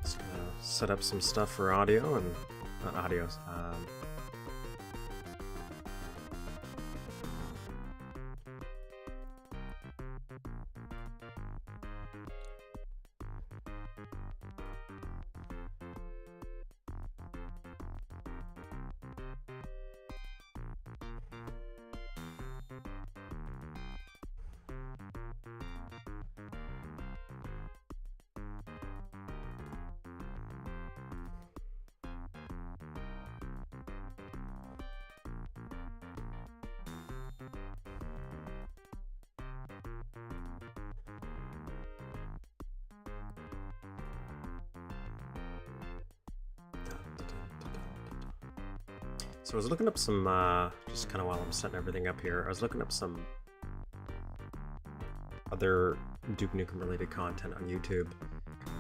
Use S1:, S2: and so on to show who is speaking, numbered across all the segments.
S1: Just gonna set up some stuff for audio and not audios. So I was looking up some, just kind of while I'm setting everything up here, I was looking up some other Duke Nukem related content on YouTube.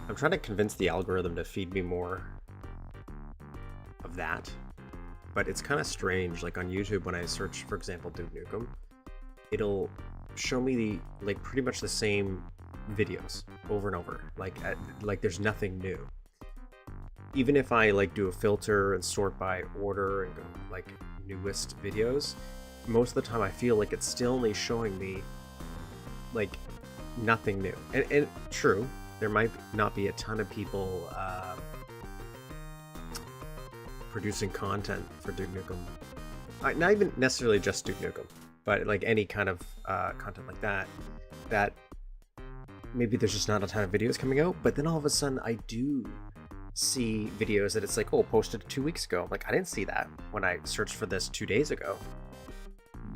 S1: I'm trying to convince the algorithm to feed me more of that, but it's kind of strange. Like on YouTube, when I search, for example, Duke Nukem, it'll show me like pretty much the same videos over and over. Like there's nothing new. Even if I like do a filter and sort by order and go like newest videos, most of the time I feel like it's still only showing me like nothing new. And true, there might not be a ton of people producing content for Duke Nukem. Not even necessarily just Duke Nukem, but like any kind of content like that, that maybe there's just not a ton of videos coming out, but then all of a sudden I do see videos that it's like, oh, posted 2 weeks ago. Like, I didn't see that when I searched for this 2 days ago.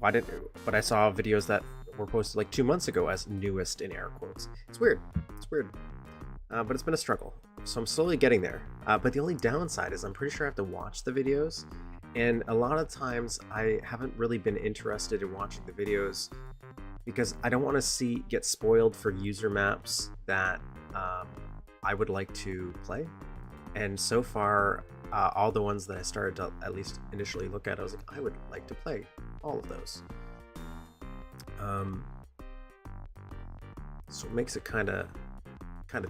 S1: But I saw videos that were posted like 2 months ago as newest in air quotes. It's weird. It's weird. But it's been a struggle. So I'm slowly getting there. But the only downside is I'm pretty sure I have to watch the videos. And a lot of times I haven't really been interested in watching the videos because I don't want to get spoiled for user maps that I would like to play. And so far, all the ones that I started to at least initially look at, I was like, I would like to play all of those. So it makes it kind of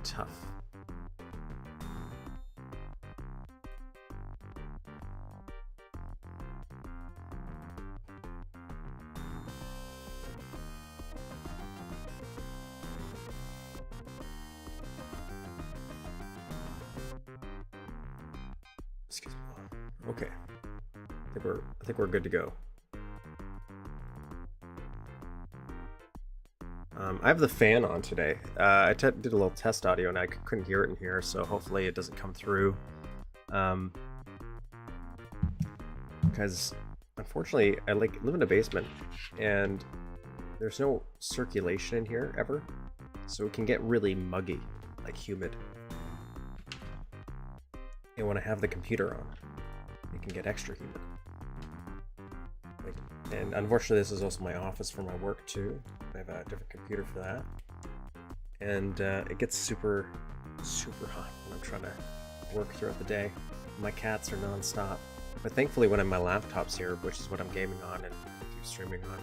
S1: tough. Excuse me. Okay. I think we're good to go. I have the fan on today. I did a little test audio and I couldn't hear it in here, so hopefully it doesn't come through. Because unfortunately, I live in a basement and there's no circulation in here ever, so it can get really muggy, like humid. And when I have the computer on, it can get extra humid. And unfortunately, this is also my office for my work too. I have a different computer for that. And it gets super, super hot when I'm trying to work throughout the day. My cats are non-stop. But thankfully, when my laptop's here, which is what I'm gaming on and do streaming on,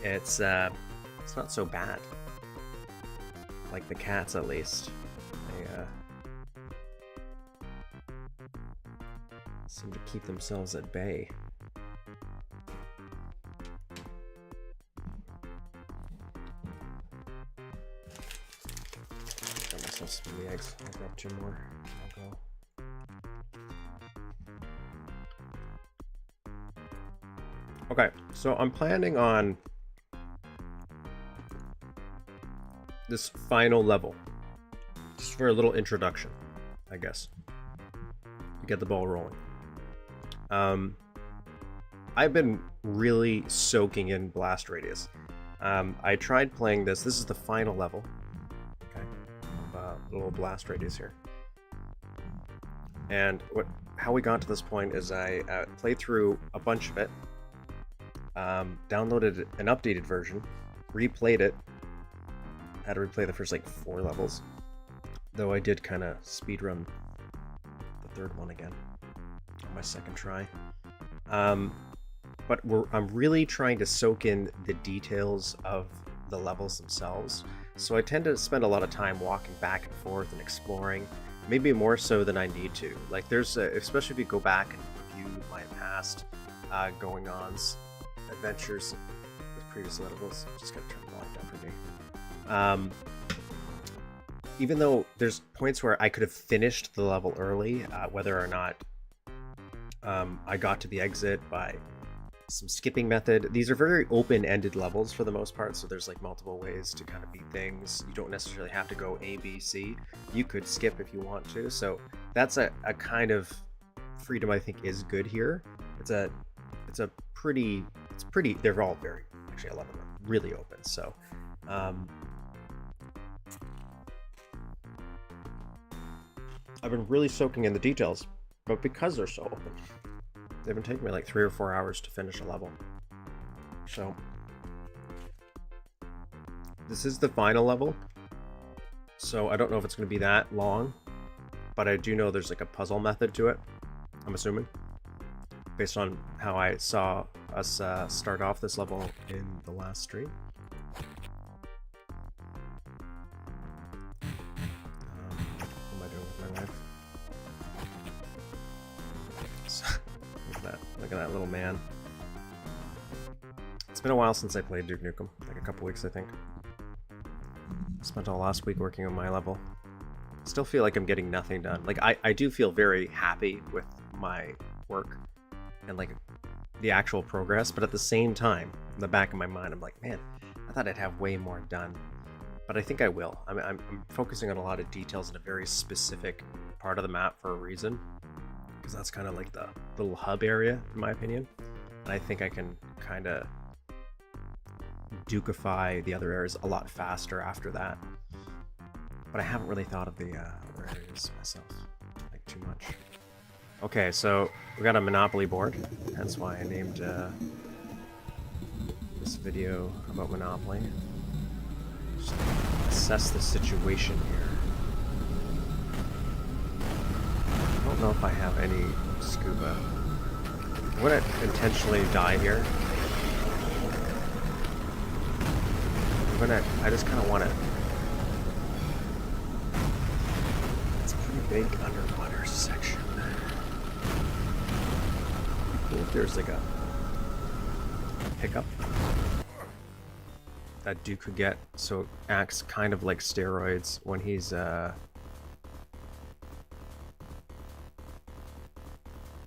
S1: it's not so bad. Like the cats, at least. They seem to keep themselves at bay. Got myself some of the eggs. I'll grab 2 more. I'll go. Okay, so I'm planning on this final level, just for a little introduction, I guess, to get the ball rolling. I've been really soaking in blast radius. I tried playing this. This is the final level. Okay, little blast radius here. And how we got to this point is I played through a bunch of it, downloaded an updated version, replayed it. Had to replay the first like 4 levels, though I did kind of speedrun the 3rd one again on my 2nd try. But I'm really trying to soak in the details of the levels themselves. So I tend to spend a lot of time walking back and forth and exploring, maybe more so than I need to. Like there's, especially if you go back and review my past going-ons, adventures with previous levels. Just gotta turn the volume down for me. Even though there's points where I could have finished the level early, whether or not I got to the exit by some skipping method. These are very open-ended levels for the most part, so there's like multiple ways to kind of beat things. You don't necessarily have to go A, B, C. You could skip if you want to, so that's a kind of freedom I think is good here. It's pretty, they're all very, actually a lot of them are really open, so I've been really soaking in the details, but because they're so open, they've been taking me like 3 or 4 hours to finish a level. So this is the final level, so I don't know if it's going to be that long, but I do know there's like a puzzle method to it, I'm assuming, based on how I saw us start off this level in the last stream. What am I doing with my life? Look at that little man. It's been a while since I played Duke Nukem, like a couple weeks I think. Spent all last week working on my level. Still feel like I'm getting nothing done. Like I do feel very happy with my work and like the actual progress, but at the same time, in the back of my mind, I'm like, man, I thought I'd have way more done. But I think I will. I'm focusing on a lot of details in a very specific part of the map for a reason. Because that's kind of like the little hub area, in my opinion. And I think I can kind of Dukeify the other areas a lot faster after that. But I haven't really thought of the other areas myself, like too much. Okay, so we got a Monopoly board. That's why I named this video about Monopoly. Just assess the situation here. I don't know if I have any scuba. I'm gonna intentionally die here. I just kind of want to. It's a pretty big underwater section. Cool if there's like a pickup that Duke could get, so it acts kind of like steroids when he's on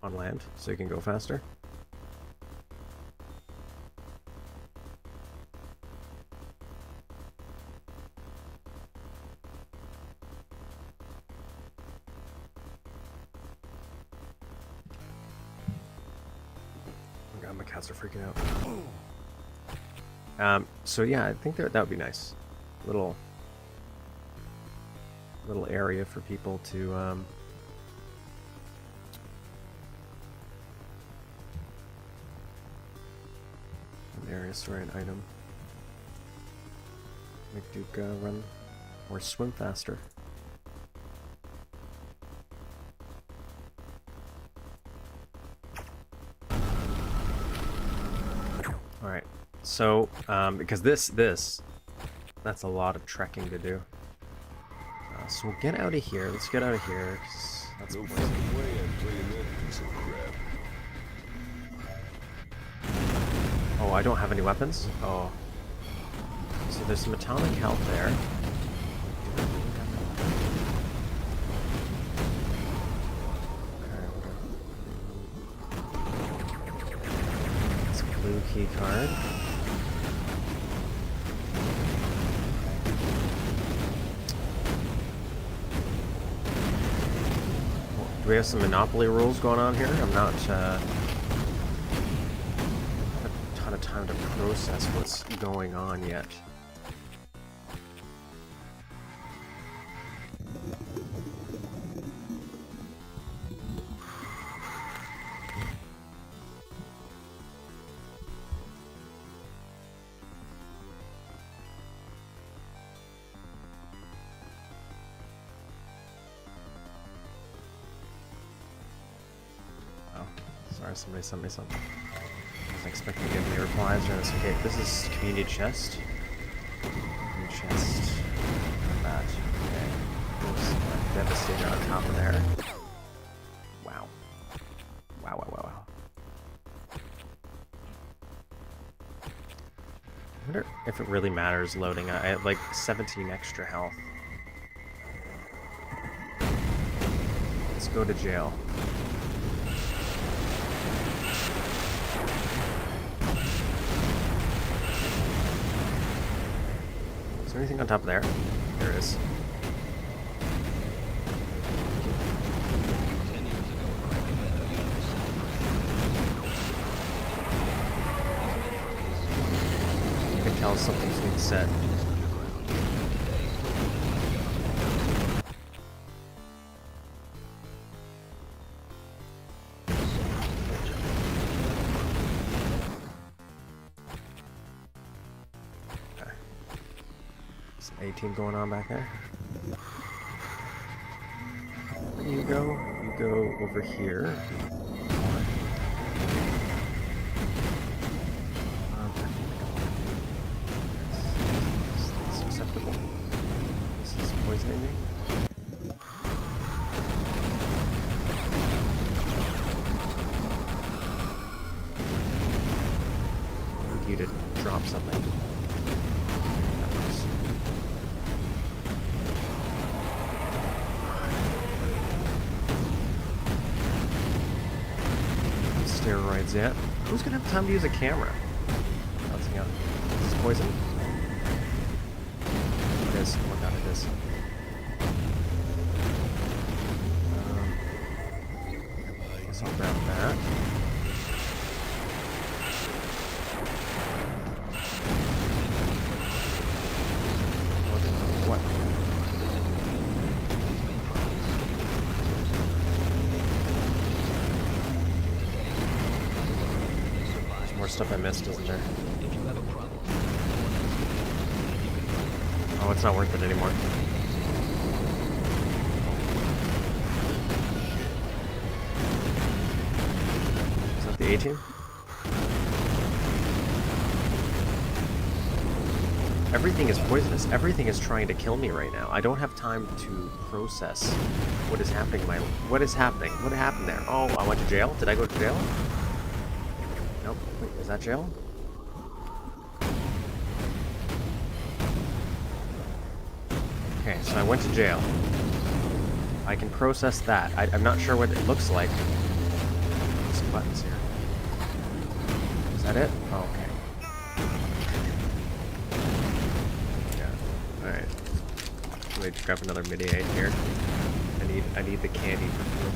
S1: land, so you can go faster. Oh god, my cats are freaking out. So yeah, I think that would be nice. Little area for people to area, store an item. Make Duke run or swim faster. Alright, so because this that's a lot of trekking to do. So we'll get out of here. Let's get out of here. That's no fucking way I'm playing that piece of crap. Oh, I don't have any weapons? Oh. So there's some atomic health there. It's a blue key card. Do we have some Monopoly rules going on here? I'm not a ton of time to process what's what's going on yet. Sorry, somebody sent me something. I wasn't expecting to get any replies or this. Okay, this is community chest. Community chest. That. Okay. There's a devastator on top of there. Wow. Wow, wow, wow, wow. I wonder if it really matters loading. I have like 17 extra health. Let's go to jail. Is there anything on top of there? There is. You can tell something's being said. Some 18 going on back there. Where do you go? You go over here. That's acceptable. This is poisoning me. I need you to drop something. Steroids yet. Who's gonna have time to use a camera? Let's hang on. This is poison. It is. Oh my god, it is. I guess I'll grab that. What? More stuff I missed, isn't there? Oh, it's not worth it anymore. Is that the 18? Everything is poisonous. Everything is trying to kill me right now. I don't have time to process what is happening. What is happening? What happened there? Oh, I went to jail? Did I go to jail? Nope. Wait, is that jail? Okay, so I went to jail. I can process that. I'm not sure what it looks like. Some buttons here. Is that it? Oh, okay. Yeah. Alright. Let me grab another mini 8 here. I need the candy for food.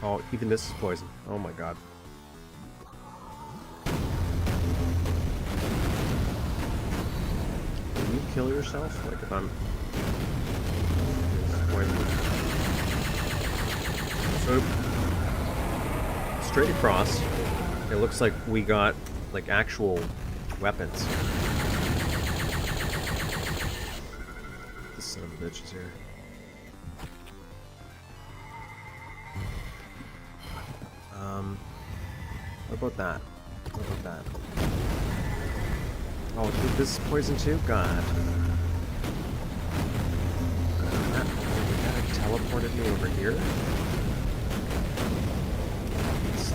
S1: Oh, even this is poison. Oh my god. Can you kill yourself? Like if I'm poison. So straight across, it looks like we got like actual weapons. This son of a bitch is here. What about that? What about that? Oh, dude, this is poison too? God. That teleported me over here? That's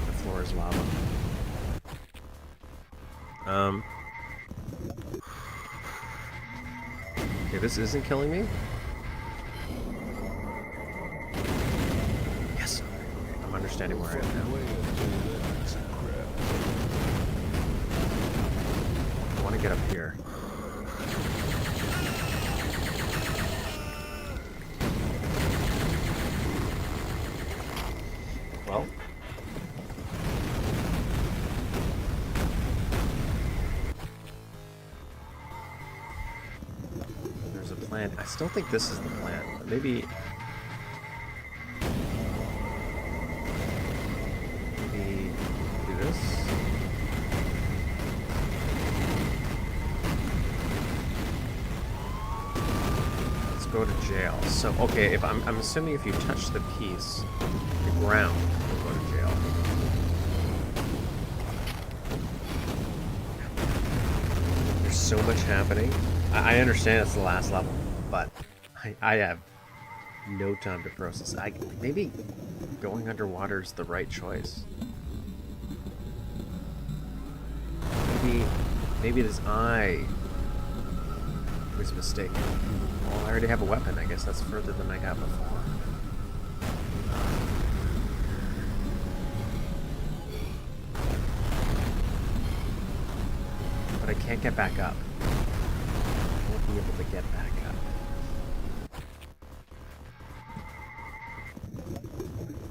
S1: the floor is lava. Okay, this isn't killing me? Yes. I'm understanding where I am now. I want to get up here. Well. There's a plan. I still think this is the plan, but maybe... Maybe do this? Go to jail. So, okay, if I'm assuming if you touch the piece, the ground will go to jail. There's so much happening. I understand it's the last level, but I have no time to process. Maybe going underwater is the right choice. Maybe this eye was a mistake. Well, I already have a weapon. I guess that's further than I got before. But I can't get back up. I won't be able to get back up.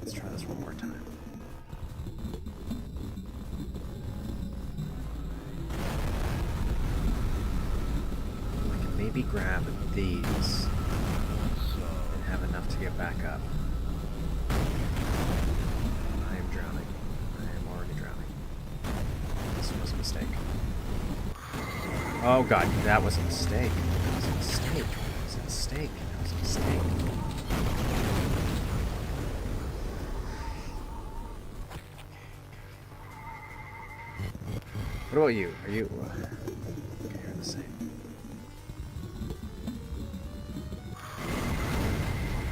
S1: Let's try this one more time. Maybe grab these and have enough to get back up. I am drowning. I am already drowning. This was a mistake. Oh god, that was a mistake. That was a mistake. That was a mistake. That was a mistake. What about you? Are you... Okay, you're the same.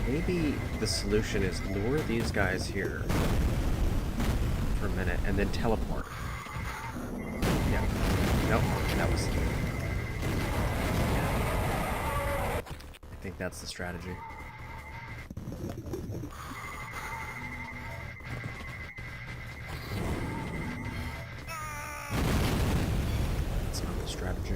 S1: Maybe the solution is lure these guys here for a minute and then teleport. Yeah. Nope. That was... Yeah. I think that's the strategy. That's not the strategy.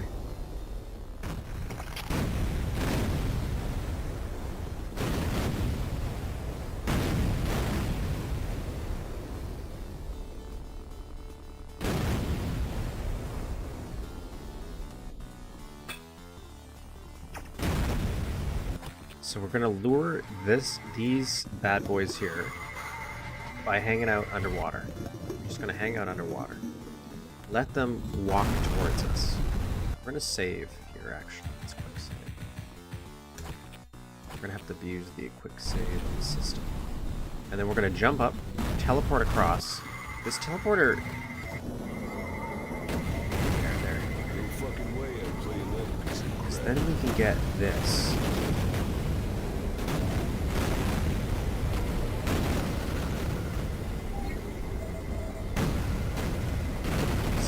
S1: So we're gonna lure these bad boys here by hanging out underwater. We're just gonna hang out underwater. Let them walk towards us. We're gonna save here actually. Let's quick save. We're gonna have to use the quick save system. And then we're gonna jump up, teleport across. This teleporter... There. So then we can get this.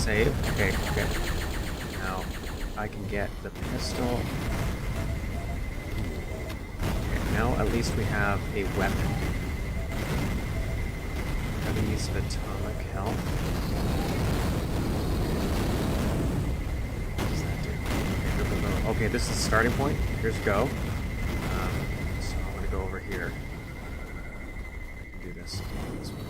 S1: Save. Okay. Now I can get the pistol. Okay, now at least we have a weapon. Having use of atomic health. What does that do? Okay, this is the starting point. Here's go. So I'm gonna go over here. I can do this. This one.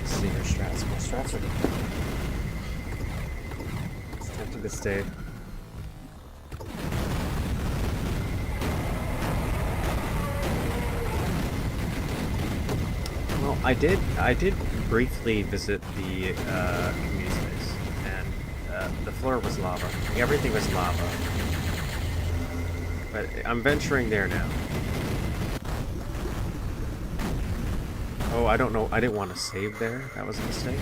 S1: See their strats. What strats are different? It's tempting to stay. Well, I did briefly visit the community space, and the floor was lava. Everything was lava. But I'm venturing there now. Oh, I don't know. I didn't want to save there. That was a mistake.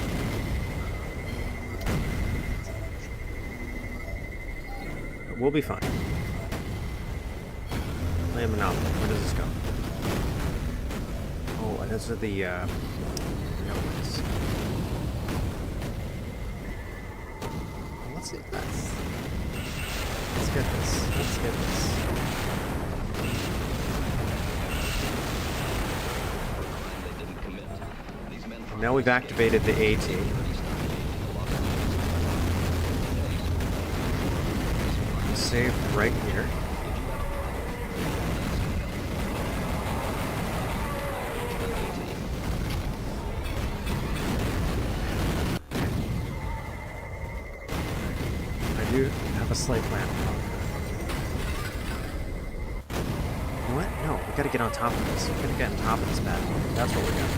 S1: But we'll be fine. Play Monopoly. Where does this go? Oh, those are the notes. Let's get this. now we've activated the AT. Save right here. I do have a slight plan. You know what? No, we gotta get on top of this. We gotta get on top of this bad boy. That's what we're doing.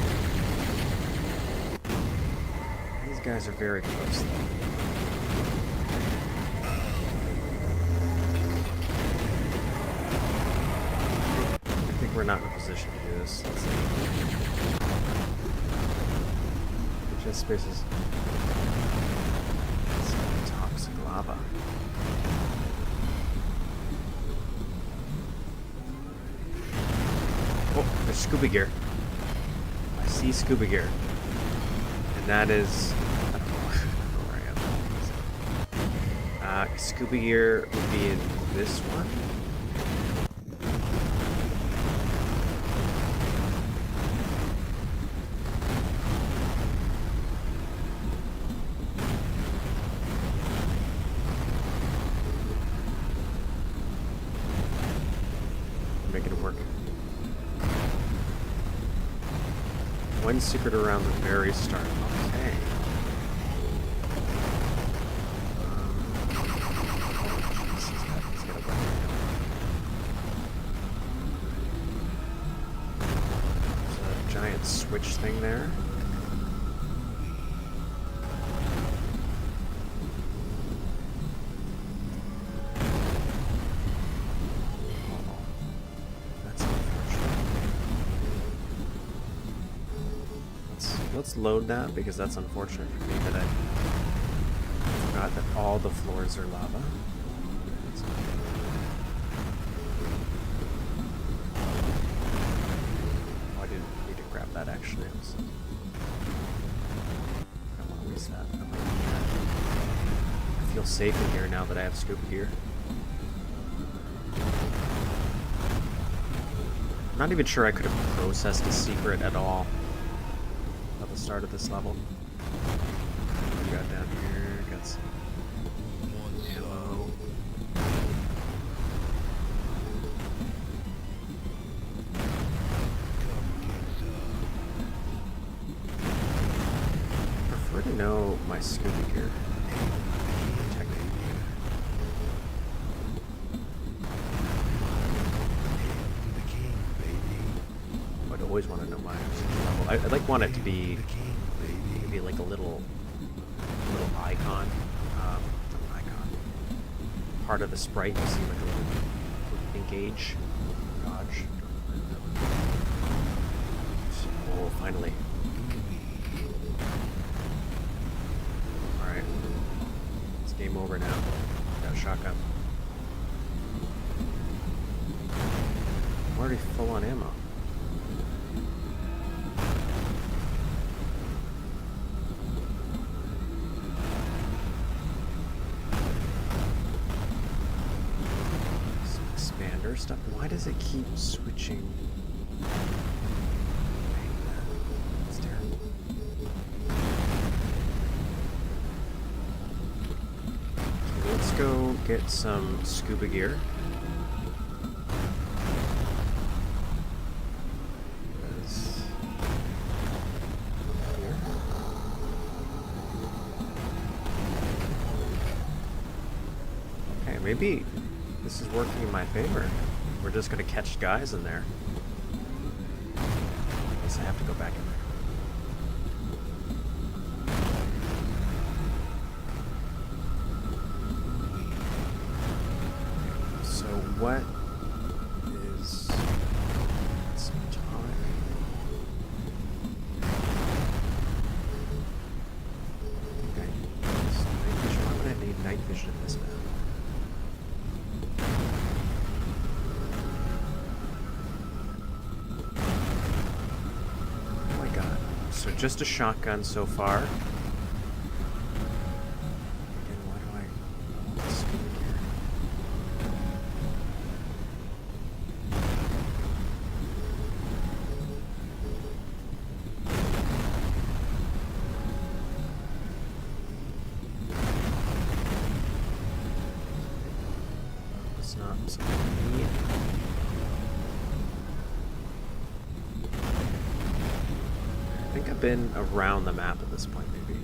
S1: These guys are very close though. We're not in a position to do this. Let's see. The chest spaces. Toxic lava. Oh, there's scuba gear. I see scuba gear. And that is... I don't know where I am. Scuba gear would be in this one. Making it work. One secret around the very start. Okay. He's got a weapon. There's a giant switch thing there. Let's load that because that's unfortunate for me that I forgot that all the floors are lava. Oh, I didn't need to grab that actually. I don't want to waste that. I feel safe in here now that I have scuba gear. I'm not even sure I could have processed a secret at all. The start of this level. What we got down here? Got some ammo. I prefer to know my scuba gear technique. I'd always want to know my level. I'd like want it to be maybe like a little icon, part of the sprite. You see like a little engage, dodge. Oh, finally! All right, it's game over now. Got a shotgun. I'm already full on ammo. Stuff. Why does it keep switching? It's terrible. Okay, let's go get some scuba gear. Okay, maybe this is working in my favor. We're just gonna catch guys in there. I guess I have to go back in there. So what is some time? Okay. So night vision. Why would I need night vision in this map? So just a shotgun so far. Again, why do I want scuba gear? So I think I've been around the map at this point, maybe.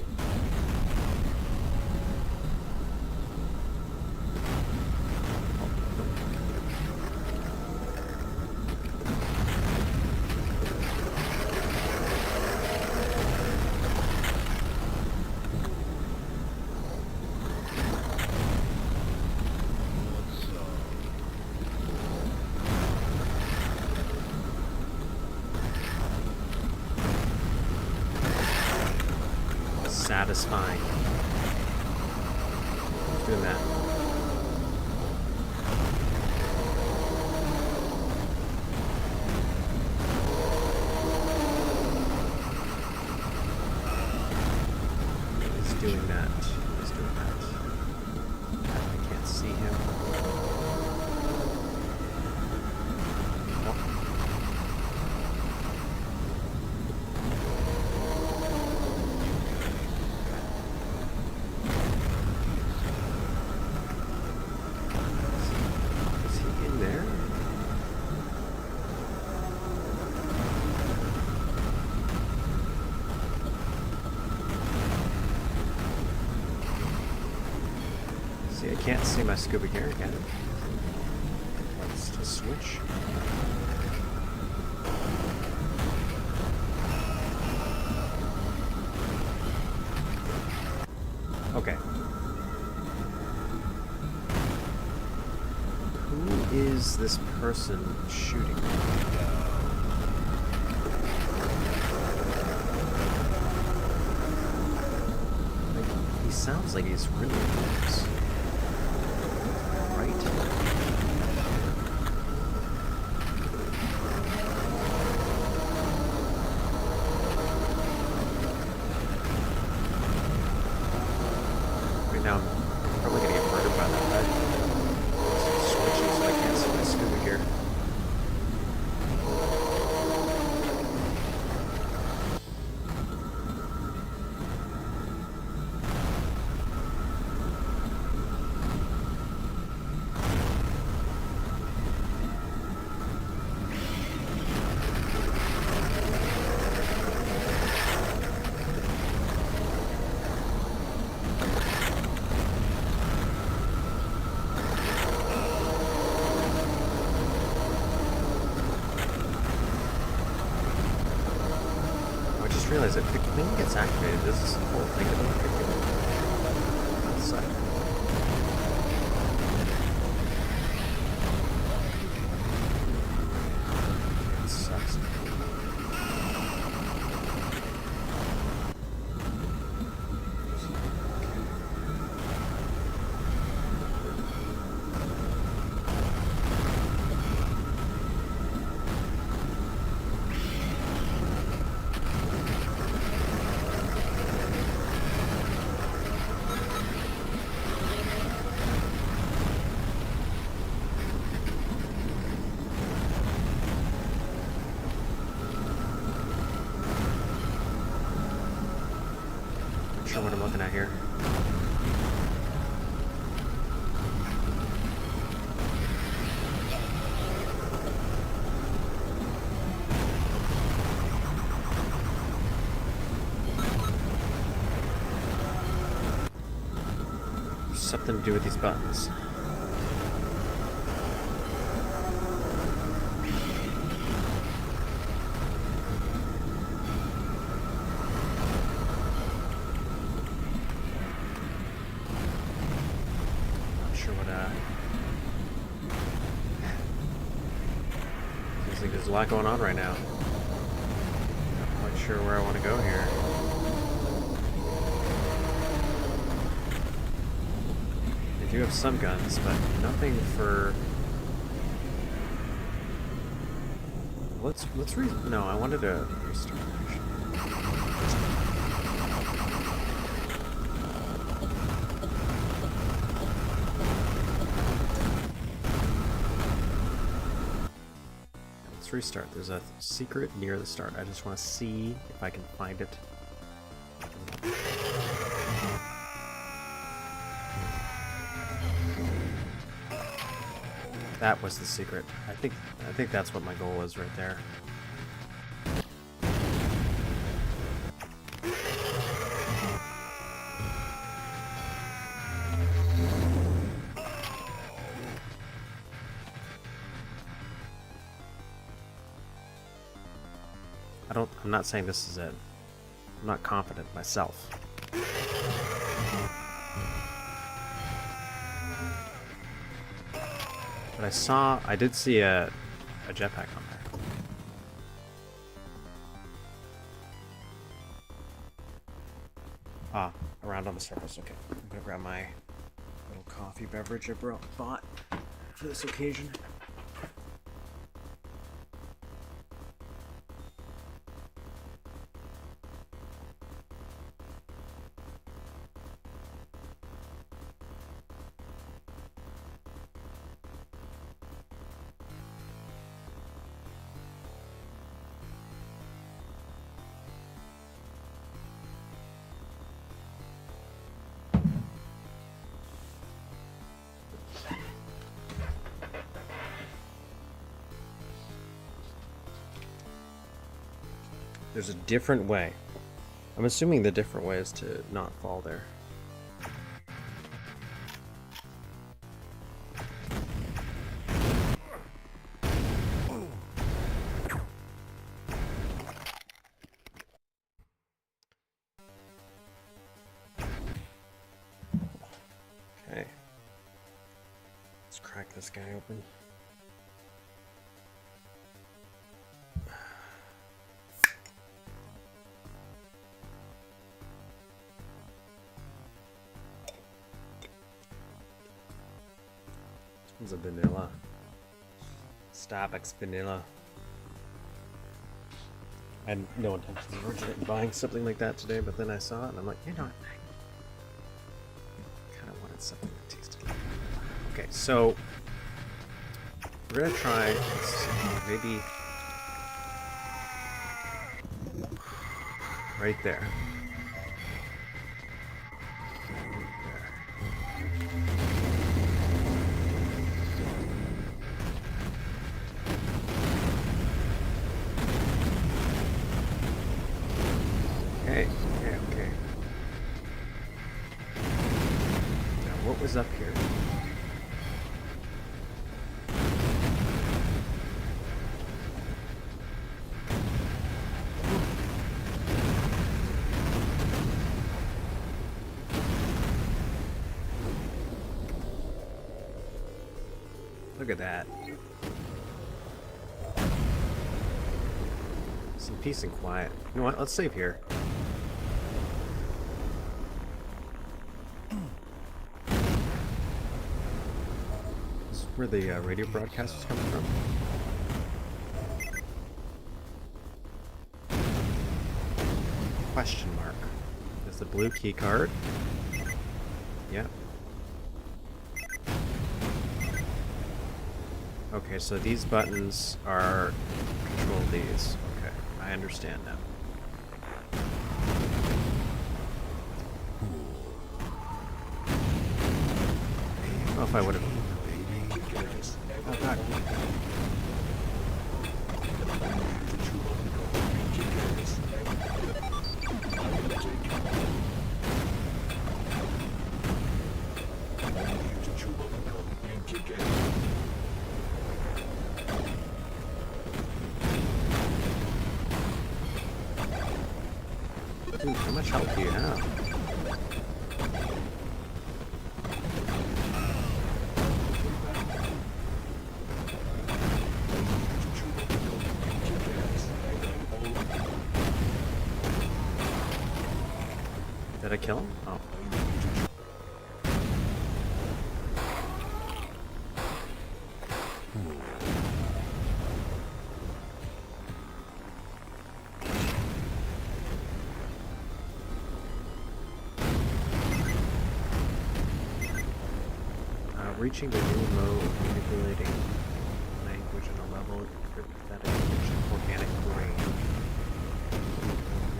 S1: Satisfying. Doing that. He's doing that. He's doing that. I can't see him. See, I can't see my scuba gear again. Let's just switch. Okay. Who is this person shooting? He sounds like he's really close. Right? Right now I'm probably gonna get murdered by that guy. It's switching so I can't see my scuba gear. I realize if the thing gets activated, this is the whole thing about it. Outside. It sucks. Sure what I'm looking at here. Something to do with these buttons. There's a lot going on right now. Not quite sure where I want to go here. They do have some guns, but nothing for... Let's no, I wanted to restart. Restart. There's a secret near the start. I just want to see if I can find it. That was the secret. I think that's what my goal is right there. I'm not saying this is it. I'm not confident myself. But I did see a jetpack on there. Ah, around on the surface, okay. I'm gonna grab my little coffee beverage I bought for this occasion. There's a different way. I'm assuming the different way is to not fall there. Okay. Let's crack this guy open. It's a vanilla. Starbucks vanilla. I had no intention of buying something like that today, but then I saw it and I'm like, you know what? I kind of wanted something that tasted like that. Okay, so we're gonna try, let's see, maybe right there. Okay. Now, what was up here? Look at that. Some peace and quiet. You know what? Let's save here. This is where the radio broadcast was coming from. Question mark. Is the blue key card? Yeah. Okay, so these buttons are control these. Okay, I understand now. I don't know if I would have. Oh god. Dude, how much health do you have? Did I kill him? Oh. Reaching the new mode, manipulating language at a level that is organic brain.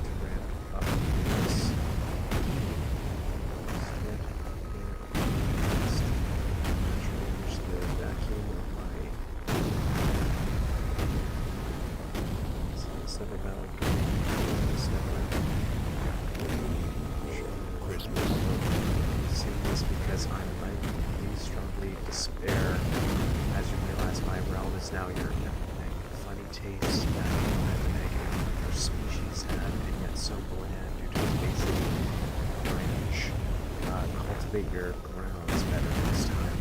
S1: To ramp up this. Change the vacuum of my never valid. It's never Christmas. Seeing this because I rightly strongly despair as you realize my realm is now your epidemic. Funny taste that epidemic your species had, and yet so bland due to its basic range. Cultivate your grounds better next time.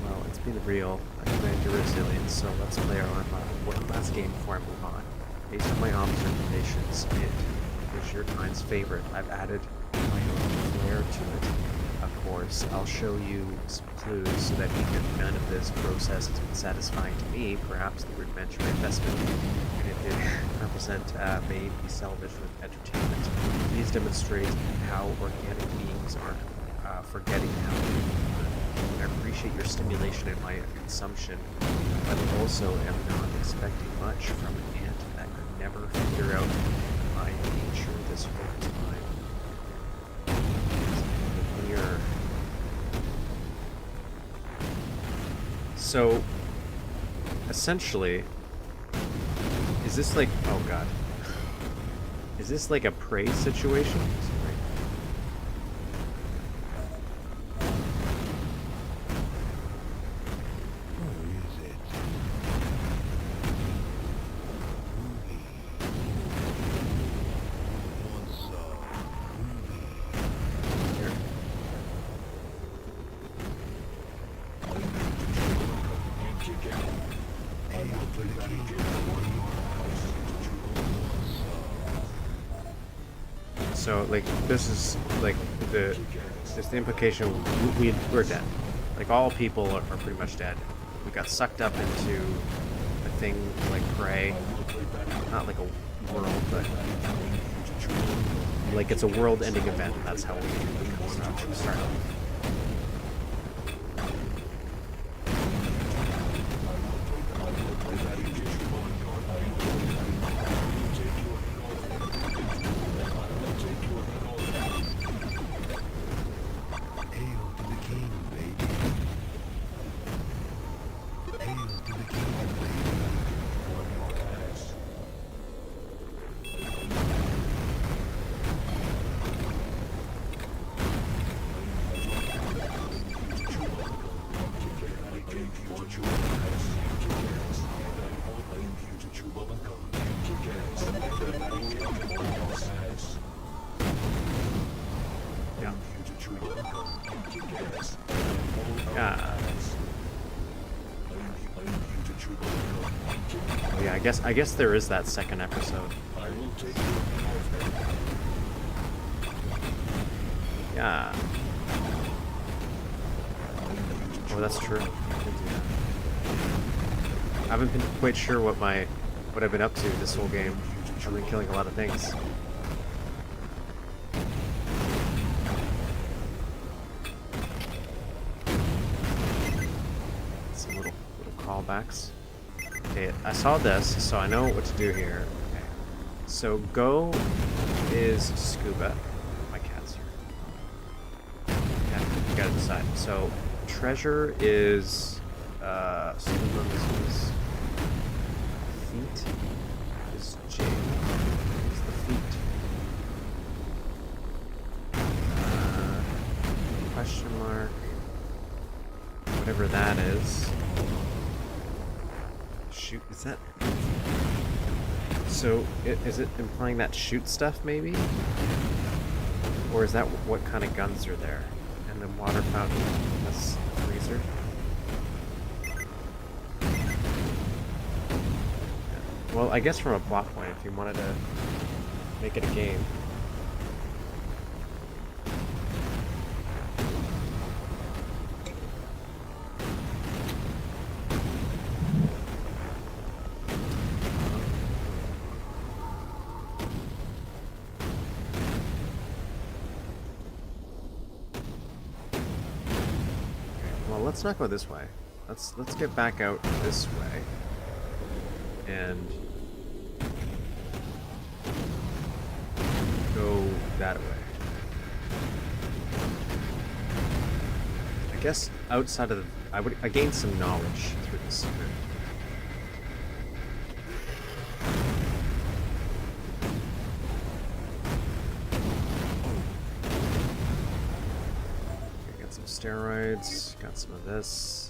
S1: Well, it's been real. I commend your resilience, so let's play our one last game before I move on. Based on my observations, it is your kind's favorite. I've added my own flair to it. Of course, I'll show you some clues so that even none of this process has been satisfying to me. Perhaps the rudimentary investment in it did represent may be salvaged with entertainment. Please demonstrate how organic beings aren't forgetting how to learn. I appreciate your stimulation in my consumption, but also am not expecting much from an ant that could never figure out my nature this whole time. Here. So, essentially, is this like, oh god, is this like a prey situation? So, like, this is, like, the implication, we're dead. Like, all people are pretty much dead. We got sucked up into a thing like prey. Not like a world, but like it's a world-ending event. That's how we start. Yeah, I guess there is that second episode. Yeah. Oh, that's true. I haven't been quite sure what I've been up to this whole game. I've been killing a lot of things. Some little callbacks. Okay, I saw this, so I know what to do here. Okay. So go is scuba. My cat's here. Yeah, you gotta decide. So treasure is swim is feet. Is jail. Is the feet. Question mark. Whatever that is. Shoot, is that... So, is it implying that shoot stuff, maybe? Or is that what kind of guns are there? And the water fountain, that's a freezer? Yeah. Well, I guess from a plot point, if you wanted to make it a game. Let's not go this way. Let's get back out this way. And go that way. I guess outside of the... I gained some knowledge through this. steroids. Got some of this.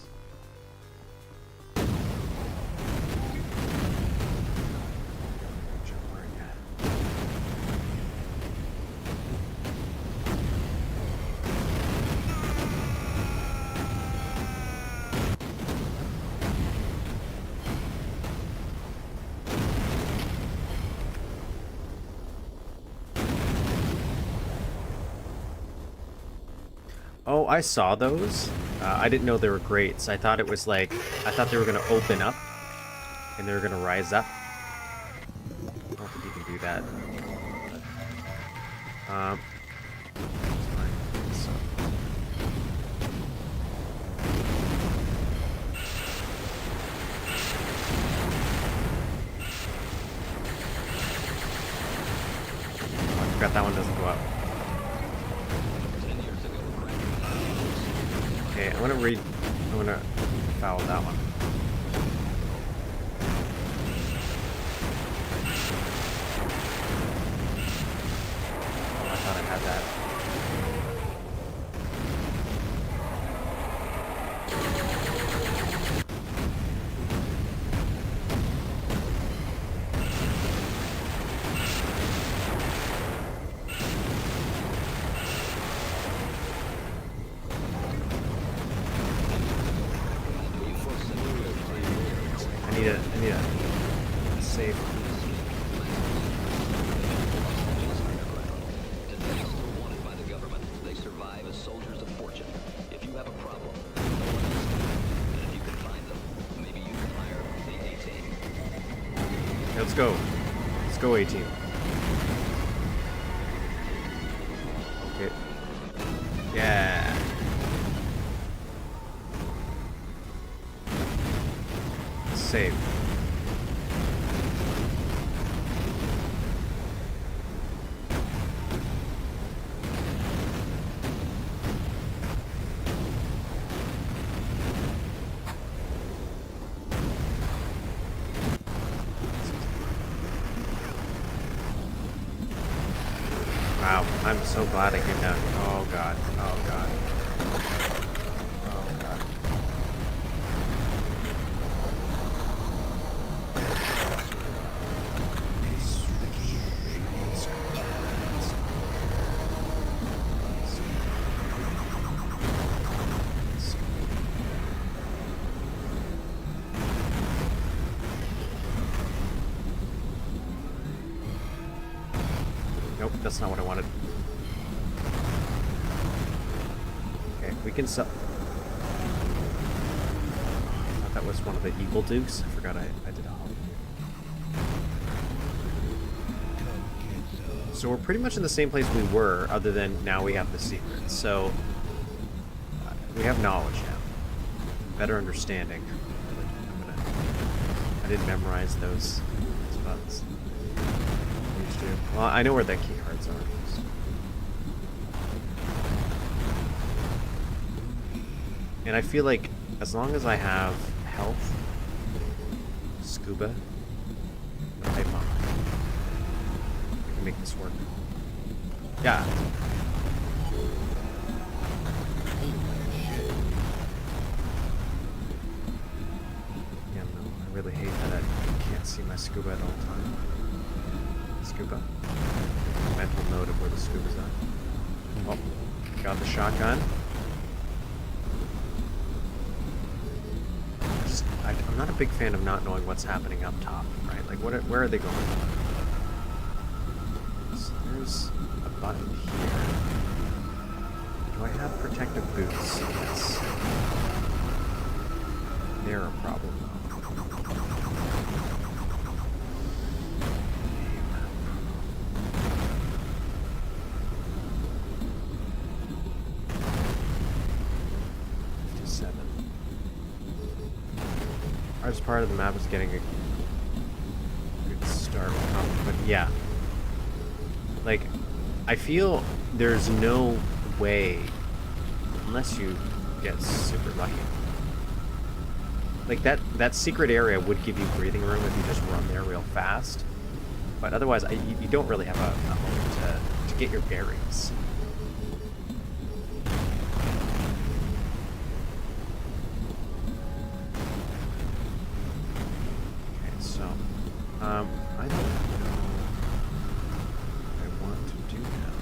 S1: Oh, I saw those. I didn't know they were grates. I thought it was like, I thought they were going to open up and they were going to rise up. I don't think you can do that. So. Oh, I forgot that one doesn't go up. Okay, I'm gonna foul that one. Oh, I thought I had that. I need a save. Okay, let's go. Let's go, 18. Okay. Yeah. Save. Wow, I'm so glad I came down. Oh god, oh god. Oh god. Nope, that's not what I wanted. Okay, we can sell. I thought that was one of the evil dukes. I forgot I did a hop. So we're pretty much in the same place we were, other than now we have the secret. So we have knowledge now, better understanding. I didn't memorize those buttons. Well, I know where the key cards are. And I feel like as long as I have health, scuba, and pipe bomb, I can make this work. Yeah. Yeah, no, I really hate that I can't see my scuba at all times. Scuba. Mental note of where the scuba's at. Oh, got the shotgun. I'm not a big fan of not knowing what's happening up top, right? Like, where are they going? So there's a button here. Do I have protective boots? Yes. They're a problem. 57. Hardest part of the map is getting a good start. But yeah. Like, I feel there's no way, unless you get super lucky. Like, that secret area would give you breathing room if you just run there real fast. But otherwise, you don't really have a moment to get your bearings. I don't know what I want to do now.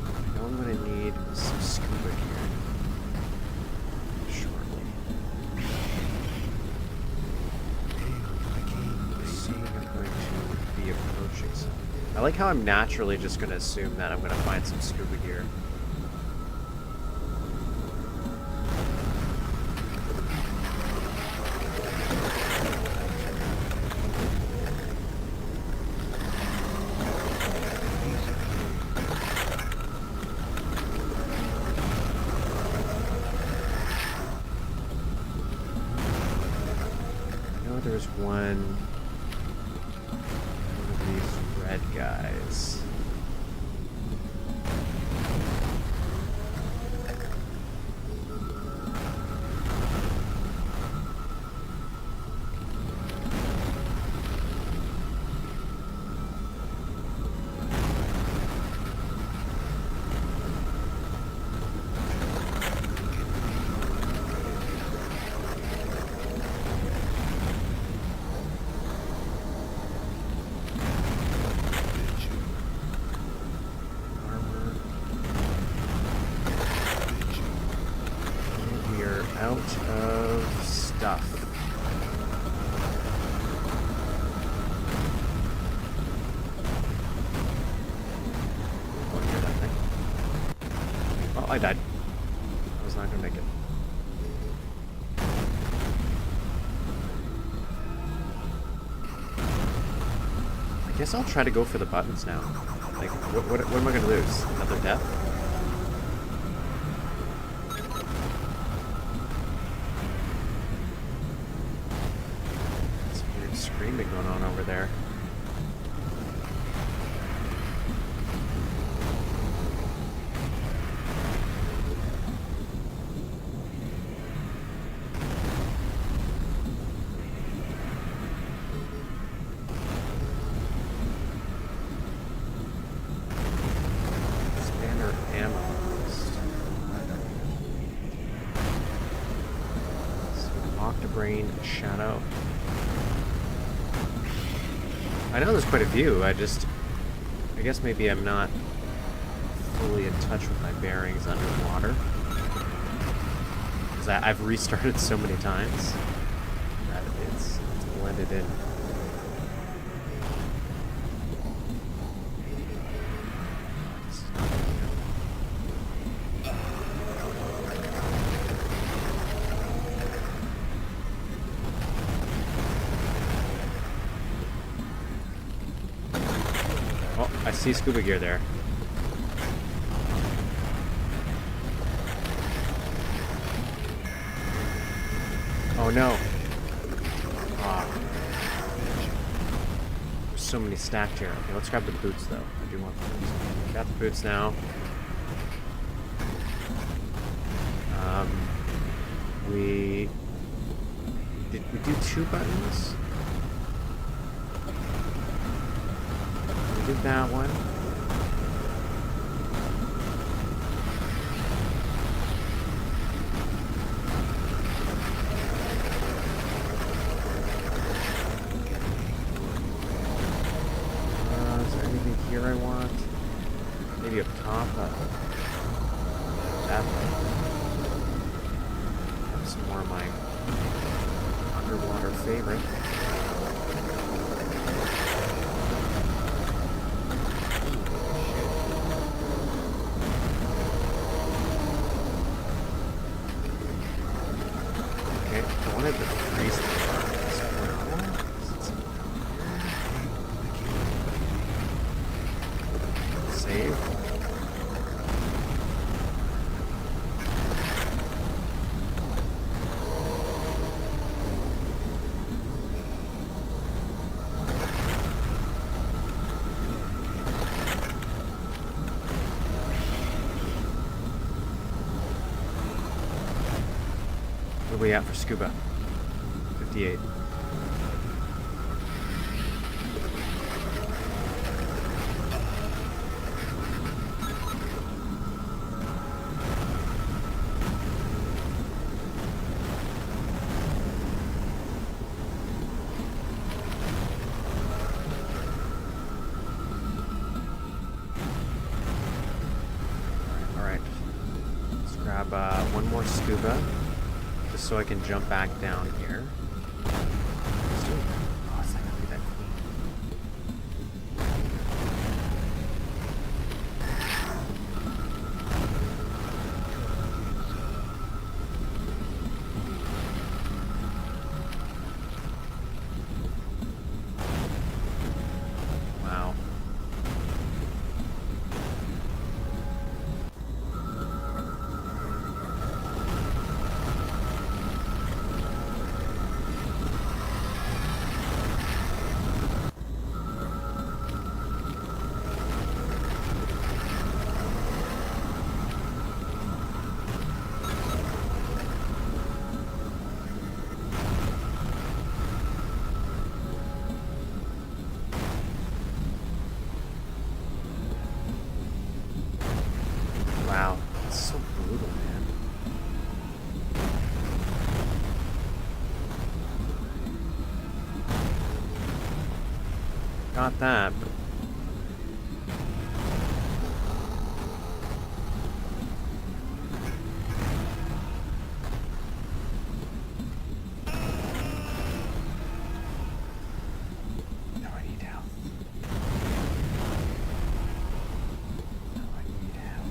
S1: I know I'm gonna need some scuba gear shortly. I think I'm going to be approaching some. I like how I'm naturally just gonna assume that I'm gonna find some scuba gear. There's one of these red guys. Out of stuff. Oh, hear that thing. Oh, I died. I was not gonna make it. I guess I'll try to go for the buttons now. Like, what am I gonna lose? Another death? Screaming going on over there. Spanner ammo. Octobrain Shadow. I know there's quite a few, I guess maybe I'm not fully in touch with my bearings underwater. Because I've restarted so many times that it's blended in. I see scuba gear there. Oh no. Ah. There's so many stacked here. Okay, let's grab the boots though. I do want the boots. Got the boots now. Did we do 2 buttons? We did that one. Is there anything here I want? Maybe up top? That way. That's more of my underwater favorite. Okay, I wanted to freeze the save. What are we at for scuba? 58. scuba, just so I can jump back down here. Let's do it. Oh, it's not gonna be that queen. Wow. Wow, it's so brutal, man. Got that, but... No, I need health. No, I need health.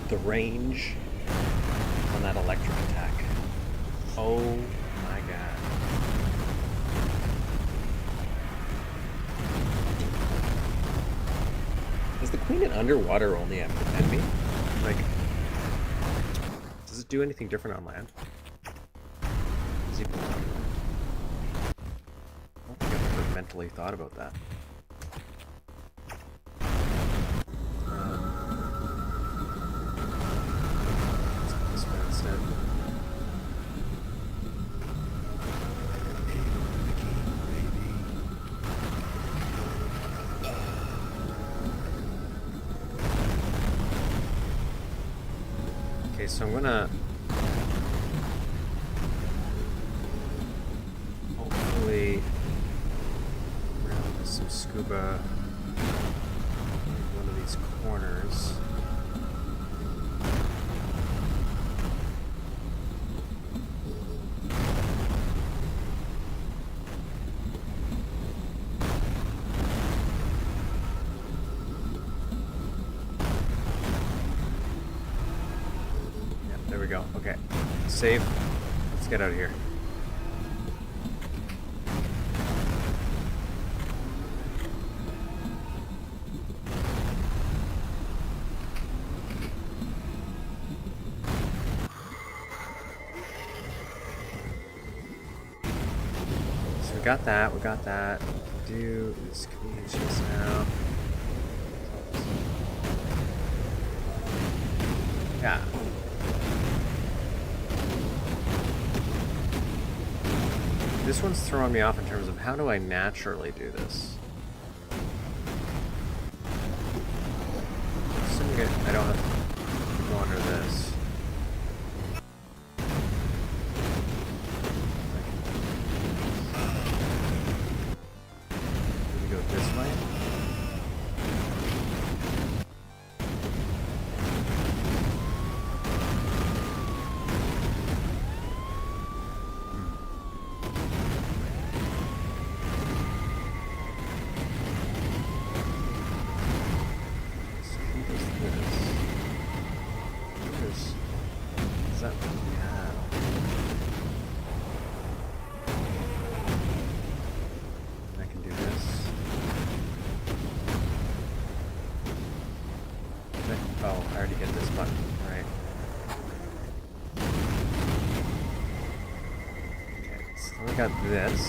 S1: The range on that electric attack. Oh my god. Is the queen in underwater only after enemy? Like, does it do anything different on land? Is it... I don't think I've ever mentally thought about that. Okay, so I'm gonna hopefully round some scuba in one of these corners. There we go. Okay. Save. Let's get out of here. So we got that. We got that. Do this communications now. Yeah. This one's throwing me off in terms of how do I naturally do this? Assuming I don't have to go under this. Do we go this way? Is that what we have? I can do this. Oh, I already hit this button, right? Okay, so we got this.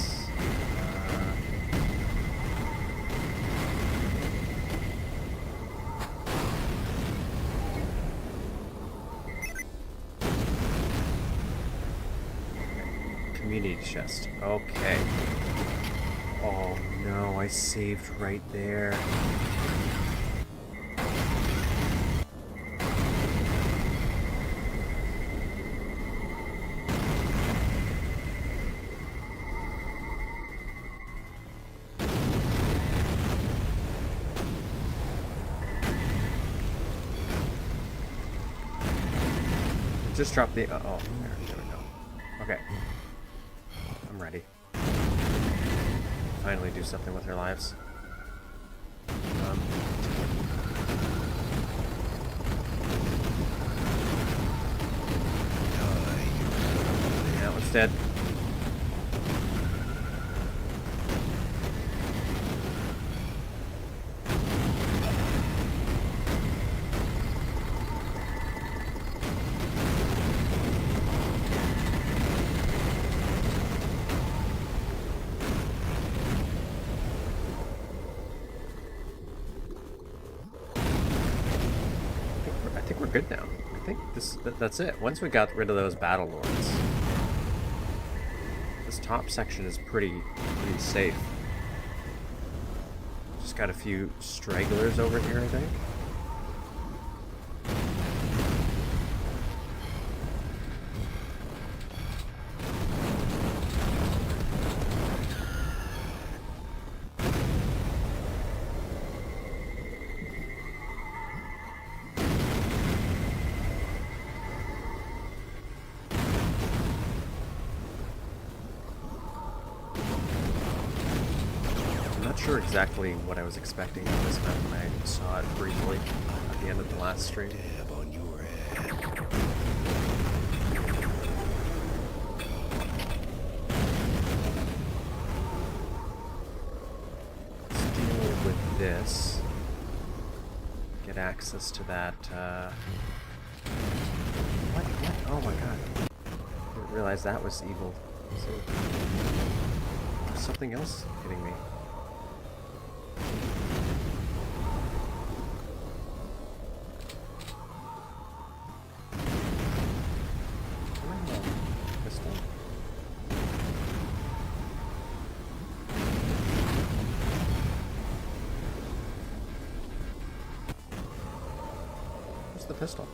S1: Community chest. Okay. Oh no, I saved right there. just drop the... oh, there we go. Okay. I'm ready. Finally do something with our lives. Yeah, one's dead. I think we're good now. I think that's it. Once we got rid of those battle lords, this top section is pretty safe. Just got a few stragglers over here, I think. Sure exactly what I was expecting on this map when I saw it briefly at the end of the last stream.
S2: On your head.
S1: Let's deal with this. Get access to that. What? Oh my god! Didn't realize that was evil. So, there's something else hitting me. The pistol.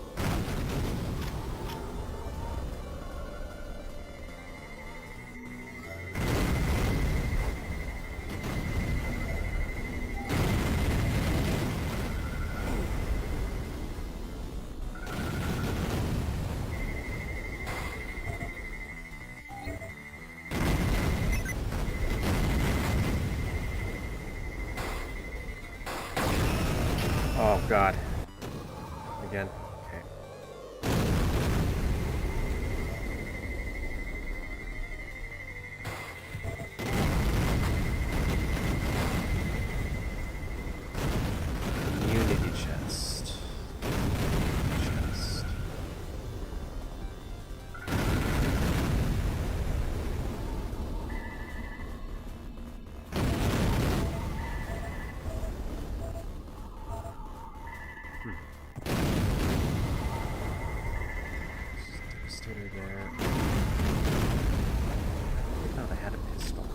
S1: Oh God. Again. Okay. Immunity chest. Devastator there. I thought I had a pistol.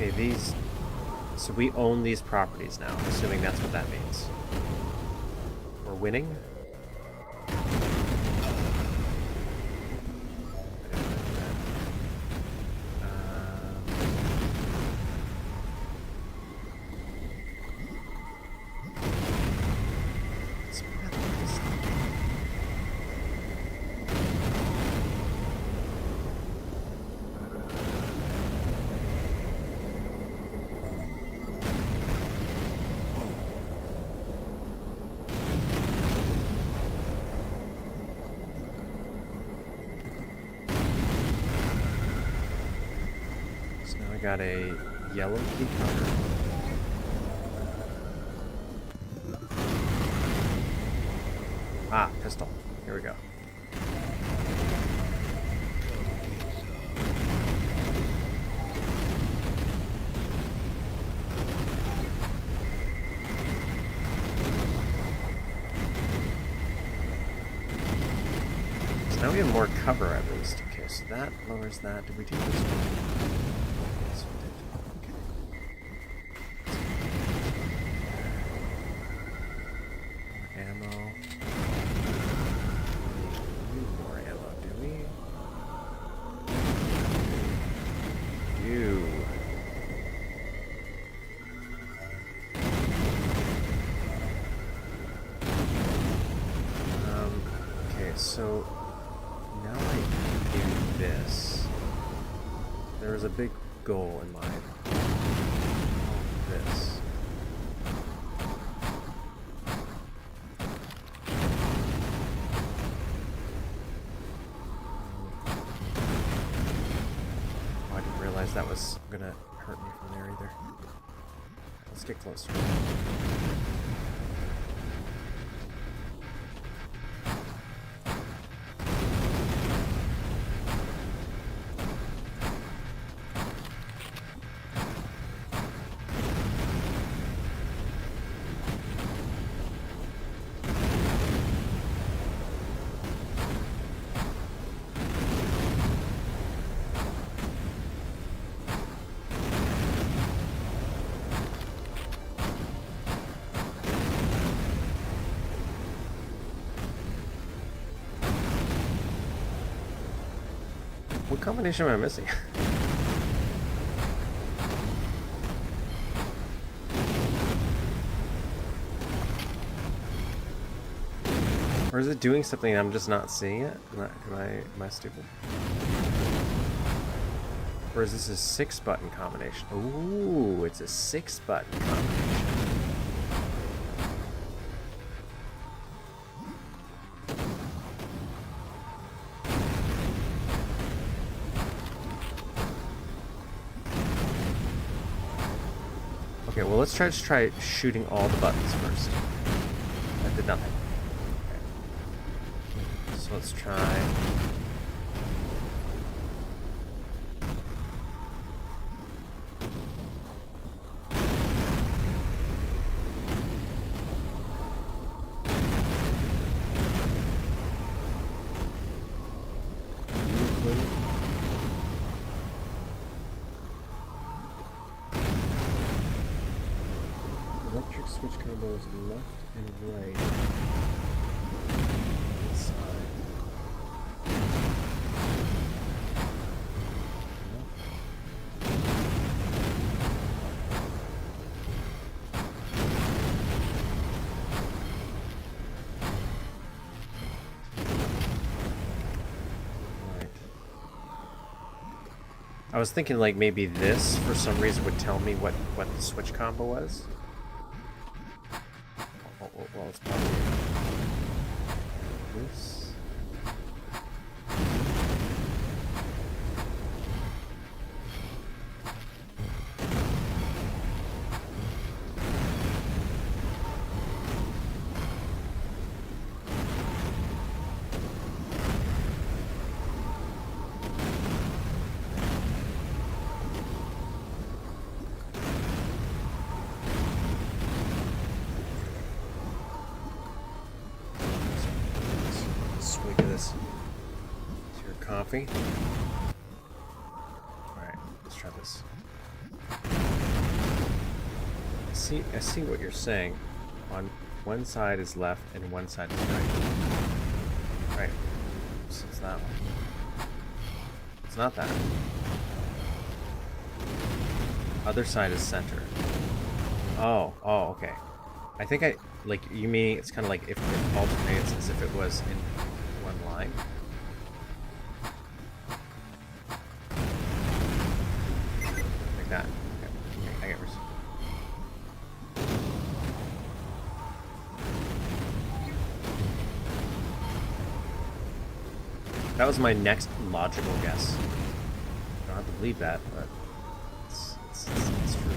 S1: Okay, these... So we own these properties now, assuming that's what that means. We're winning? I got a yellow key card. Ah, pistol. Here we go. So now we have more cover at least. Okay, so that lowers that. Did we do this one? Yes, we did. So now I can do this. There was a big goal in mind. This. Oh, I didn't realize that was gonna hurt me from there either. Let's get closer. What combination am I missing? Or is it doing something and I'm just not seeing it? Am I stupid? Or is this a 6-button combination? Ooh, it's a 6-button combination. Okay, well let's try shooting all the buttons first. That did nothing. Okay. So let's try. Electric switch combos left and right. Inside. Right. I was thinking like maybe this for some reason would tell me what the switch combo was. Well, it's probably this. Swig of this. It's your coffee. Alright, let's try this. I see what you're saying. On one side is left and one side is right. Right. So it's that one. It's not that. Other side is center. Oh, okay. I think like, you mean it's kind of like if it alternates as if it was in one line? Like that. Okay, I get yours. That was my next logical guess. I don't have to believe that, but it's true.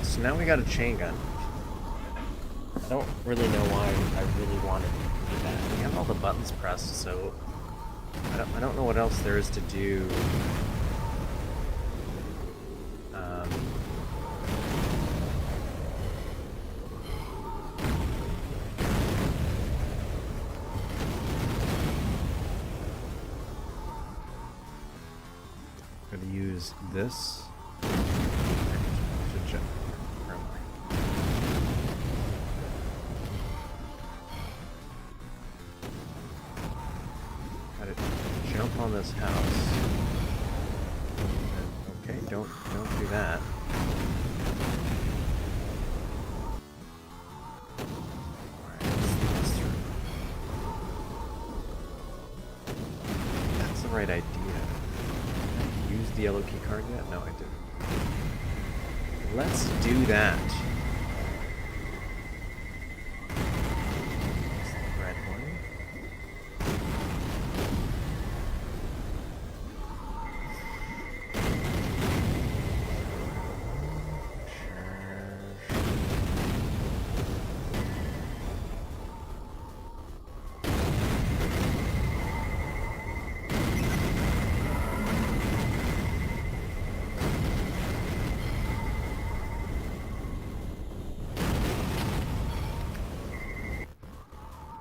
S1: So now we got a chain gun. I don't really know why I really wanted to do that. We have all the buttons pressed, so I don't know what else there is to do. I'm gonna use this. Do that. Alright, let's think this through. That's the right idea. Use the yellow key card yet? No, I didn't. Let's do that. Red one.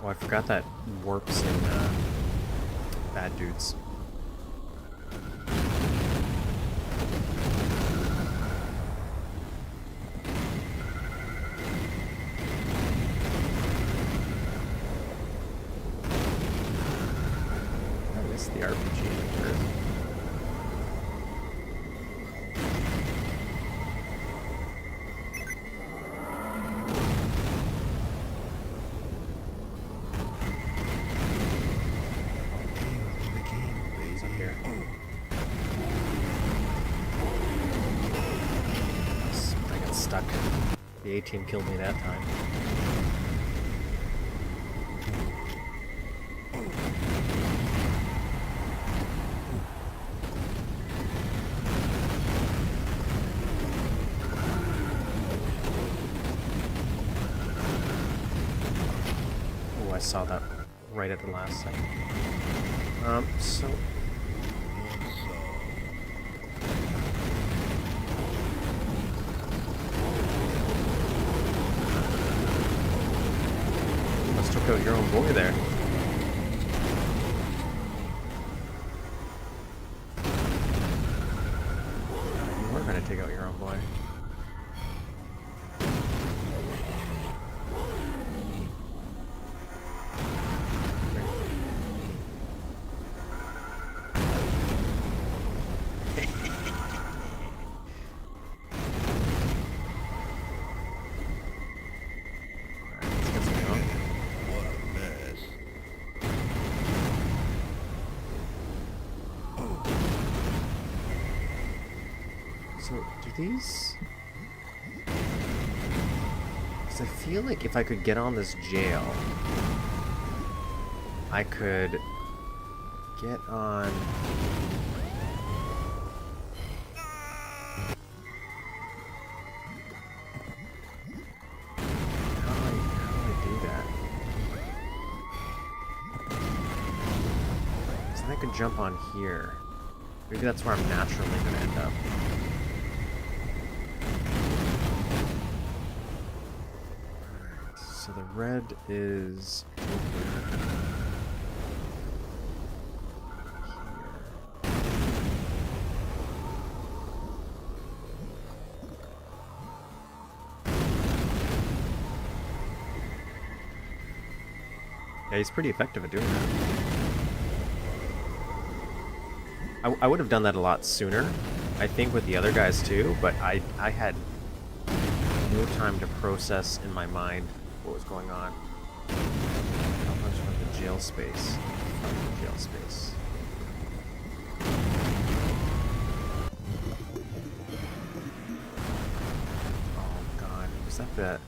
S1: Oh, I forgot that warps in bad dudes. I missed the RPG. Stuck. The A-team killed me that time. Oh, I saw that right at the last second. So... took out your own boy there. You were gonna take out your own boy. So, do these... Because I feel like if I could get on this jail, I could get on... How do I do that? So then I could jump on here. Maybe that's where I'm naturally going to end up. So the red is yeah, he's pretty effective at doing that. I would have done that a lot sooner, I think, with the other guys too, but I had no time to process in my mind what was going on. How much from the jail space? From the jail space. Oh god, was that the...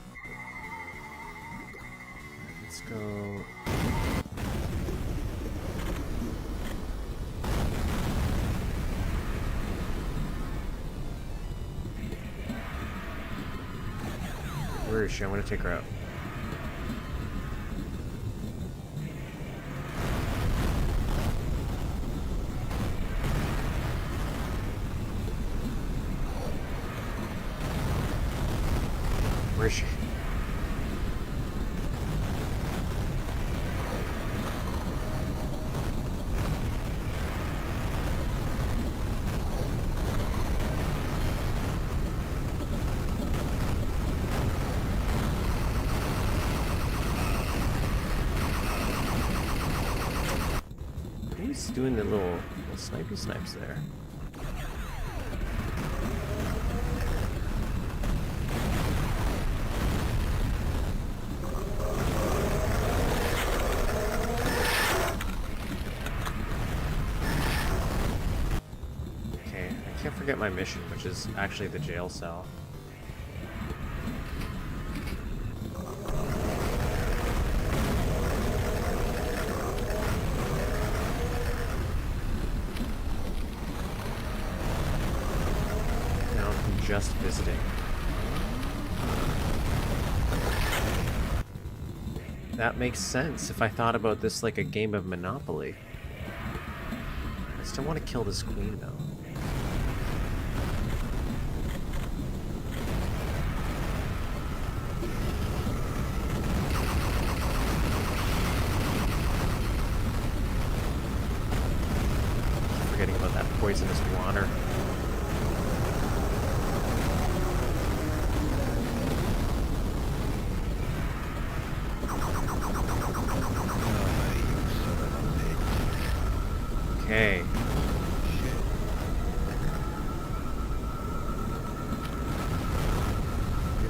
S1: Let's go... Where is she? I'm gonna take her out. Where is she? He's doing the little snipey snipes there. forget my mission, which is actually the jail cell. Now I'm just visiting. That makes sense if I thought about this like a game of Monopoly. I still want to kill this queen, though. Forgetting about that poisonous water. Okay.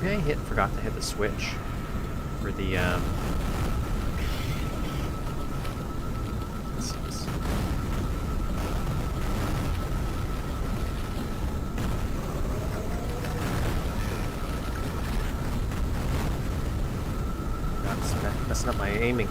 S1: Maybe I forgot to hit the switch for the that's not my aiming.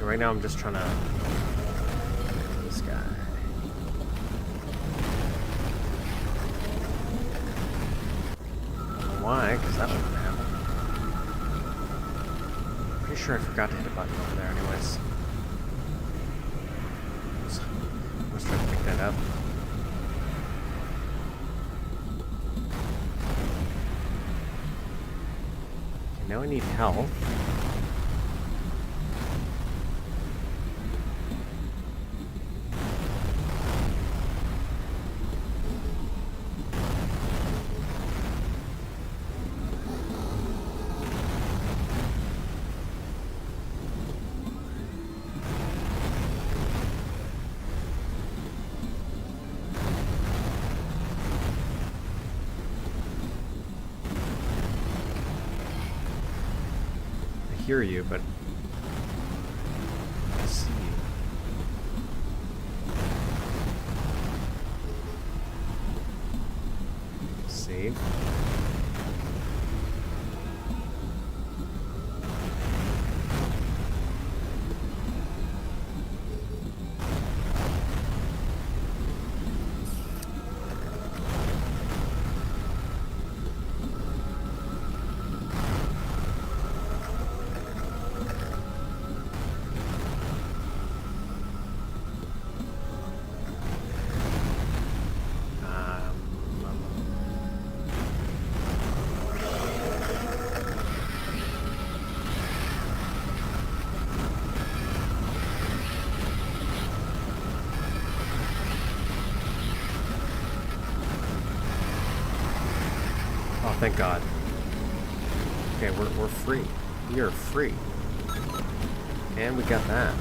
S1: Right now I'm just trying to kill this guy. I don't know why, because that wouldn't happen. Pretty sure I forgot to hit a button over there anyways. I was trying to pick that up. Okay, now I need health. Hear you, but I see you. Save. Oh, thank God. Okay, we're free. We are free. And we got that.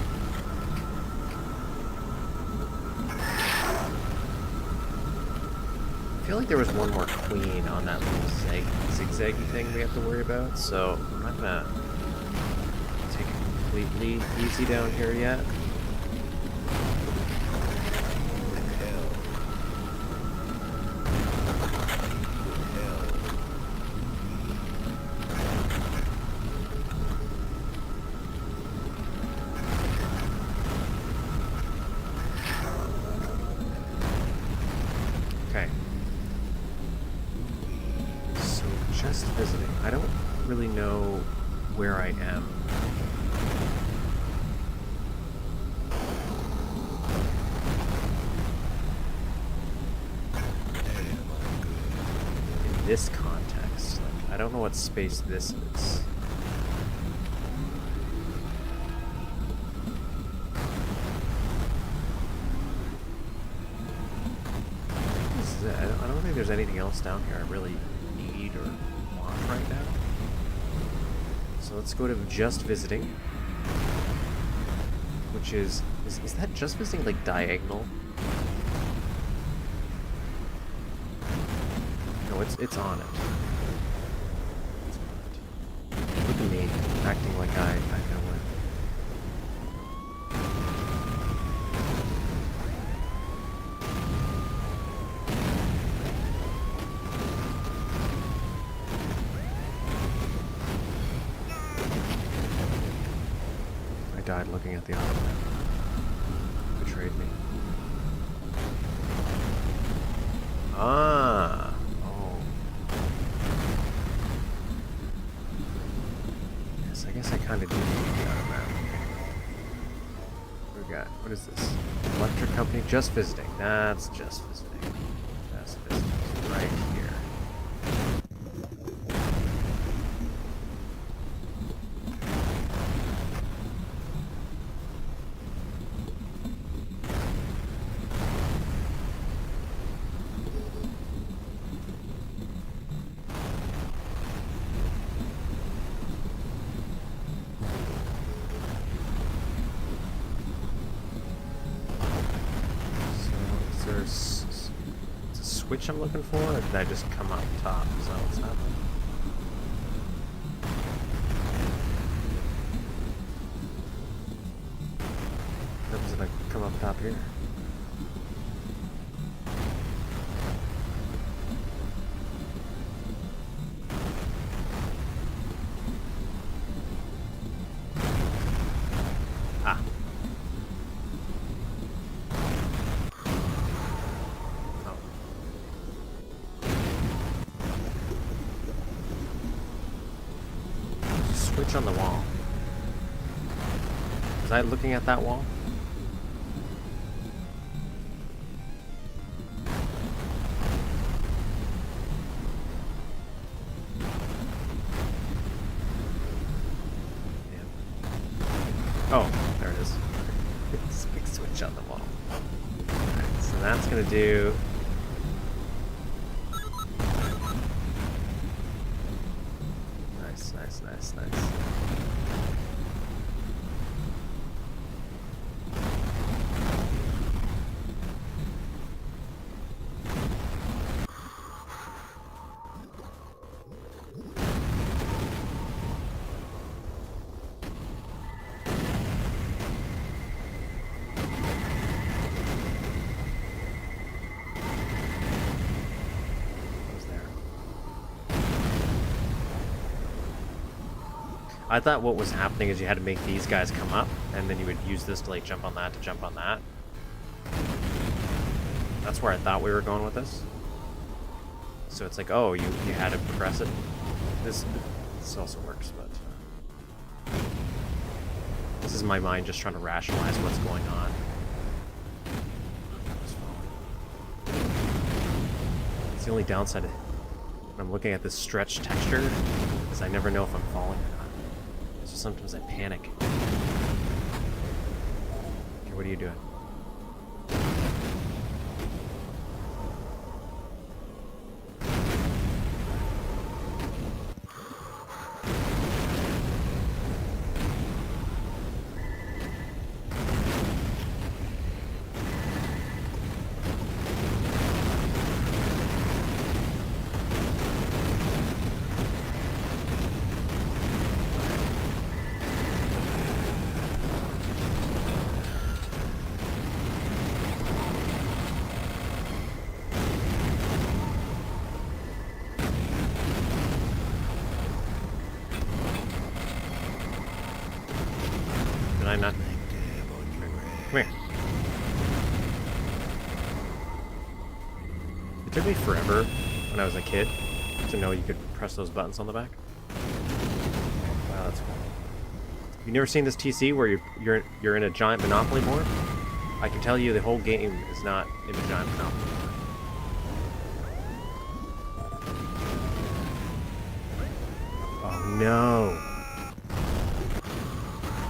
S1: I feel like there was one more queen on that little zigzaggy thing we have to worry about, so I'm not gonna take it completely easy down here yet. Okay. So, just visiting. I don't really know where I am. In this context. Like, I don't know what space this is. I don't think there's anything else down here I really need or want. right now. So let's go to just visiting. Which is that just visiting like diagonal? No, it's on it. Look at me, acting like I know it. I died looking at the auto map. Betrayed me. Ah. Oh. Yes, I guess I kind of do need the auto map. What we got? What is this? Electric company just visiting. That's just visiting. Just visiting. Right here. Switch I'm looking for, or did I just come up top? Is that what's happening? What happens if I come up top here? Ah. Switch on the wall. Was I looking at that wall? Yeah. Oh, there it is. It's a big switch on the wall. Alright, so that's gonna do. Nice. I thought what was happening is you had to make these guys come up, and then you would use this to like jump on that to jump on that. That's where I thought we were going with this. So it's like, oh, you had to progress it. This also works, but this is my mind just trying to rationalize what's going on. It's the only downside when I'm looking at this stretch texture is I never know if I'm falling or not. So sometimes I panic. Okay, what are you doing? Did I not? Come here. It took me forever when I was a kid to know you could press those buttons on the back. Wow, that's cool. You never seen this TC where you're in a giant Monopoly board? I can tell you the whole game is not in a giant Monopoly board. Oh no.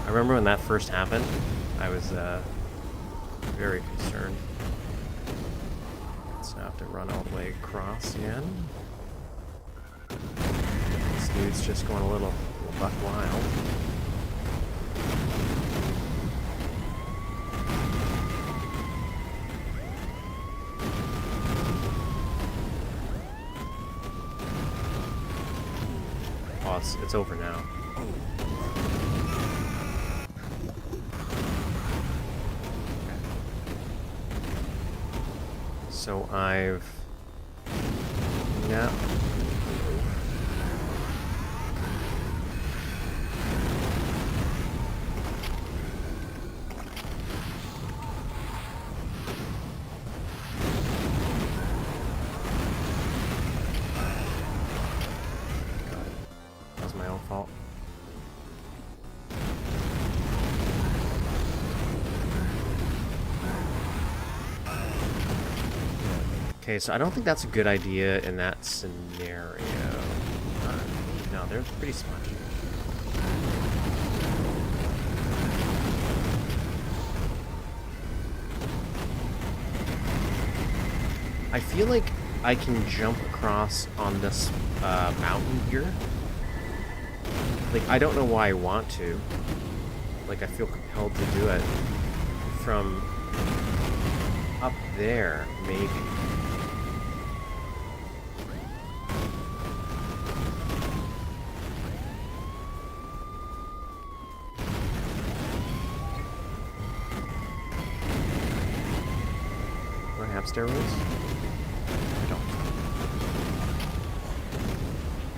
S1: I remember when that first happened, I was very concerned. So I have to run all the way across again. dude's just going a little buck wild. Oh, it's over now. So I've now. That was my own fault. Okay, so I don't think that's a good idea in that scenario. No, they're pretty spongy. I feel like I can jump across on this mountain here. Like, I don't know why I want to. Like, I feel compelled to do it. From up there, maybe. Do I have steroids? I don't.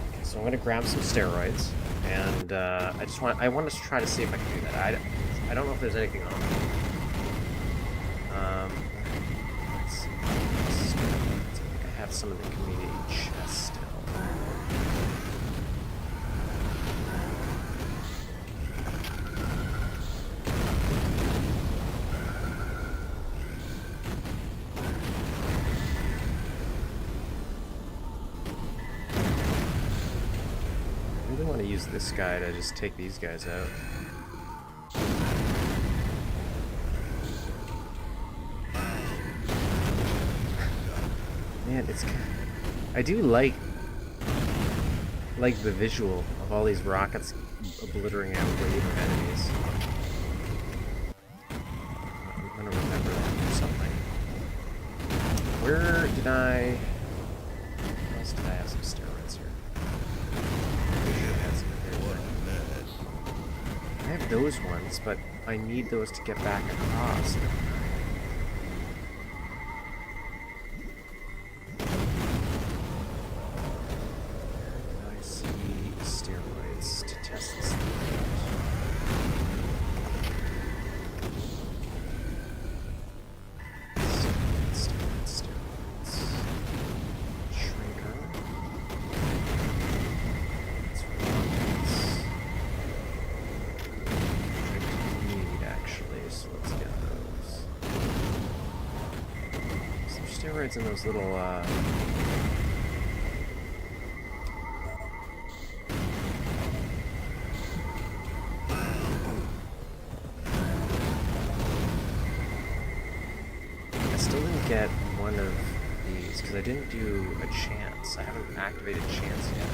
S1: Okay, so I'm gonna grab some steroids, and I want to try to see if I can do that. I don't know if there's anything on it. Let's see. I think I have some of the community chest still. I really want to use this guy to just take these guys out. Man, I do like the visual of all these rockets obliterating out wave enemies. I'm gonna remember that or something. Where did I? Where else did I have some steroids here? I have those ones, but I need those to get back across. Steroids in those little I still didn't get one of these because I didn't do a chance. I haven't activated chance yet.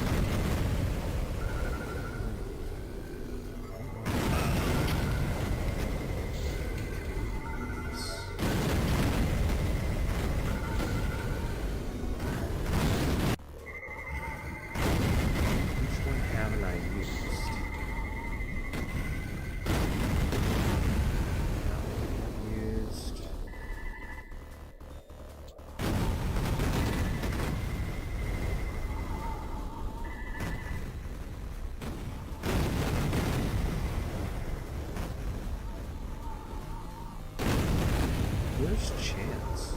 S1: Where's chance?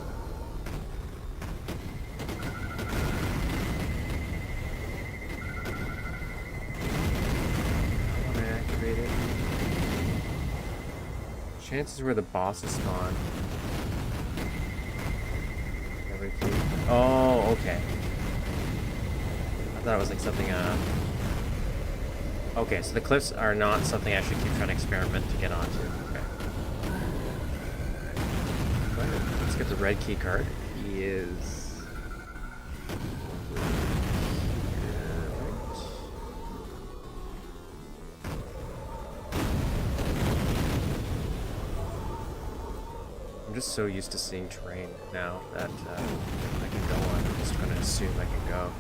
S1: I want to activate it. Chance is where the bosses spawn. Oh, okay. I thought it was like something, okay, so the cliffs are not something I should keep trying to experiment to get onto. Okay. Let's get the red key card. He is... I'm just so used to seeing terrain now that I can go on. I'm just gonna assume I can go.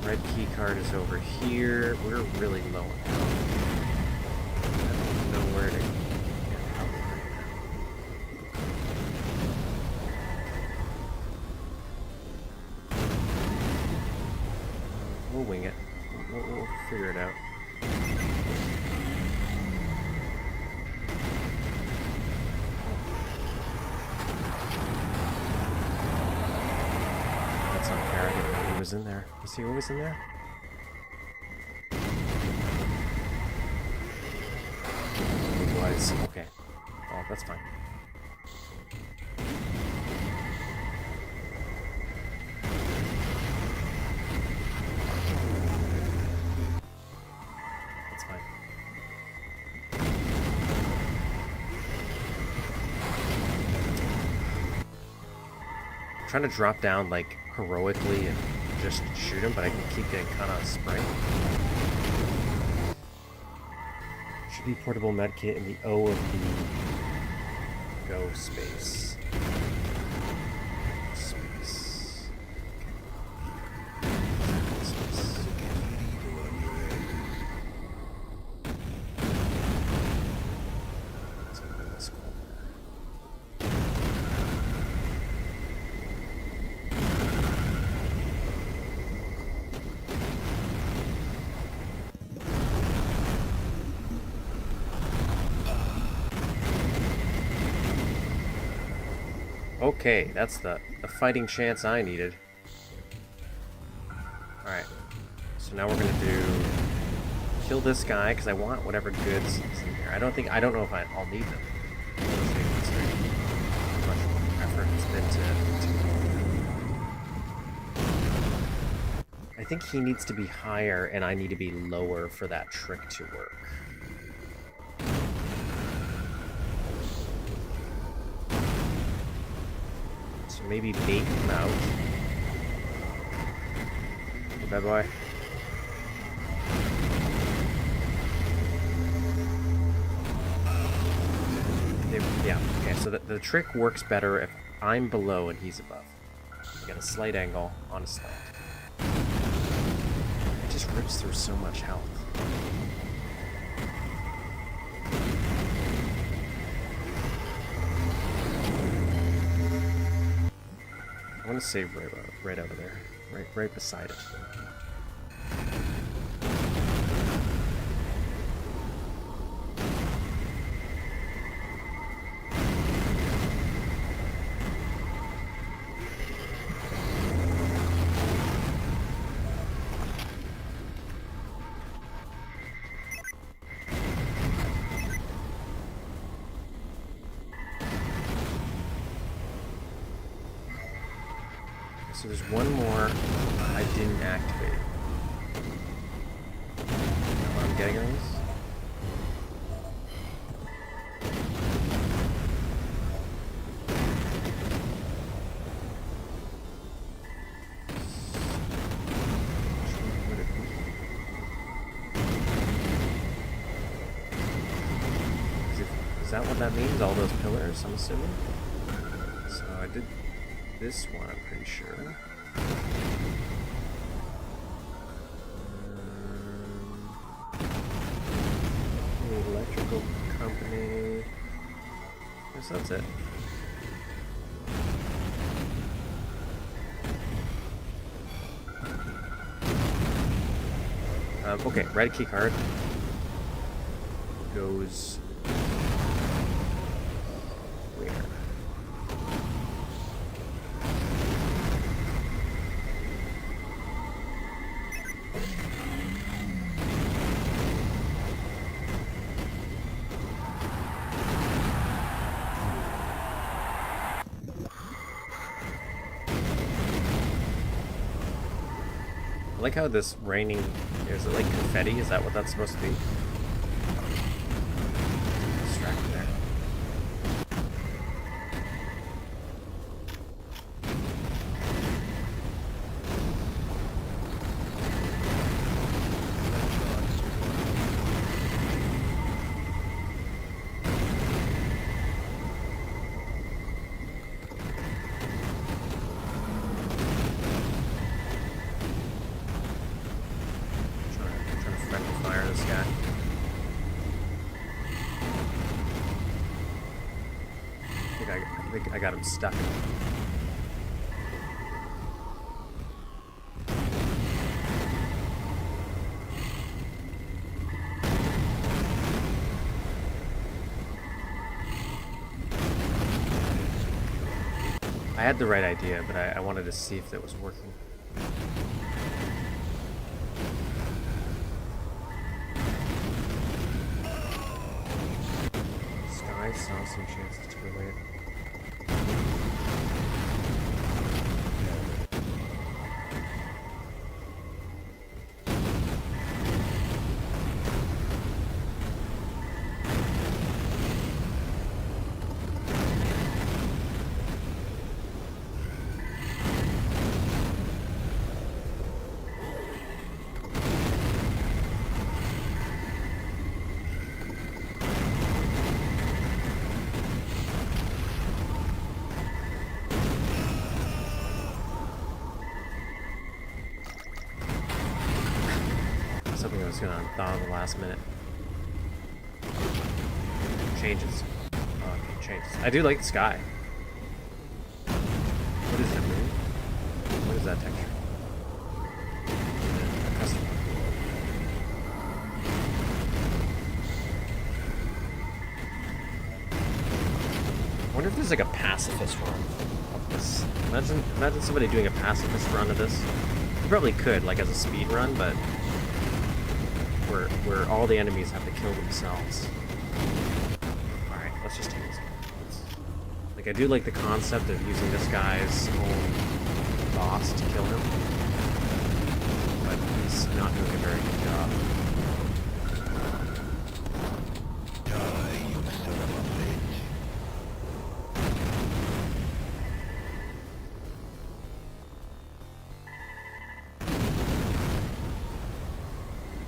S1: Red key card is over here. We're really low on health. I don't know where to get help right now. We'll wing it. We'll figure it out. That's unfair. I didn't know he was in there. Was he always in there? He was. Okay. Oh, that's fine. That's fine. I'm trying to drop down, like, heroically and just shoot him, but I can keep getting caught on a spring. Should be portable medkit in the O of the go space. Space. Space. Let's go to this corner. Okay, that's the fighting chance I needed. Alright, so now we're gonna do kill this guy because I want whatever goods is in here. I don't know if I'll need them. How much effort it's been to I think he needs to be higher and I need to be lower for that trick to work. Maybe bait him out. Hey, bad boy. Yeah, okay, so the trick works better if I'm below and he's above. I get a slight angle on a slant. It just rips through so much health. I want to save right over there, right beside it. So there's one more I didn't activate. You know what I'm getting at this? Is that what that means? All those pillars, I'm assuming? So I did this one, I'm pretty sure. The electrical company. I guess that's it. Okay, red key card goes where? I like how this raining, is it like confetti? Is that what that's supposed to be? Distracted there. think I got him stuck. I had the right idea, but I wanted to see if it was working. Sky saw some chances to relate. Something I was gonna thaw in the last minute. Changes. Okay, changes. I do like the sky. What is that moon? What is that texture? Custom. I wonder if there's like a pacifist run of this. Imagine somebody doing a pacifist run of this. You probably could, like as a speed run, but where all the enemies have to kill themselves. Alright, let's just take this. Like, I do like the concept of using this guy's own boss to kill him, but he's not doing a very good job.
S2: Die, you son of a bitch.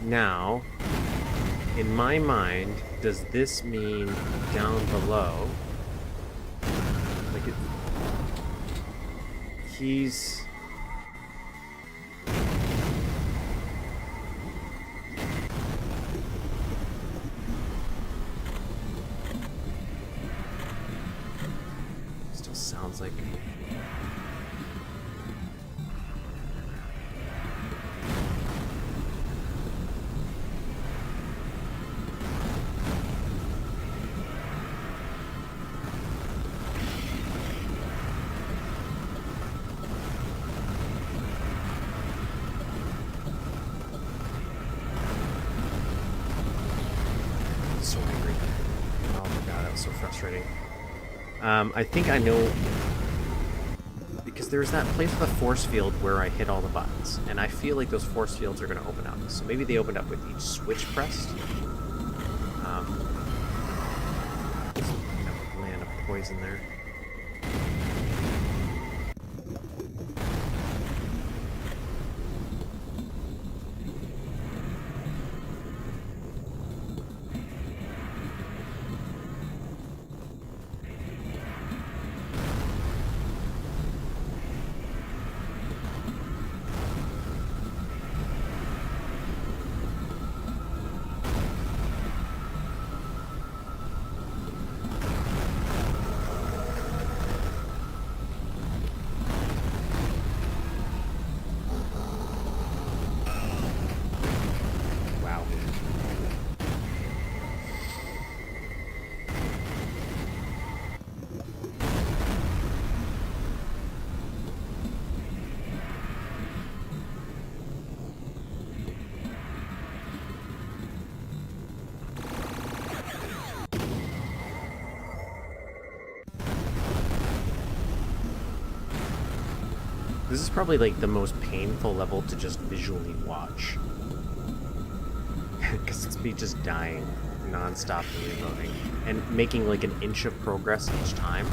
S1: Now, in my mind, does this mean down below? Like he's... Still sounds like... so angry. Oh my god, that was so frustrating. I think I know, because there's that place with a force field where I hit all the buttons, and I feel like those force fields are going to open up. So maybe they opened up with each switch pressed. Land of poison there. This is probably like the most painful level to just visually watch. Because it's me just dying non-stop and reloading. And making like an inch of progress each time.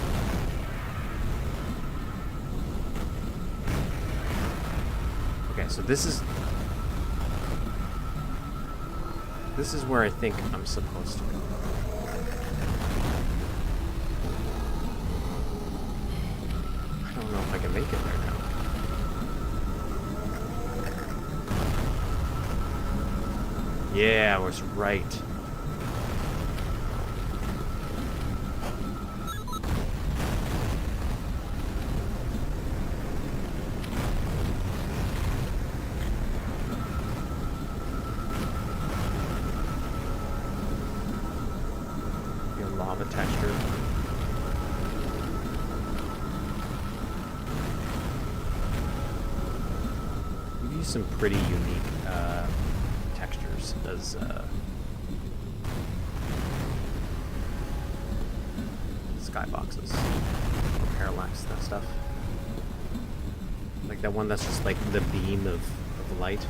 S1: Okay, so this is where I think I'm supposed to go. I don't know if I can make it there now. Yeah, I was right. lava texture. We've used some pretty unique textures as skyboxes, parallax stuff. Like that one that's just like the beam of light.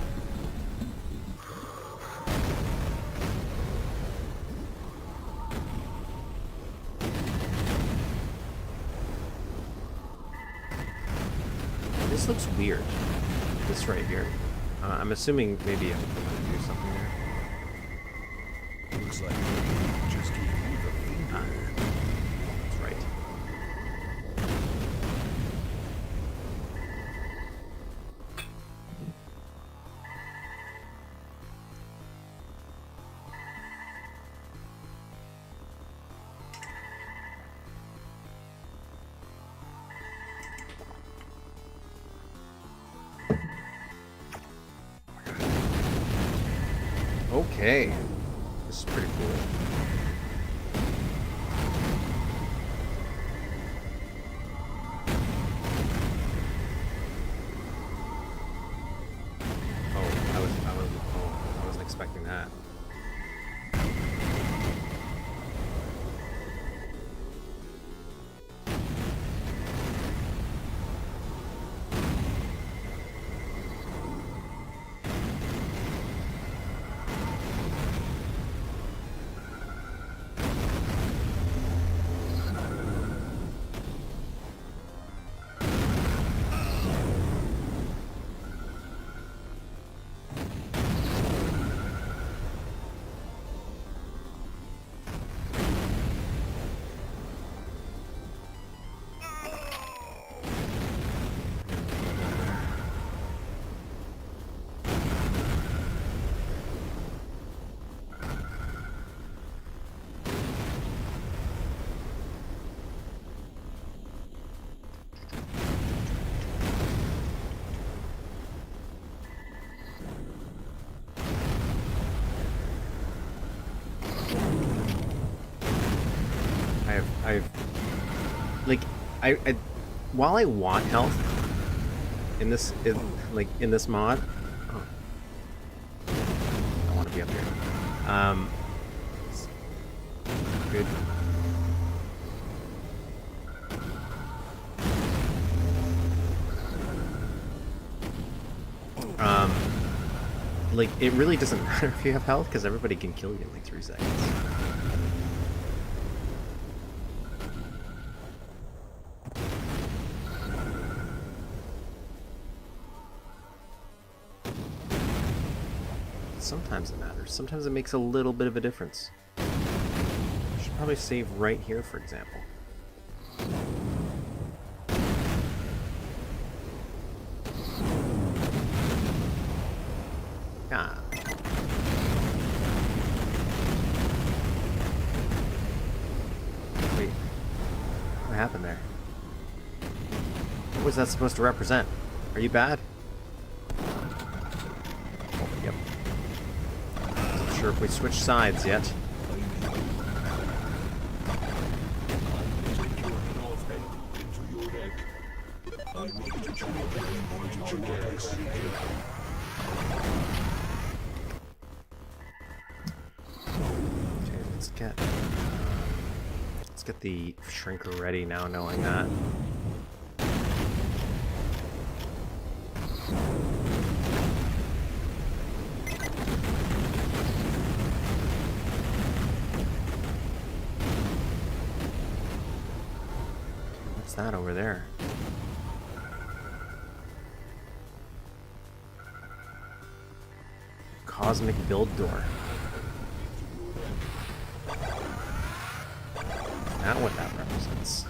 S1: This looks weird. This right here. I'm assuming maybe I'm going to do something there.
S2: Looks like just gave you the finger.
S1: That's right. Okay, this is pretty cool. I wasn't expecting that. I while I want health in this mod, oh, I want to be up here. Good. Like it really doesn't matter if you have health because everybody can kill you in like 3 seconds. Sometimes it matters. Sometimes it makes a little bit of a difference. I should probably save right here, for example. Ah. Wait. What happened there? What was that supposed to represent? Are you bad? Oh, yep. Not sure if we switched sides yet. Okay, let's get the shrinker ready now, knowing that. What's that over there? Cosmic build door. Not what that represents.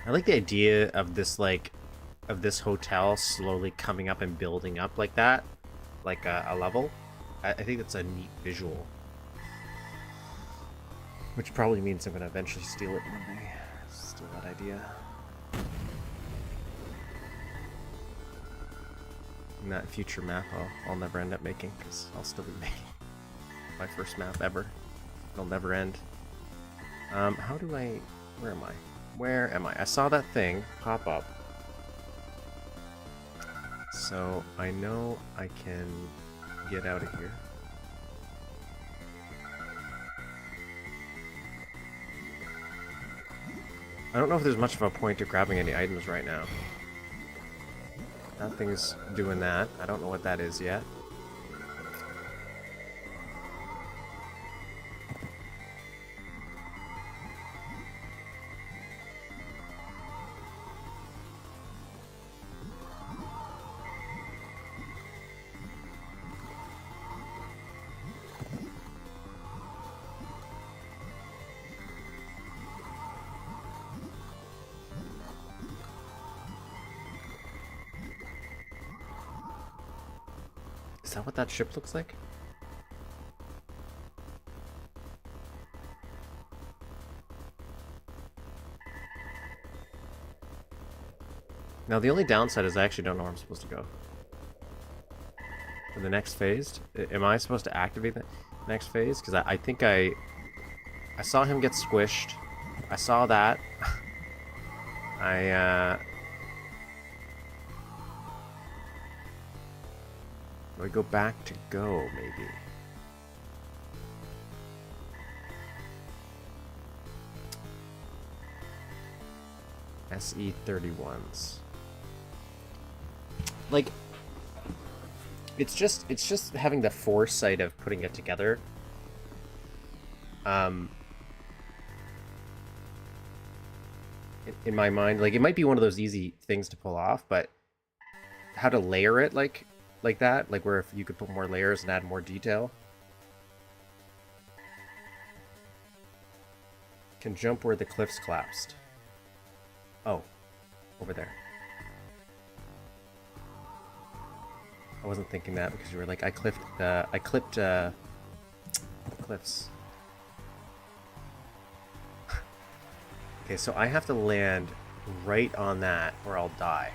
S1: I like the idea of this, like, of this hotel slowly coming up and building up like that, like a level. I think that's a neat visual. Which probably means I'm gonna eventually steal it one day. Steal that idea. And that future map I'll never end up making, because I'll still be making my first map ever. It'll never end. How do I... Where am I? Where am I? I saw that thing pop up. So I know I can get out of here. I don't know if there's much of a point to grabbing any items right now. That thing's doing that. I don't know what that is yet. Is that what that ship looks like? Now the only downside is I actually don't know where I'm supposed to go. For the next phase? Am I supposed to activate the next phase? Because I think I saw him get squished. I saw that. Do I go back to go, maybe? SE31s. Like, it's just having the foresight of putting it together. In my mind, like, it might be one of those easy things to pull off, but how to layer it like that, like where if you could put more layers and add more detail. Can jump where the cliffs collapsed. Oh, over there. I wasn't thinking that because you were like, I clipped the cliffs. Okay, so I have to land right on that or I'll die.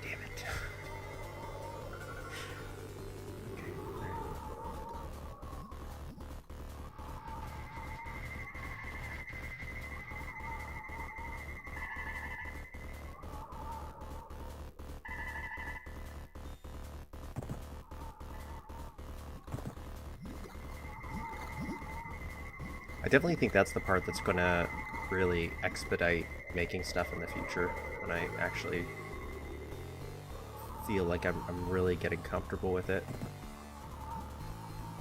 S1: Damn it. Okay, there. I definitely think that's the part that's gonna really expedite making stuff in the future, when I actually feel like I'm really getting comfortable with it.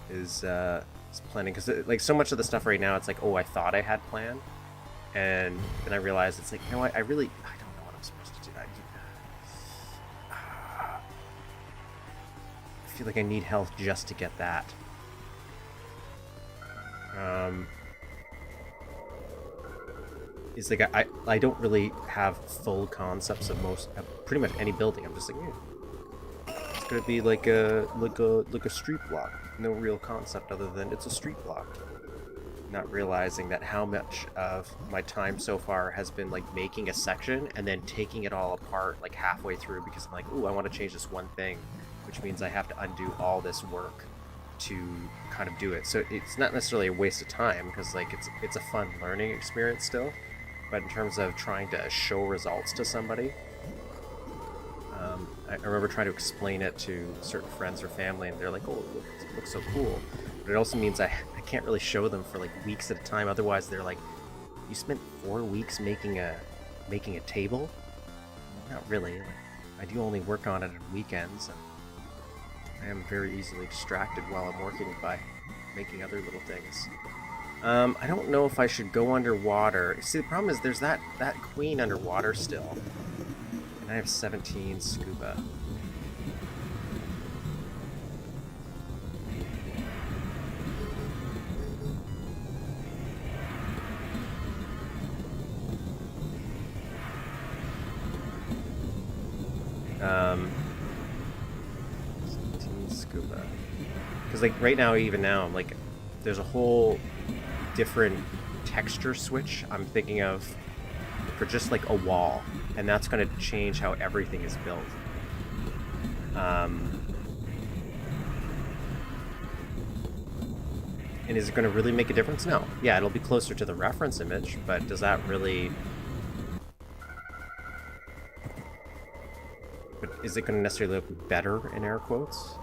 S1: Is planning, because like so much of the stuff right now, it's like, oh, I thought I had planned, and then I realized it's like, you know what, I don't know what I'm supposed to do. I feel like I need health just to get that. It's like I don't really have full concepts of pretty much any building. I'm just like, it's gonna be like a street block. No real concept other than it's a street block. Not realizing that how much of my time so far has been like making a section and then taking it all apart like halfway through because I'm like, ooh, I want to change this one thing, which means I have to undo all this work to kind of do it. So it's not necessarily a waste of time because like it's a fun learning experience still. But in terms of trying to show results to somebody, I remember trying to explain it to certain friends or family, and they're like, "Oh, it looks so cool." But it also means I can't really show them for like weeks at a time. Otherwise, they're like, "You spent 4 weeks making a table?" Not really. Like, I do only work on it on weekends, and I am very easily distracted while I'm working by making other little things. I don't know if I should go underwater. See, the problem is there's that queen underwater still. And I have 17 scuba. scuba. Because like right now, even now, I'm like, there's a whole different texture switch I'm thinking of for just like a wall, and that's going to change how everything is built. And is it going to really make a difference? No. Yeah, it'll be closer to the reference image, but does that really... But is it going to necessarily look better, in air quotes?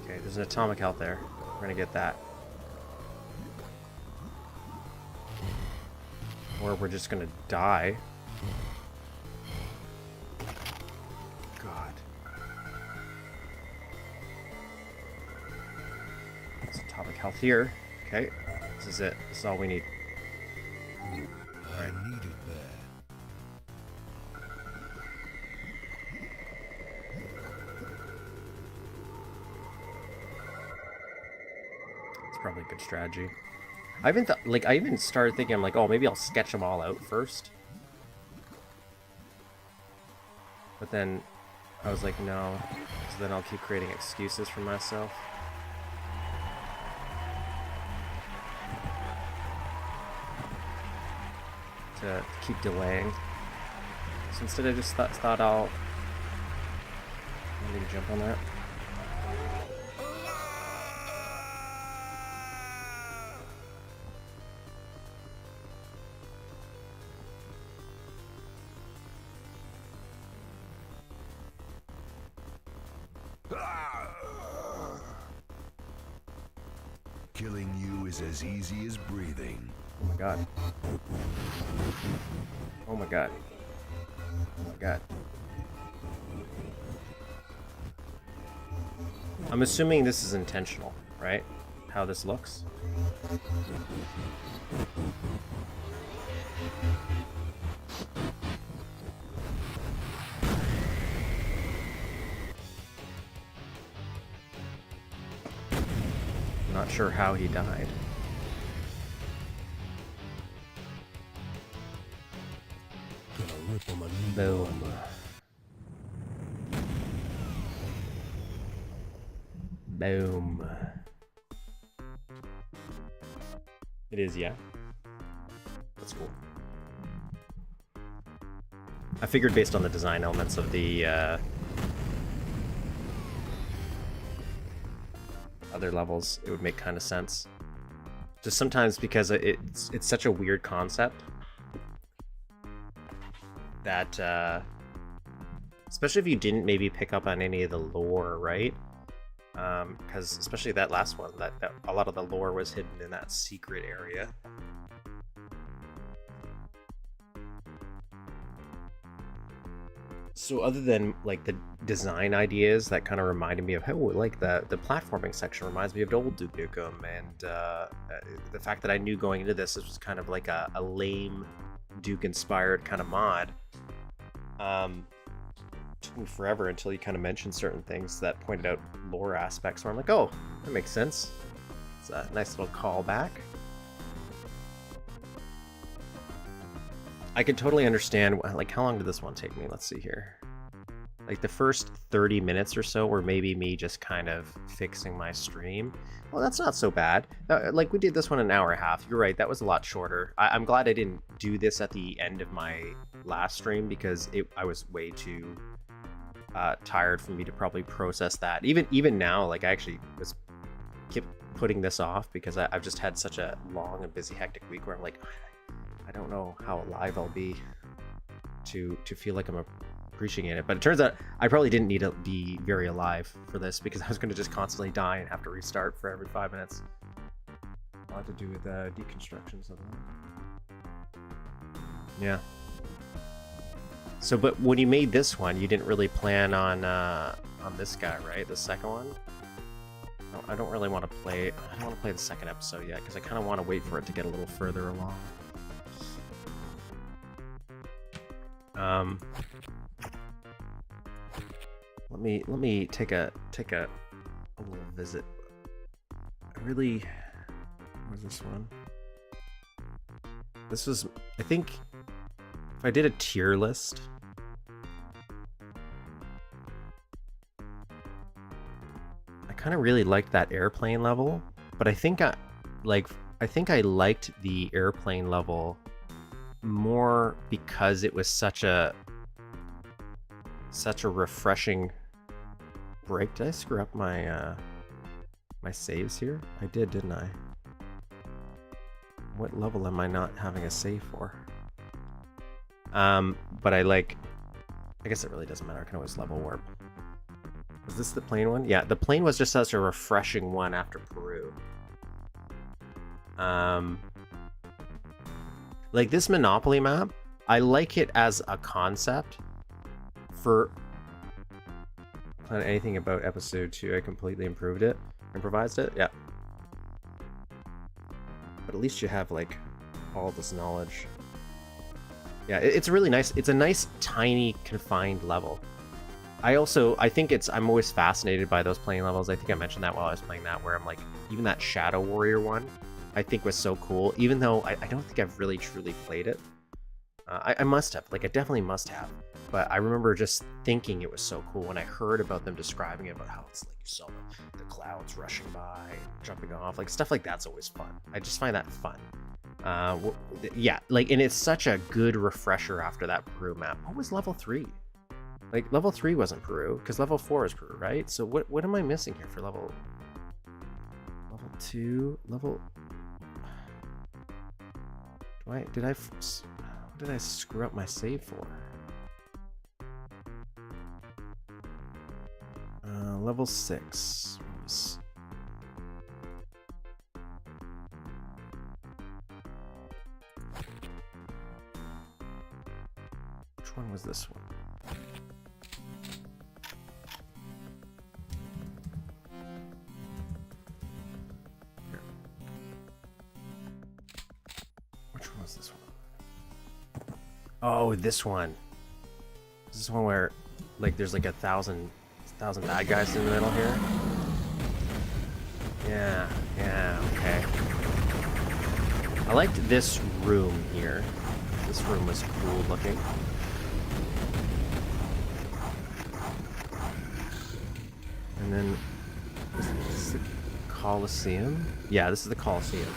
S1: Okay, there's an atomic out there. We're going to get that. Or we're just going to die. God. There's atomic health here. Okay, this is it. This is all we need.
S2: I need it there.
S1: It's probably a good strategy. I even started thinking, I'm like, oh, maybe I'll sketch them all out first. But then I was like, no, because then I'll keep creating excuses for myself. To keep delaying. So instead I just thought I'll maybe jump on that.
S2: Killing you is as easy as breathing.
S1: Oh my god. Oh my god. Oh my god. I'm assuming this is intentional, right? How this looks. I'm not sure how he died. Boom. Boom. It is, yeah. That's cool. I figured based on the design elements of the other levels, it would make kind of sense. Just sometimes because it's such a weird concept that, especially if you didn't maybe pick up on any of the lore, right? Because especially that last one, that a lot of the lore was hidden in that secret area. So other than like the design ideas that kind of reminded me of, oh, like the platforming section reminds me of the old Duke Nukem, and the fact that I knew going into this was kind of like a lame Duke inspired kind of mod. Took me forever until you kind of mentioned certain things that pointed out lore aspects where I'm like, oh, that makes sense. It's a nice little callback. I could totally understand, like, how long did this one take me? Let's see here. Like, the first 30 minutes or so were maybe me just kind of fixing my stream. Well, that's not so bad. Like, we did this one an hour and a half. You're right, that was a lot shorter. I'm glad I didn't do this at the end of my last stream because I was way too tired for me to probably process that. Even now, like, I actually kept putting this off because I've just had such a long and busy, hectic week where I'm like, I don't know how alive I'll be to feel like I'm appreciating it. But it turns out I probably didn't need to be very alive for this because I was going to just constantly die and have to restart for every 5 minutes. A lot to do with deconstructions of that. Yeah. So, but when you made this one, you didn't really plan on this guy, right? The second one? No, I don't really want to play. I don't want to play the second episode yet because I kind of want to wait for it to get a little further along. Let me take a little visit. Where's this one? This was, I think, if I did a tier list, I kind of really liked that airplane level, but I think I liked the airplane level more because it was such a refreshing break. Did I screw up my my saves here? I did, didn't I? What level am I not having a save for? But I guess it really doesn't matter. I can always level warp. Was this the plane one? Yeah, the plane was just such a refreshing one after Peru. Like this Monopoly map, I like it as a concept. For anything about episode 2, I completely improvised it. Yeah. But at least you have like all this knowledge. Yeah, it's really nice. It's a nice, tiny, confined level. I'm always fascinated by those playing levels. I think I mentioned that while I was playing that, where I'm like, even that Shadow Warrior one, I think was so cool, even though I don't think I've really truly played it. I must have, like I definitely must have. But I remember just thinking it was so cool when I heard about them describing it, about how it's like you saw the clouds rushing by, jumping off, like stuff like that's always fun. I just find that fun. Yeah, like, and it's such a good refresher after that Peru map. What was level 3? Like level 3 wasn't Peru, because level 4 is Peru, right? So what am I missing here for level 2? Did I screw up my save for? Level 6 was... Which one was this one? Here. Which one was this one? Oh, this one. This is one where, like, there's like 1,000 bad guys in the middle here. Yeah, okay. I liked this room here. This room was cool looking. And then, is this the Colosseum? Yeah, this is the Colosseum.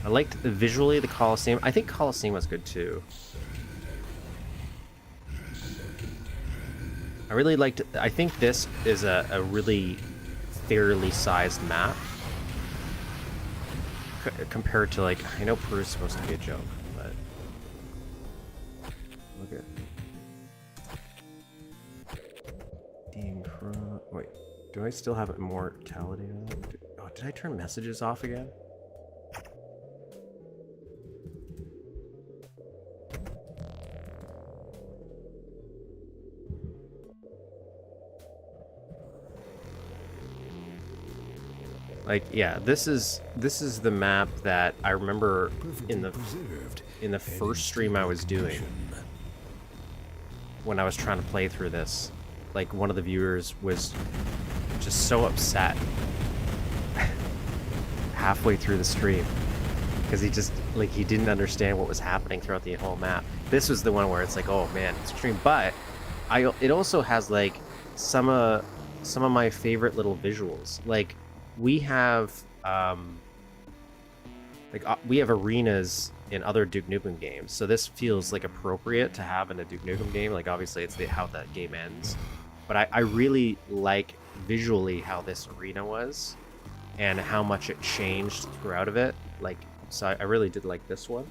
S1: I liked visually the Colosseum. I think Colosseum was good too. I really liked it. I think this is a really fairly sized map compared to, like, I know Peru's supposed to be a joke, but look at wait, do I still have immortality on? Oh, did I turn messages off again? Like, yeah, this is the map that I remember in the first stream I was doing when I was trying to play through this. Like, one of the viewers was just so upset halfway through the stream because he just, like, he didn't understand what was happening throughout the whole map. This was the one where it's like, oh man, it's extreme, but it also has like some of my favorite little visuals. Like, we have we have arenas in other Duke Nukem games, so this feels like appropriate to have in a Duke Nukem game. Like, obviously it's how that game ends, but I really like visually how this arena was and how much it changed throughout of it. Like, so I really did like this one.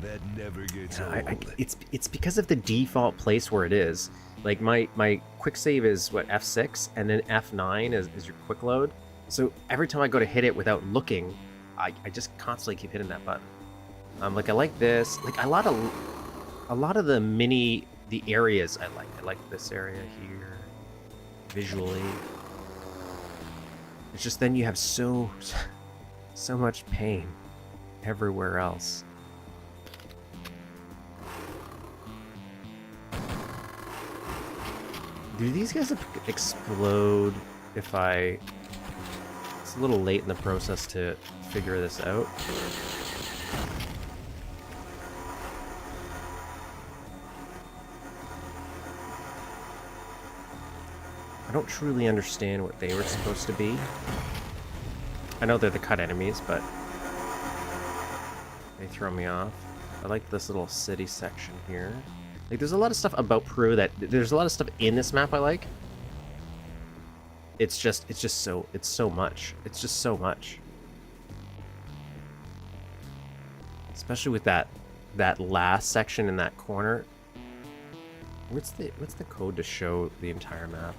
S2: That never gets old.
S1: It's because of the default place where it is. Like, my quick save is what, F6, and then F9 is your quick load. So every time I go to hit it without looking, I just constantly keep hitting that button. Like, I like this. Like, a lot of the areas I like. I like this area here visually. It's just then you have so much pain everywhere else. Do these guys explode if I a little late in the process to figure this out. I don't truly understand what they were supposed to be. I know they're the cut enemies, but they throw me off. I like this little city section here. Like, there's a lot of stuff about Peru that... There's a lot of stuff in this map I like. It's just so... It's so much. It's just so much. Especially with that last section in that corner. What's the code to show the entire map?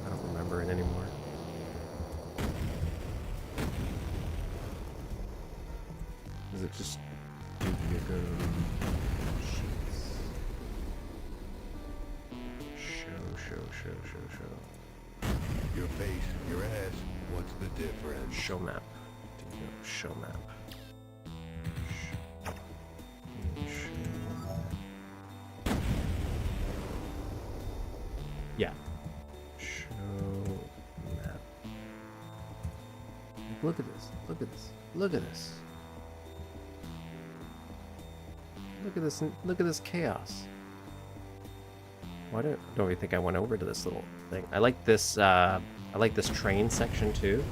S1: I don't remember it anymore. Is it just show?
S2: Your face, your ass. What's the difference?
S1: Show map. Show map. Yeah. Show map. Look at this. Look at this. Look at this. Look at this. Look at this chaos. Why don't we think I went over to this little thing? I like this. I like this train section too.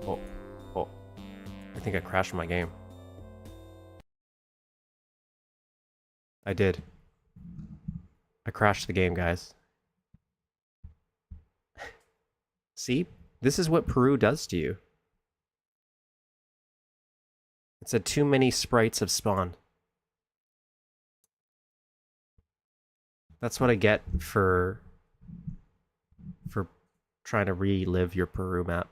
S1: Oh! I think I crashed my game. I did. I crashed the game, guys. See? This is what Peru does to you. It said too many sprites have spawned. That's what I get for trying to relive your Peru map.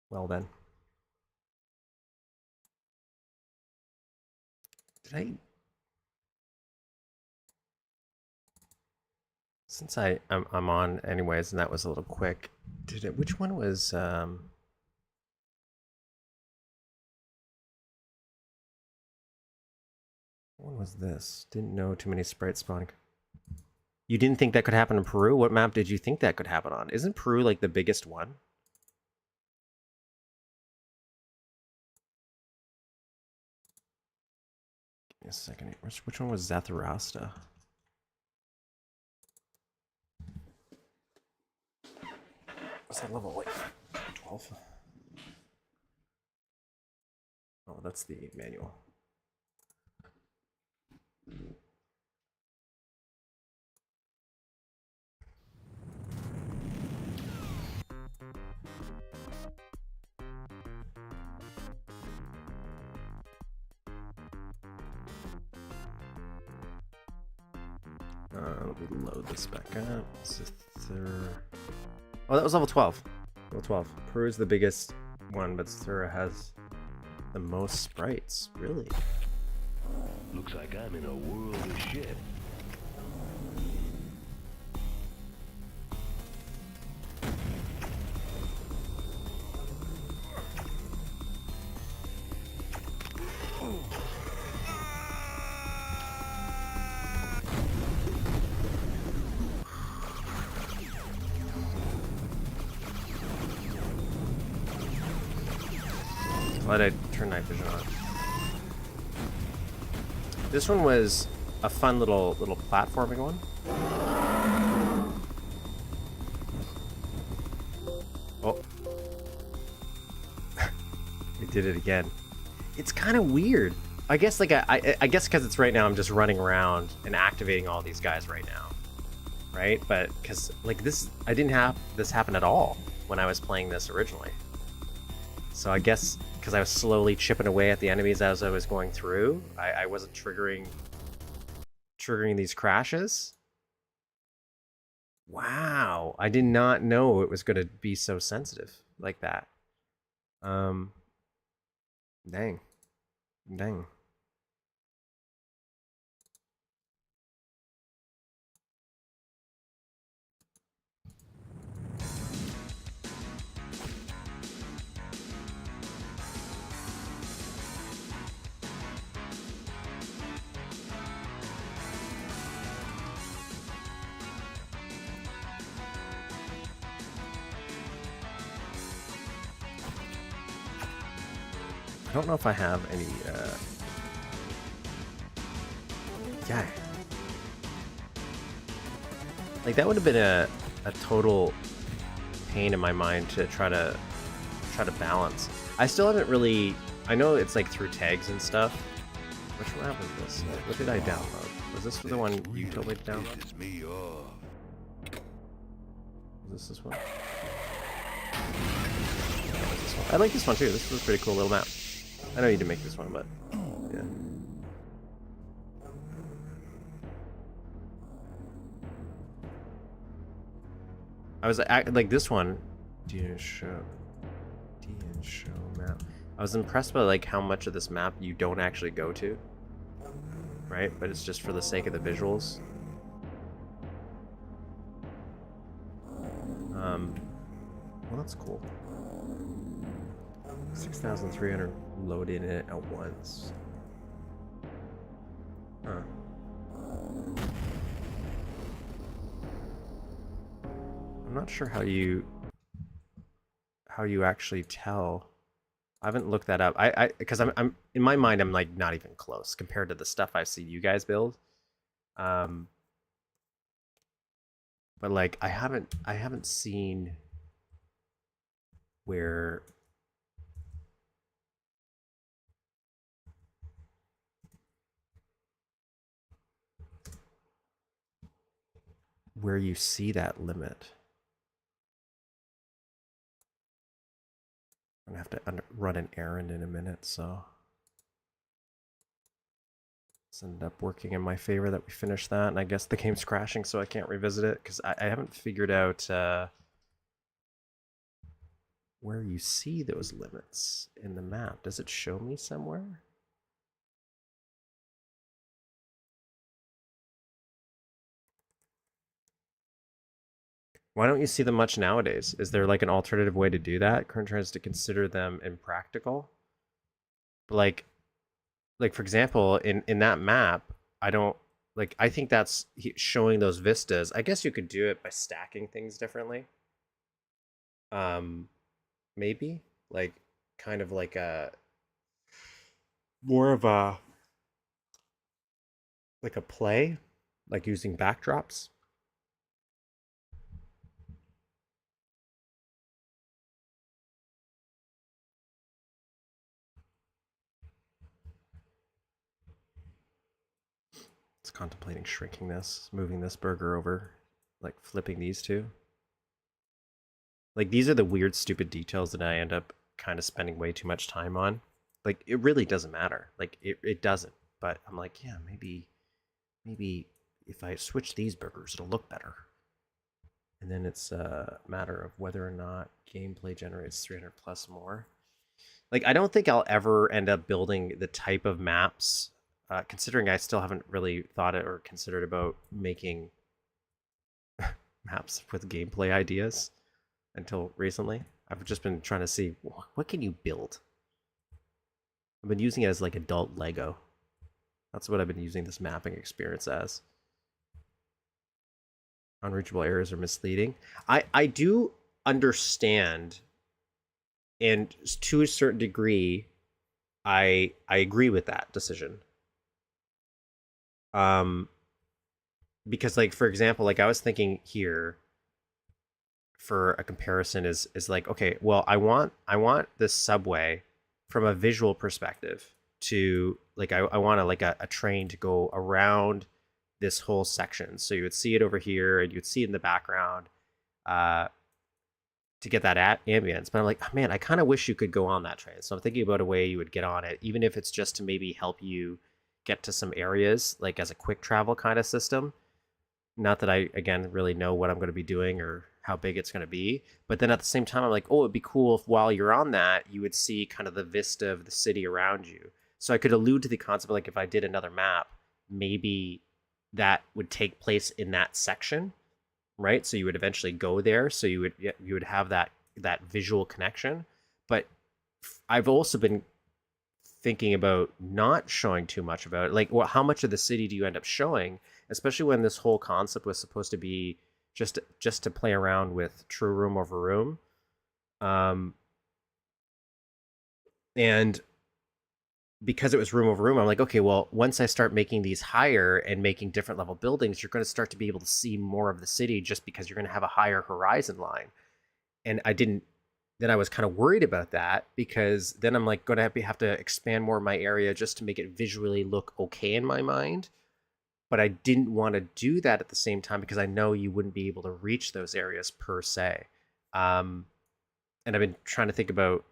S1: Well then. Since I'm on anyways, and that was a little quick. Which one was what was this? Didn't know too many sprites spawning. You didn't think that could happen in Peru? What map did you think that could happen on? Isn't Peru like the biggest one? Give me a second. Which one was Zatharasta? What's that level like? 12? Oh, that's the manual. Let me load this back up. Oh, that was level 12. Level 12. Peru's the biggest one, but Thura has the most sprites. Really?
S2: Looks like I'm in a world of shit.
S1: Why did I turn night vision on? This one was a fun little platforming one. Oh. We did it again. It's kind of weird. I guess like I guess because it's right now I'm just running around and activating all these guys right now. Right? But because like this, I didn't have this happen at all when I was playing this originally. So I guess because I was slowly chipping away at the enemies as I was going through, I wasn't triggering these crashes. Wow, I did not know it was going to be so sensitive like that. Um, dang, dang. I don't know if I have any, yeah. Like, that would have been a total pain in my mind to try to balance. I still haven't really, I know it's like through tags and stuff. Which map was this? What did I download? Was this the one you told me to download? Was this one? Yeah, this one? I like this one too. This was a pretty cool little map. I know you didn't make this one, but yeah. I was like this one. DN show map. I was impressed by like how much of this map you don't actually go to, right? But it's just for the sake of the visuals. Well, that's cool. 6,300 loaded in it at once. Huh. I'm not sure how you actually tell. I haven't looked that up. I because I'm in my mind I'm like not even close compared to the stuff I've seen you guys build. But like I haven't seen where you see that limit. I'm gonna have to run an errand in a minute, so it's ended up working in my favor that we finished that, and I guess the game's crashing, so I can't revisit it because I haven't figured out where you see those limits in the map. Does it show me somewhere? Why don't you see them much nowadays? Is there like an alternative way to do that? Current tries to consider them impractical. But like for example, in that map, I don't like. I think that's showing those vistas. I guess you could do it by stacking things differently. Um, maybe like kind of like a more of a like a play, like using backdrops. It's contemplating shrinking this, moving this burger over, like flipping these two. Like these are the weird, stupid details that I end up kind of spending way too much time on. Like it really doesn't matter. Like it doesn't. But I'm like, yeah, maybe if I switch these burgers, it'll look better. And then it's a matter of whether or not gameplay generates 300 plus more. Like I don't think I'll ever end up building the type of maps. Considering I still haven't really thought it or considered about making maps with gameplay ideas until recently. I've just been trying to see what can you build. I've been using it as like adult Lego. That's what I've been using this mapping experience as. Unreachable areas are misleading. I do understand, and to a certain degree, I agree with that decision. Because like for example, like I was thinking here for a comparison is like, okay, well I want this subway from a visual perspective to like I want like a train to go around this whole section. So you would see it over here and you'd see it in the background to get that ambience. But I'm like, oh, man, I kind of wish you could go on that train. So I'm thinking about a way you would get on it, even if it's just to maybe help you get to some areas, like as a quick travel kind of system. Not that I, again, really know what I'm going to be doing or how big it's going to be. But then at the same time, I'm like, oh, it'd be cool if while you're on that, you would see kind of the vista of the city around you. So I could allude to the concept of like if I did another map, maybe that would take place in that section, right? So you would eventually go there. So you would have that visual connection. But I've also been thinking about not showing too much about it. Like, well, how much of the city do you end up showing? Especially when this whole concept was supposed to be just to play around with true room over room. Um, and because it was room over room, I'm like, okay, well, once I start making these higher and making different level buildings, you're going to start to be able to see more of the city just because you're going to have a higher horizon line. And I didn't. Then I was kind of worried about that because then I'm like going to have to expand more of my area just to make it visually look okay in my mind. But I didn't want to do that at the same time because I know you wouldn't be able to reach those areas per se. Um, and I've been trying to think about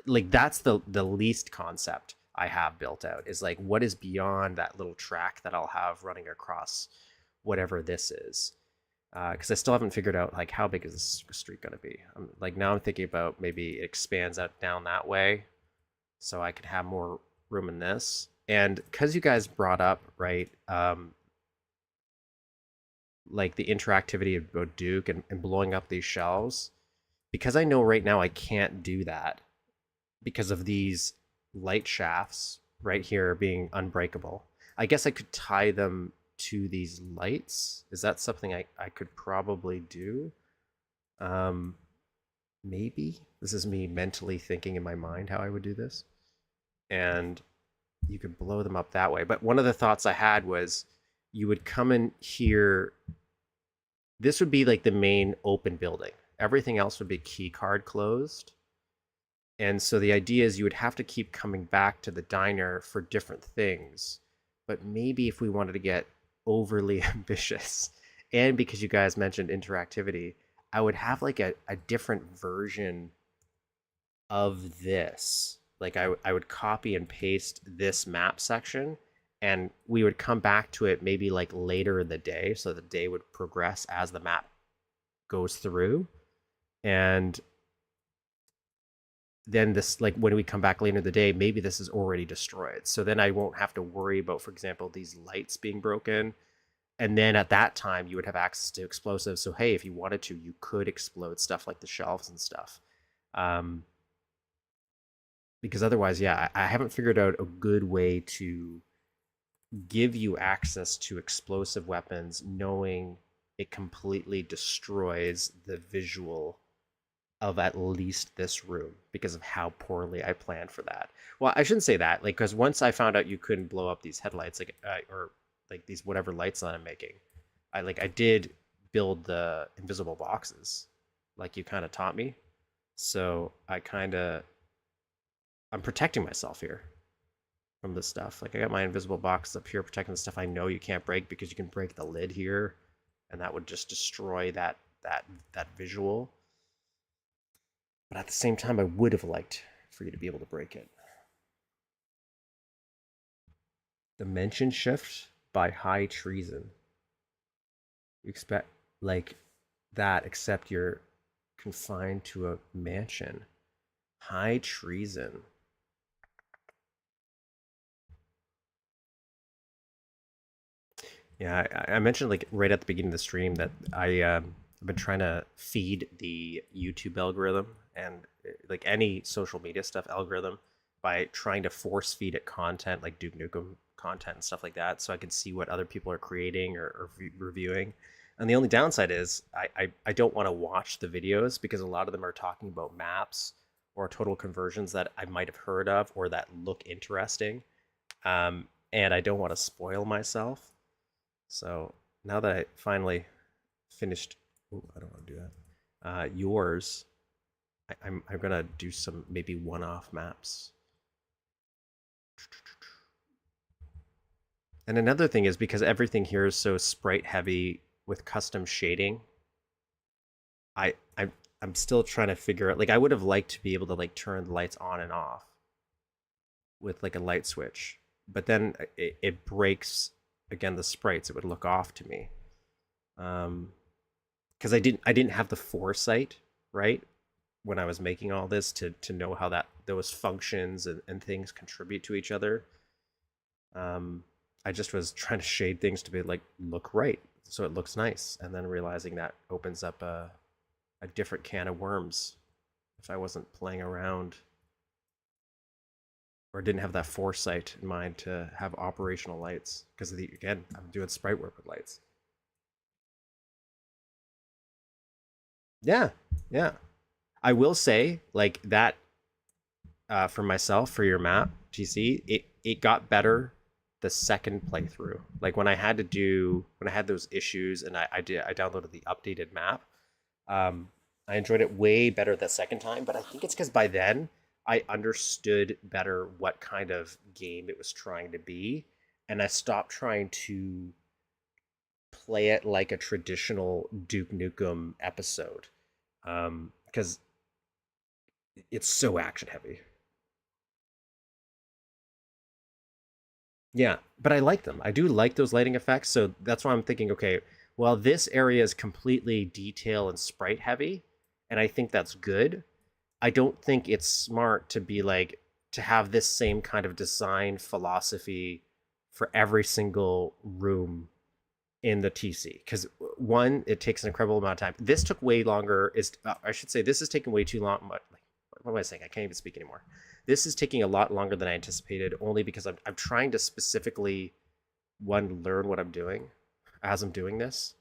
S1: like that's the least concept I have built out is like what is beyond that little track that I'll have running across whatever this is. Because I still haven't figured out like how big is this street going to be. Like now I'm thinking about maybe it expands out down that way, so I could have more room in this. And because you guys brought up right, like the interactivity of Duke and blowing up these shelves, because I know right now I can't do that because of these light shafts right here being unbreakable. I guess I could tie them to these lights. Is that something I could probably do? Um, Maybe. This is me mentally thinking in my mind how I would do this. And you could blow them up that way. But one of the thoughts I had was you would come in here. This would be like the main open building. Everything else would be key card closed. And so the idea is you would have to keep coming back to the diner for different things. But maybe if we wanted to get overly ambitious, and because you guys mentioned interactivity, I would have like a different version of this. Like I would copy and paste this map section and we would come back to it maybe like later in the day. So the day would progress as the map goes through. And then this, like when we come back later in the day, maybe this is already destroyed. So then I won't have to worry about, for example, these lights being broken. And then at that time, you would have access to explosives. So hey, if you wanted to, you could explode stuff like the shelves and stuff. Because otherwise, yeah, I haven't figured out a good way to give you access to explosive weapons, knowing it completely destroys the visual of at least this room because of how poorly I planned for that. Well, I shouldn't say that, like, because once I found out you couldn't blow up these headlights, like, or like these whatever lights that I'm making, I did build the invisible boxes, like you kind of taught me. So I'm protecting myself here from this stuff. Like I got my invisible box up here protecting the stuff I know you can't break because you can break the lid here, and that would just destroy that visual. But at the same time, I would have liked for you to be able to break it. Dimension shift by high treason. You expect like that, except you're confined to a mansion. High treason. Yeah, I mentioned like right at the beginning of the stream that I've been trying to feed the YouTube algorithm and like any social media stuff algorithm by trying to force feed it content like Duke Nukem content and stuff like that, so I can see what other people are creating or reviewing. And the only downside is I don't want to watch the videos because a lot of them are talking about maps or total conversions that I might have heard of or that look interesting, and I don't want to spoil myself. So now that I finally finished, ooh, I don't want to do that. Yours, I'm gonna do some maybe one-off maps. And another thing is because everything here is so sprite heavy with custom shading, I I'm I'm still trying to figure out. Like I would have liked to be able to like turn the lights on and off with like a light switch, but then it breaks again the sprites. It would look off to me. Because I didn't have the foresight, right, when I was making all this to know how that those functions and things contribute to each other. Um, I just was trying to shade things to be like look right, so it looks nice, and then realizing that opens up a different can of worms if I wasn't playing around or didn't have that foresight in mind to have operational lights. Because again, I'm doing sprite work with lights. Yeah, yeah. I will say like that for myself for your map GC, it got better the second playthrough. Like when I had those issues and I downloaded the updated map. Um, I enjoyed it way better the second time, but I think it's because by then I understood better what kind of game it was trying to be, and I stopped trying to play it like a traditional Duke Nukem episode, because it's so action heavy. Yeah, but I like them. I do like those lighting effects, so that's why I'm thinking, okay, well, this area is completely detail and sprite heavy, and I think that's good. I don't think it's smart to be like to have this same kind of design philosophy for every single room in the TC because one, it takes an incredible amount of time. This took way longer. Is I should say this is taking way too long. What am I saying? I can't even speak anymore. This is taking a lot longer than I anticipated, only because I'm trying to specifically one learn what I'm doing as I'm doing this,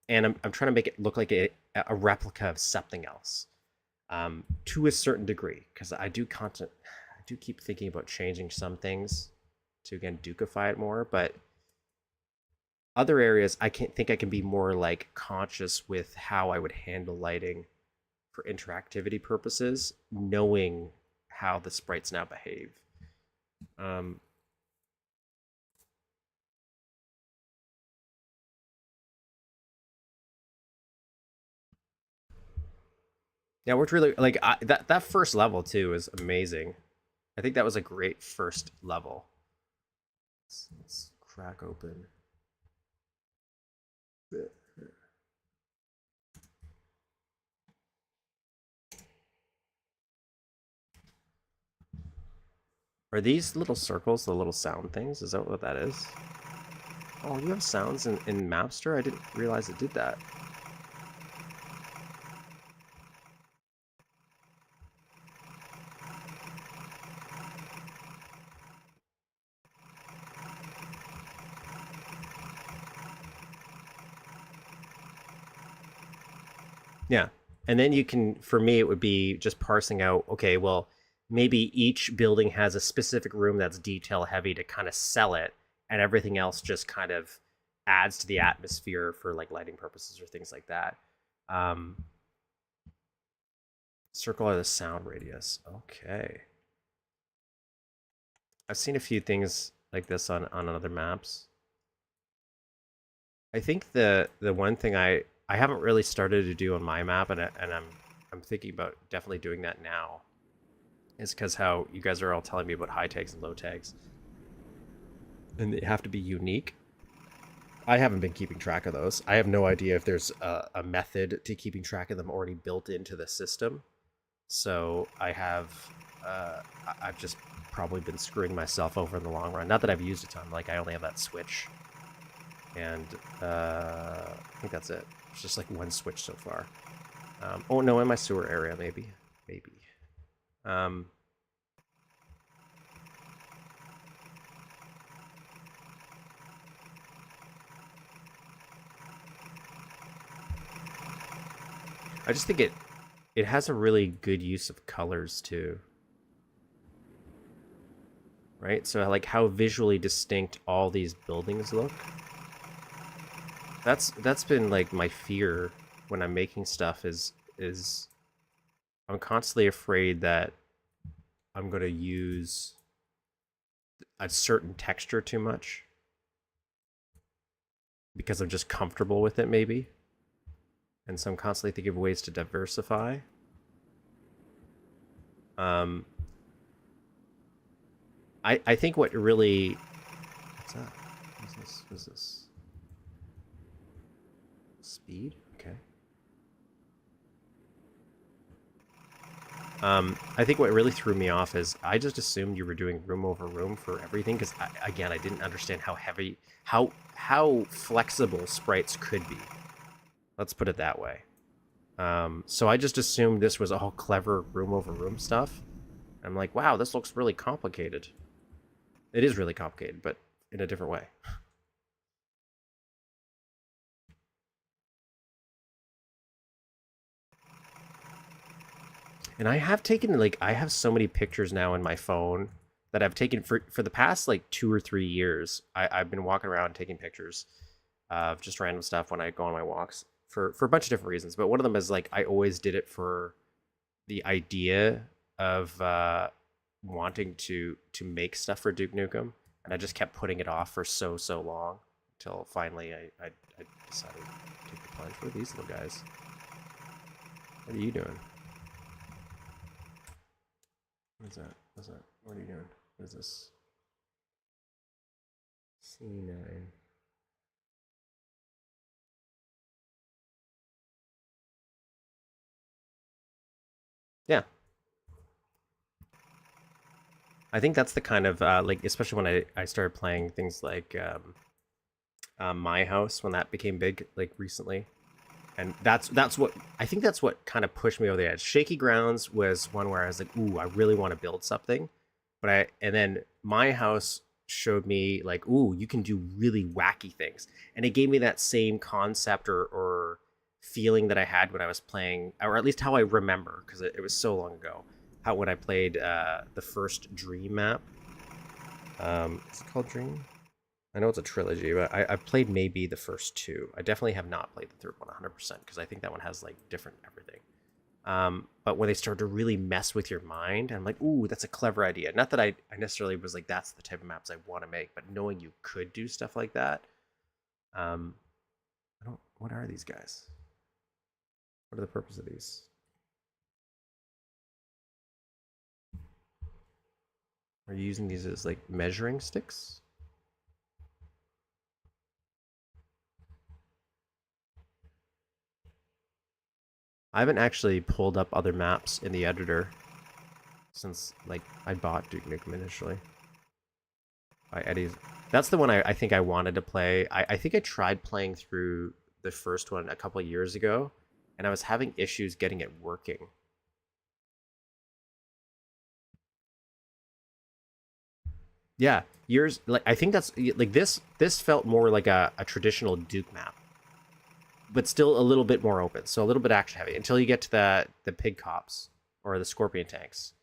S1: and I'm trying to make it look like a replica of something else to a certain degree because I do keep thinking about changing some things to again dukify it more, but other areas I can't think I can be more like conscious with how I would handle lighting for interactivity purposes, knowing how the sprites now behave. Um, yeah, it worked really like that first level too is amazing. I think that was a great first level. Let's crack open. Are these little circles the little sound things? Is that what that is? Oh, you have sounds in Mapster? I didn't realize it did that. Yeah. And then you can, for me, it would be just parsing out, okay, well, maybe each building has a specific room that's detail heavy to kind of sell it, and everything else just kind of adds to the atmosphere for like lighting purposes or things like that. Um, circle of the sound radius. Okay. I've seen a few things like this on other maps. I think the one thing I haven't really started to do on my map, and I'm thinking about definitely doing that now, is because how you guys are all telling me about high tags and low tags, and they have to be unique. I haven't been keeping track of those. I have no idea if there's a method to keeping track of them already built into the system. So I've just probably been screwing myself over in the long run. Not that I've used a ton. Like I only have that switch, and I think that's it. It's just like one switch so far. Oh no, in my sewer area maybe. Um, I just think it has a really good use of colors too, right? So like how visually distinct all these buildings look. That's been like my fear when I'm making stuff is I'm constantly afraid that I'm going to use a certain texture too much because I'm just comfortable with it maybe. And so I'm constantly thinking of ways to diversify. Um, I think what what's that? What's this? Speed? Okay. I think what really threw me off is I just assumed you were doing room over room for everything because, again, I didn't understand how heavy, how flexible sprites could be. Let's put it that way. So I just assumed this was all clever room over room stuff. I'm like, wow, this looks really complicated. It is really complicated, but in a different way. And I have taken, like, I have so many pictures now in my phone that I've taken for the past, like, 2 or 3 years. I've been walking around taking pictures of just random stuff when I go on my walks for a bunch of different reasons. But one of them is, like, I always did it for the idea of wanting to make stuff for Duke Nukem. And I just kept putting it off for so long until finally I decided to take the plunge. What are these little guys? What are you doing? What is that? What's that? What are you doing? What is this? C9. Yeah. I think that's the kind of, like, especially when I started playing things like My House, when that became big, like, recently. And that's what, I think that's what kind of pushed me over the edge. Shaky Grounds was one where I was like, ooh, I really want to build something. And then My House showed me, like, ooh, you can do really wacky things. And it gave me that same concept or feeling that I had when I was playing, or at least how I remember, because it was so long ago, how when I played the first Dream map. Is it called Dream? I know it's a trilogy, but I played maybe the first two. I definitely have not played the third one 100% because I think that one has, like, different everything. But when they start to really mess with your mind, I'm like, ooh, that's a clever idea. Not that I necessarily was like, that's the type of maps I want to make, but knowing you could do stuff like that. What are these guys? What are the purpose of these? Are you using these as, like, measuring sticks? I haven't actually pulled up other maps in the editor since, like, I bought Duke Nukem initially. By Eddie's. That's the one I think I wanted to play. I think I tried playing through the first one a couple of years ago, and I was having issues getting it working. Yeah, years, like, I think that's, like, this felt more like a traditional Duke map, but still a little bit more open, so a little bit action heavy until you get to the pig cops or the scorpion tanks.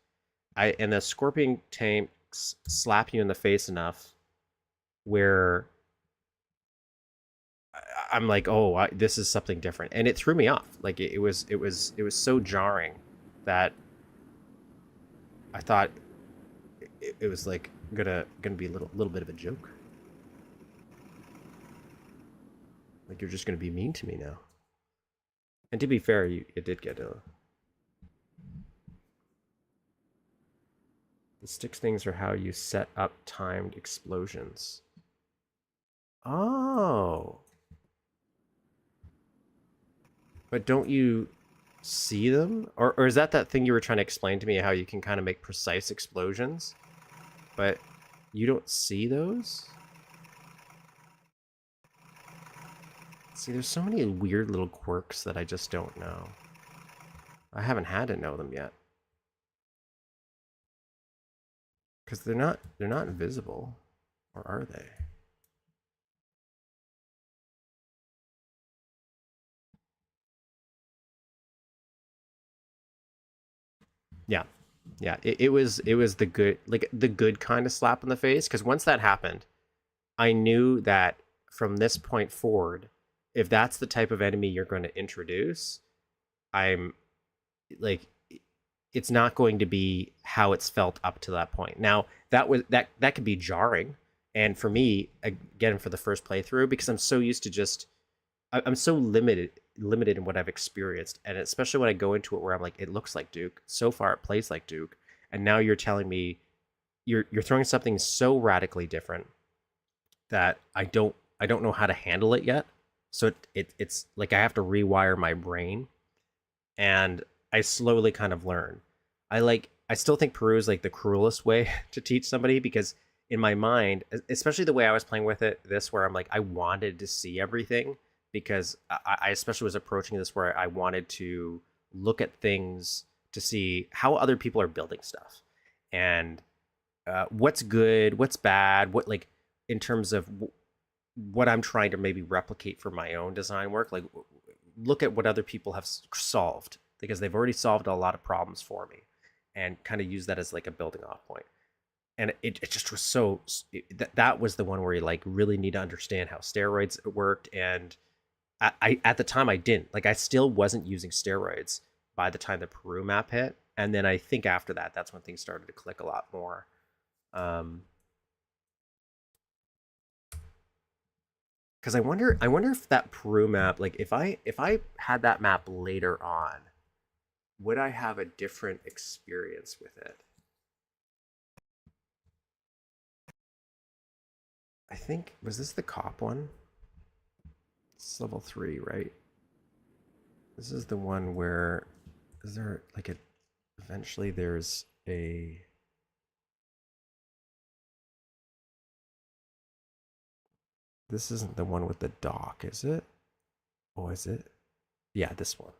S1: And the scorpion tanks slap you in the face enough where I'm like, oh, this is something different, and it threw me off. Like, it was so jarring that I thought it was, like, gonna be a little bit of a joke. Like, you're just gonna be mean to me now. And to be fair, it did get a. The sticks things are how you set up timed explosions. Oh. But don't you see them? Or is that thing you were trying to explain to me, how you can kind of make precise explosions? But you don't see those? See, there's so many weird little quirks that I just don't know. I haven't had to know them yet. Because they're not visible. Or are they? Yeah. Yeah. It was the good, like, the good kind of slap in the face. Because once that happened, I knew that from this point forward, if that's the type of enemy you're going to introduce, I'm like, it's not going to be how it's felt up to that point. Now, that could be jarring, and for me, again, for the first playthrough, because I'm so used to just, I'm so limited in what I've experienced, and especially when I go into it where I'm like, it looks like Duke. So far, it plays like Duke, and now you're telling me you're throwing something so radically different that I don't know how to handle it yet. So it's like I have to rewire my brain, and I slowly kind of learn. I still think Peru is like the cruelest way to teach somebody, because in my mind, especially the way I was playing with it, this where I'm like I wanted to see everything, because I especially was approaching this where I wanted to look at things to see how other people are building stuff, and what's good, what's bad, what like in terms of what I'm trying to maybe replicate for my own design work. Like look at what other people have solved, because they've already solved a lot of problems for me, and kind of use that as like a building off point. And it just was so that was the one where you like really need to understand how steroids worked. And I at the time I didn't, like I still wasn't using steroids by the time the Peru map hit. And then I think after that, that's when things started to click a lot more. um because I wonder if that Peru map, like if I had that map later on, would I have a different experience with it? I think, was this the cop one? It's level 3, right? This is the one where, is there like a, eventually there's a, this isn't the one with the dock, is it? Oh, is it? Yeah, this one.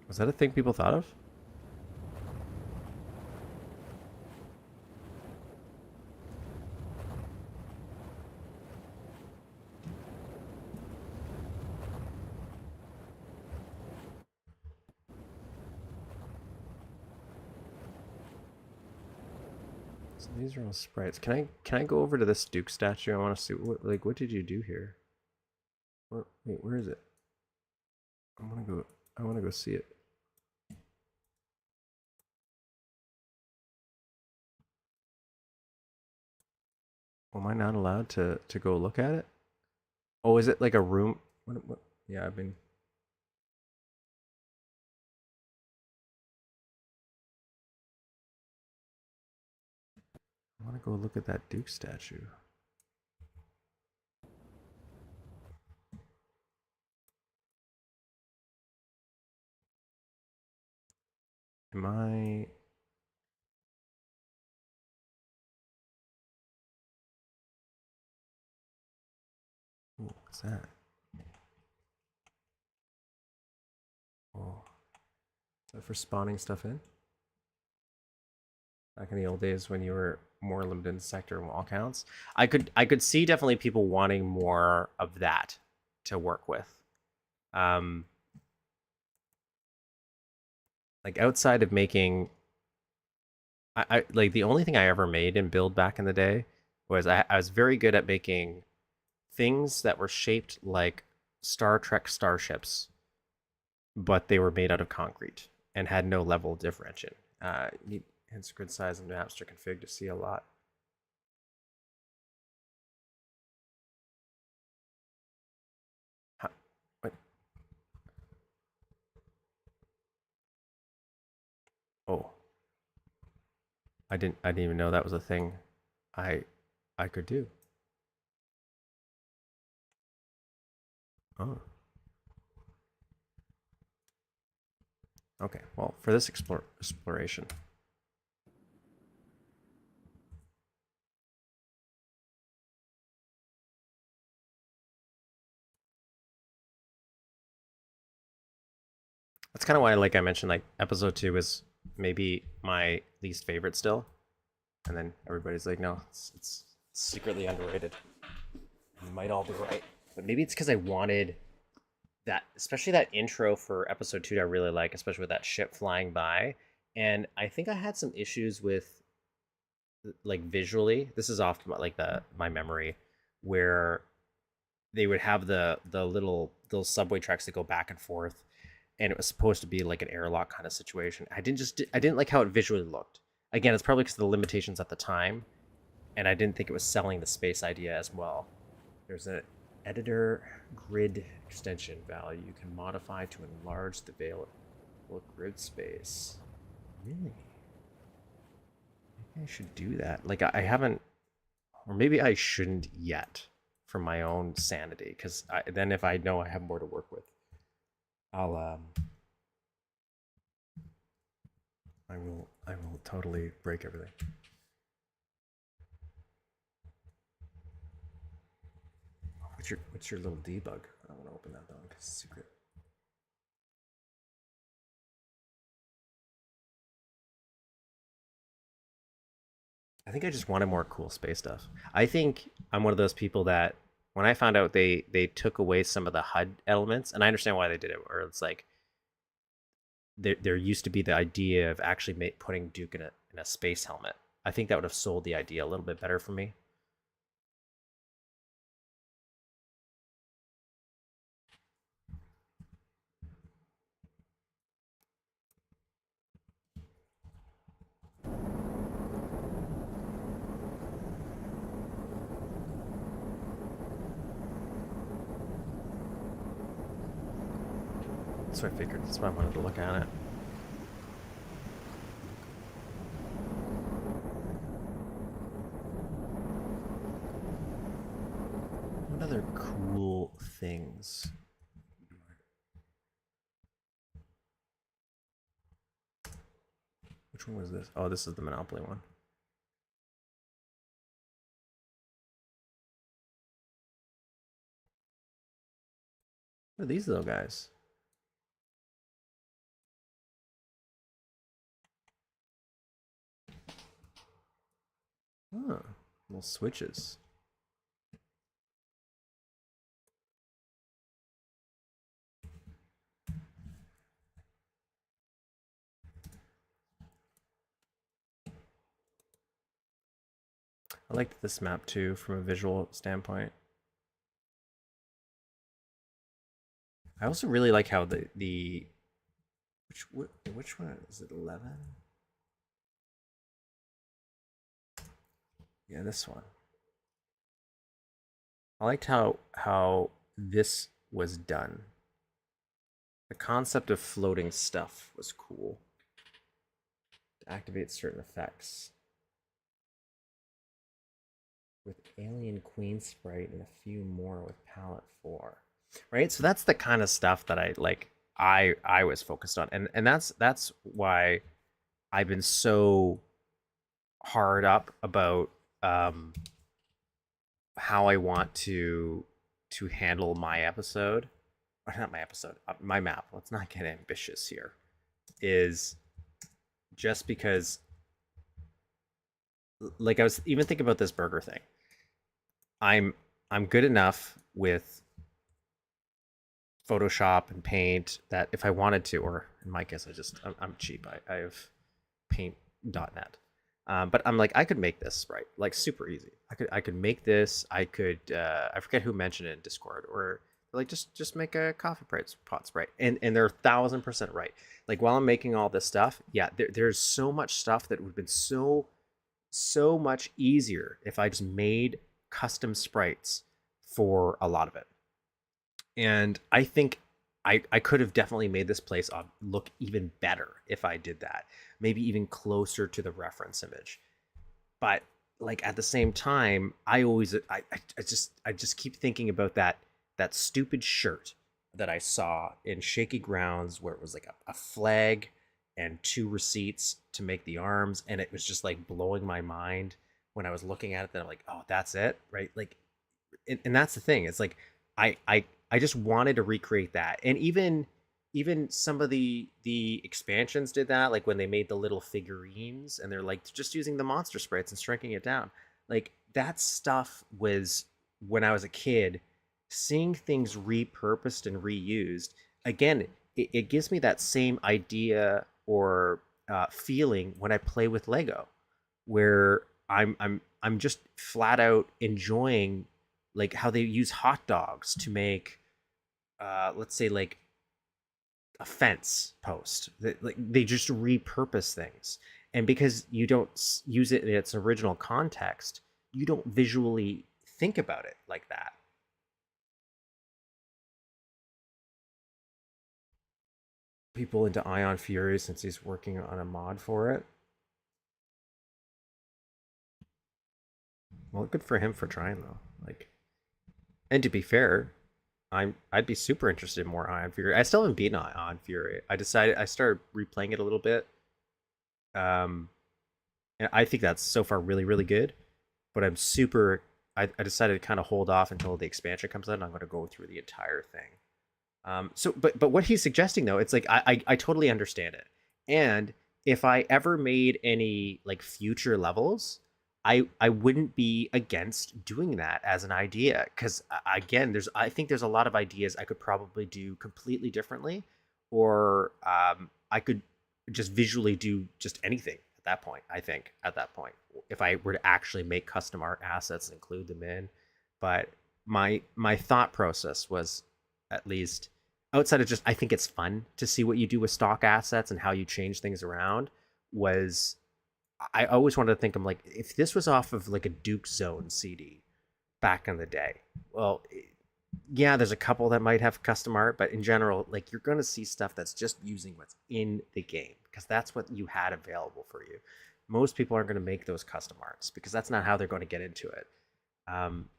S1: Was that a thing people thought of? So these are all sprites. Can I go over to this Duke statue? I want to see what did you do here? Wait, where is it? I want to go see it. Am I not allowed to go look at it? Oh, is it like a room? What? Yeah, I've been. I want to go look at that Duke statue. Am I? Ooh, what's that? Oh, is that for spawning stuff in? Back in the old days when you were more limited in sector and wall counts, I could see definitely people wanting more of that to work with. Um, like outside of making, I like the only thing I ever made in build back in the day was I was very good at making things that were shaped like Star Trek starships, but they were made out of concrete and had no level differentiation. Need hence grid size and master config to see a lot. What? Oh, I didn't even know that was a thing I I could do. Oh, okay. Well, for this exploration, that's kind of why, like I mentioned, like episode 2 is maybe my least favorite still, and then everybody's like, no, it's secretly underrated. You might all be right, but maybe it's because I wanted that, especially that intro for episode 2 I really like, especially with that ship flying by. And I think I had some issues with like visually. This is often like the my memory, where they would have the little subway tracks that go back and forth, and it was supposed to be like an airlock kind of situation. I didn't like how it visually looked. Again, it's probably because of the limitations at the time, and I didn't think it was selling the space idea as well. There's an editor grid extension value you can modify to enlarge the available grid space. Really? Maybe I should do that. Like I haven't, or maybe I shouldn't yet, for my own sanity. Because then if I know I have more to work with, I'll I will totally break everything. What's your little debug? I don't want to open that though because it's secret. I think I just wanted more cool space stuff. I think I'm one of those people that when I found out they took away some of the HUD elements, and I understand why they did it, where it's like there used to be the idea of actually putting Duke in a space helmet. I think that would have sold the idea a little bit better for me. So I figured that's why I wanted to look at it. What other cool things? Which one was this? Oh, this is the Monopoly one. What are these little guys? Oh, little switches. I liked this map too from a visual standpoint. I also really like how the which one is it? 11. Yeah, this one. I liked how this was done. The concept of floating stuff was cool. To activate certain effects. With Alien Queen Sprite and a few more with Palette 4. Right? So that's the kind of stuff that I like I was focused on. And that's why I've been so hard up about how I want to handle my episode, or not my episode, my map. Let's not get ambitious here. Is just because, like, I was even thinking about this burger thing. I'm I'm good enough with Photoshop and Paint that if I wanted to, or in my case, I'm cheap. I have Paint.net. But I'm like, I could make this right, like super easy. I could make this. I forget who mentioned it in Discord, or like just make a coffee pot sprite, and they're 1,000% right. Like while I'm making all this stuff, yeah, there's so much stuff that would have been so much easier if I just made custom sprites for a lot of it. And I think I could have definitely made this place look even better if I did that. Maybe even closer to the reference image. But like at the same time, I just keep thinking about that stupid shirt that I saw in Shaky Grounds where it was like a flag and two receipts to make the arms, and it was just like blowing my mind when I was looking at it. Then I'm like, oh, that's it, right? Like, and that's the thing. It's like I just wanted to recreate that, and even some of the expansions did that. Like when they made the little figurines, and they're like just using the monster sprites and shrinking it down. Like that stuff was when I was a kid, seeing things repurposed and reused. Again, it gives me that same idea or feeling when I play with Lego, where I'm just flat out enjoying like how they use hot dogs to make let's say like a fence post. Like they just repurpose things, and because you don't use it in its original context, you don't visually think about it like that. people into Ion Fury since he's working on a mod for it. Well, good for him for trying though. Like, and to be fair, I'd be super interested in more Ion Fury. I still haven't beaten Ion Fury. I started replaying it a little bit. Um, and I think that's so far really really good. But I'm super. I decided to kind of hold off until the expansion comes out. And I'm going to go through the entire thing. But what he's suggesting though, it's like I totally understand it. And if I ever made any like future levels, I wouldn't be against doing that as an idea because again, I think there's a lot of ideas I could probably do completely differently, or I could just visually do just anything at that point. I think at that point, if I were to actually make custom art assets and include them in, but my thought process was at least outside of just I think it's fun to see what you do with stock assets and how you change things around was I always wanted to think I'm like if this was off of like a Duke Zone CD back in the day. Well, yeah, there's a couple that might have custom art, but in general, like you're going to see stuff that's just using what's in the game because that's what you had available for you. Most people aren't going to make those custom arts because that's not how they're going to get into it.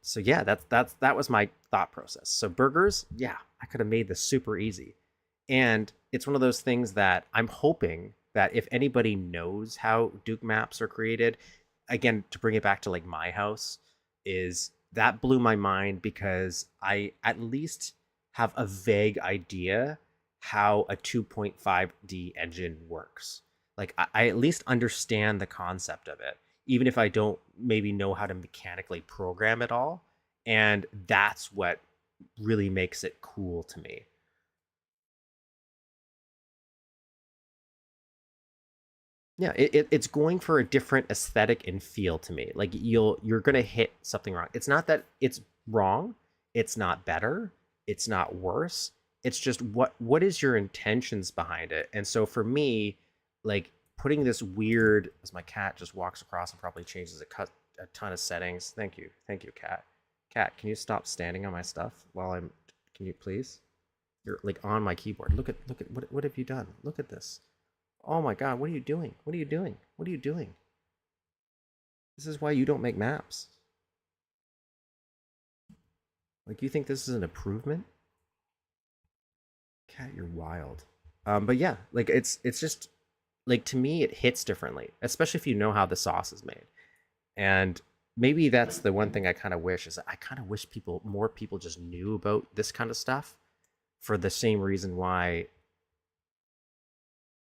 S1: So yeah, that was my thought process. So burgers, yeah, I could have made this super easy. And it's one of those things that I'm hoping that if anybody knows how Duke maps are created, again, to bring it back to like my house, is that blew my mind because I at least have a vague idea how a 2.5D engine works. Like I at least understand the concept of it even if I don't maybe know how to mechanically program it all. And that's what really makes it cool to me. Yeah, it's going for a different aesthetic and feel to me. Like you're gonna hit something wrong. It's not that it's wrong, it's not better, it's not worse. It's just what is your intentions behind it? And so for me, like putting this weird as my cat just walks across and probably changes a ton of settings. Thank you, cat. Cat, can you stop standing on my stuff while I'm? Can you please? You're like on my keyboard. Look at what have you done? Look at this. Oh my god, what are you doing? What are you doing? What are you doing? This is why you don't make maps. Like you think this is an improvement? Cat, you're wild. But yeah, like it's just like to me it hits differently, especially if you know how the sauce is made. And maybe that's the one thing I kind of wish is I kind of wish more people just knew about this kind of stuff for the same reason why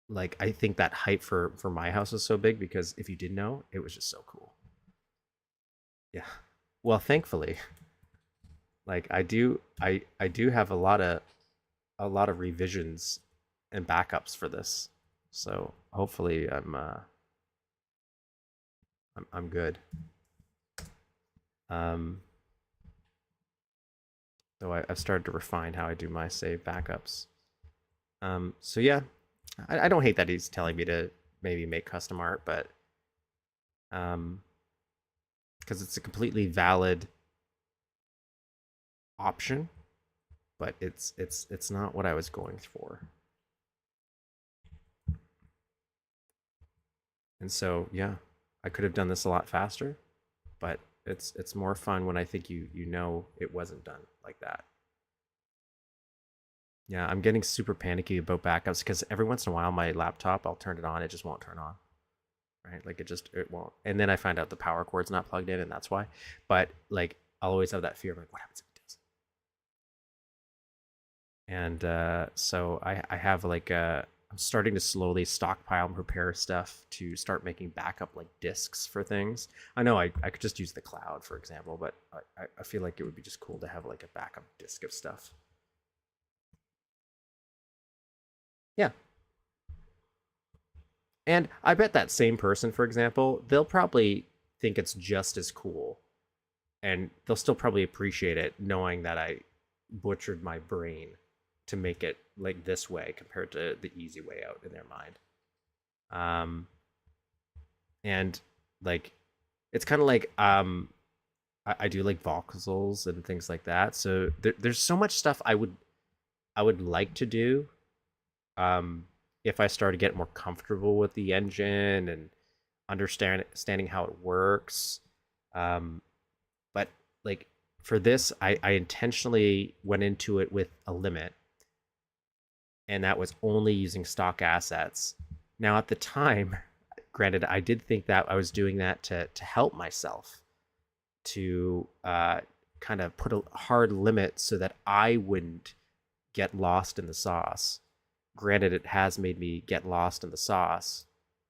S1: like I think that hype for my house is so big because if you didn't know, it was just so cool. Yeah. Well, thankfully, like I do have a lot of revisions and backups for this. So hopefully I'm good. Um so I've started to refine how I do my save backups. So yeah, I don't hate that he's telling me to maybe make custom art, but um, because it's a completely valid option, but it's not what I was going for. And so yeah, I could have done this a lot faster, but it's more fun when I think you know it wasn't done like that. Yeah, I'm getting super panicky about backups because every once in a while my laptop I'll turn it on, it just won't turn on. Right? Like it won't. And then I find out the power cord's not plugged in, and that's why. But like I'll always have that fear of like, what happens if it does? And so I have like I'm starting to slowly stockpile and prepare stuff to start making backup like discs for things. I know I could just use the cloud for example, but I feel like it would be just cool to have like a backup disk of stuff. Yeah, and I bet that same person, for example, they'll probably think it's just as cool and they'll still probably appreciate it knowing that I butchered my brain to make it like this way compared to the easy way out in their mind. Um, and like it's kind of like I do like voxels and things like that. So there's so much stuff I would like to do if I started getting more comfortable with the engine and understanding how it works. Um, but like for this, I intentionally went into it with a limit, and that was only using stock assets. Now, at the time, granted, I did think that I was doing that to help myself, to kind of put a hard limit so that I wouldn't get lost in the sauce. Granted, it has made me get lost in the sauce,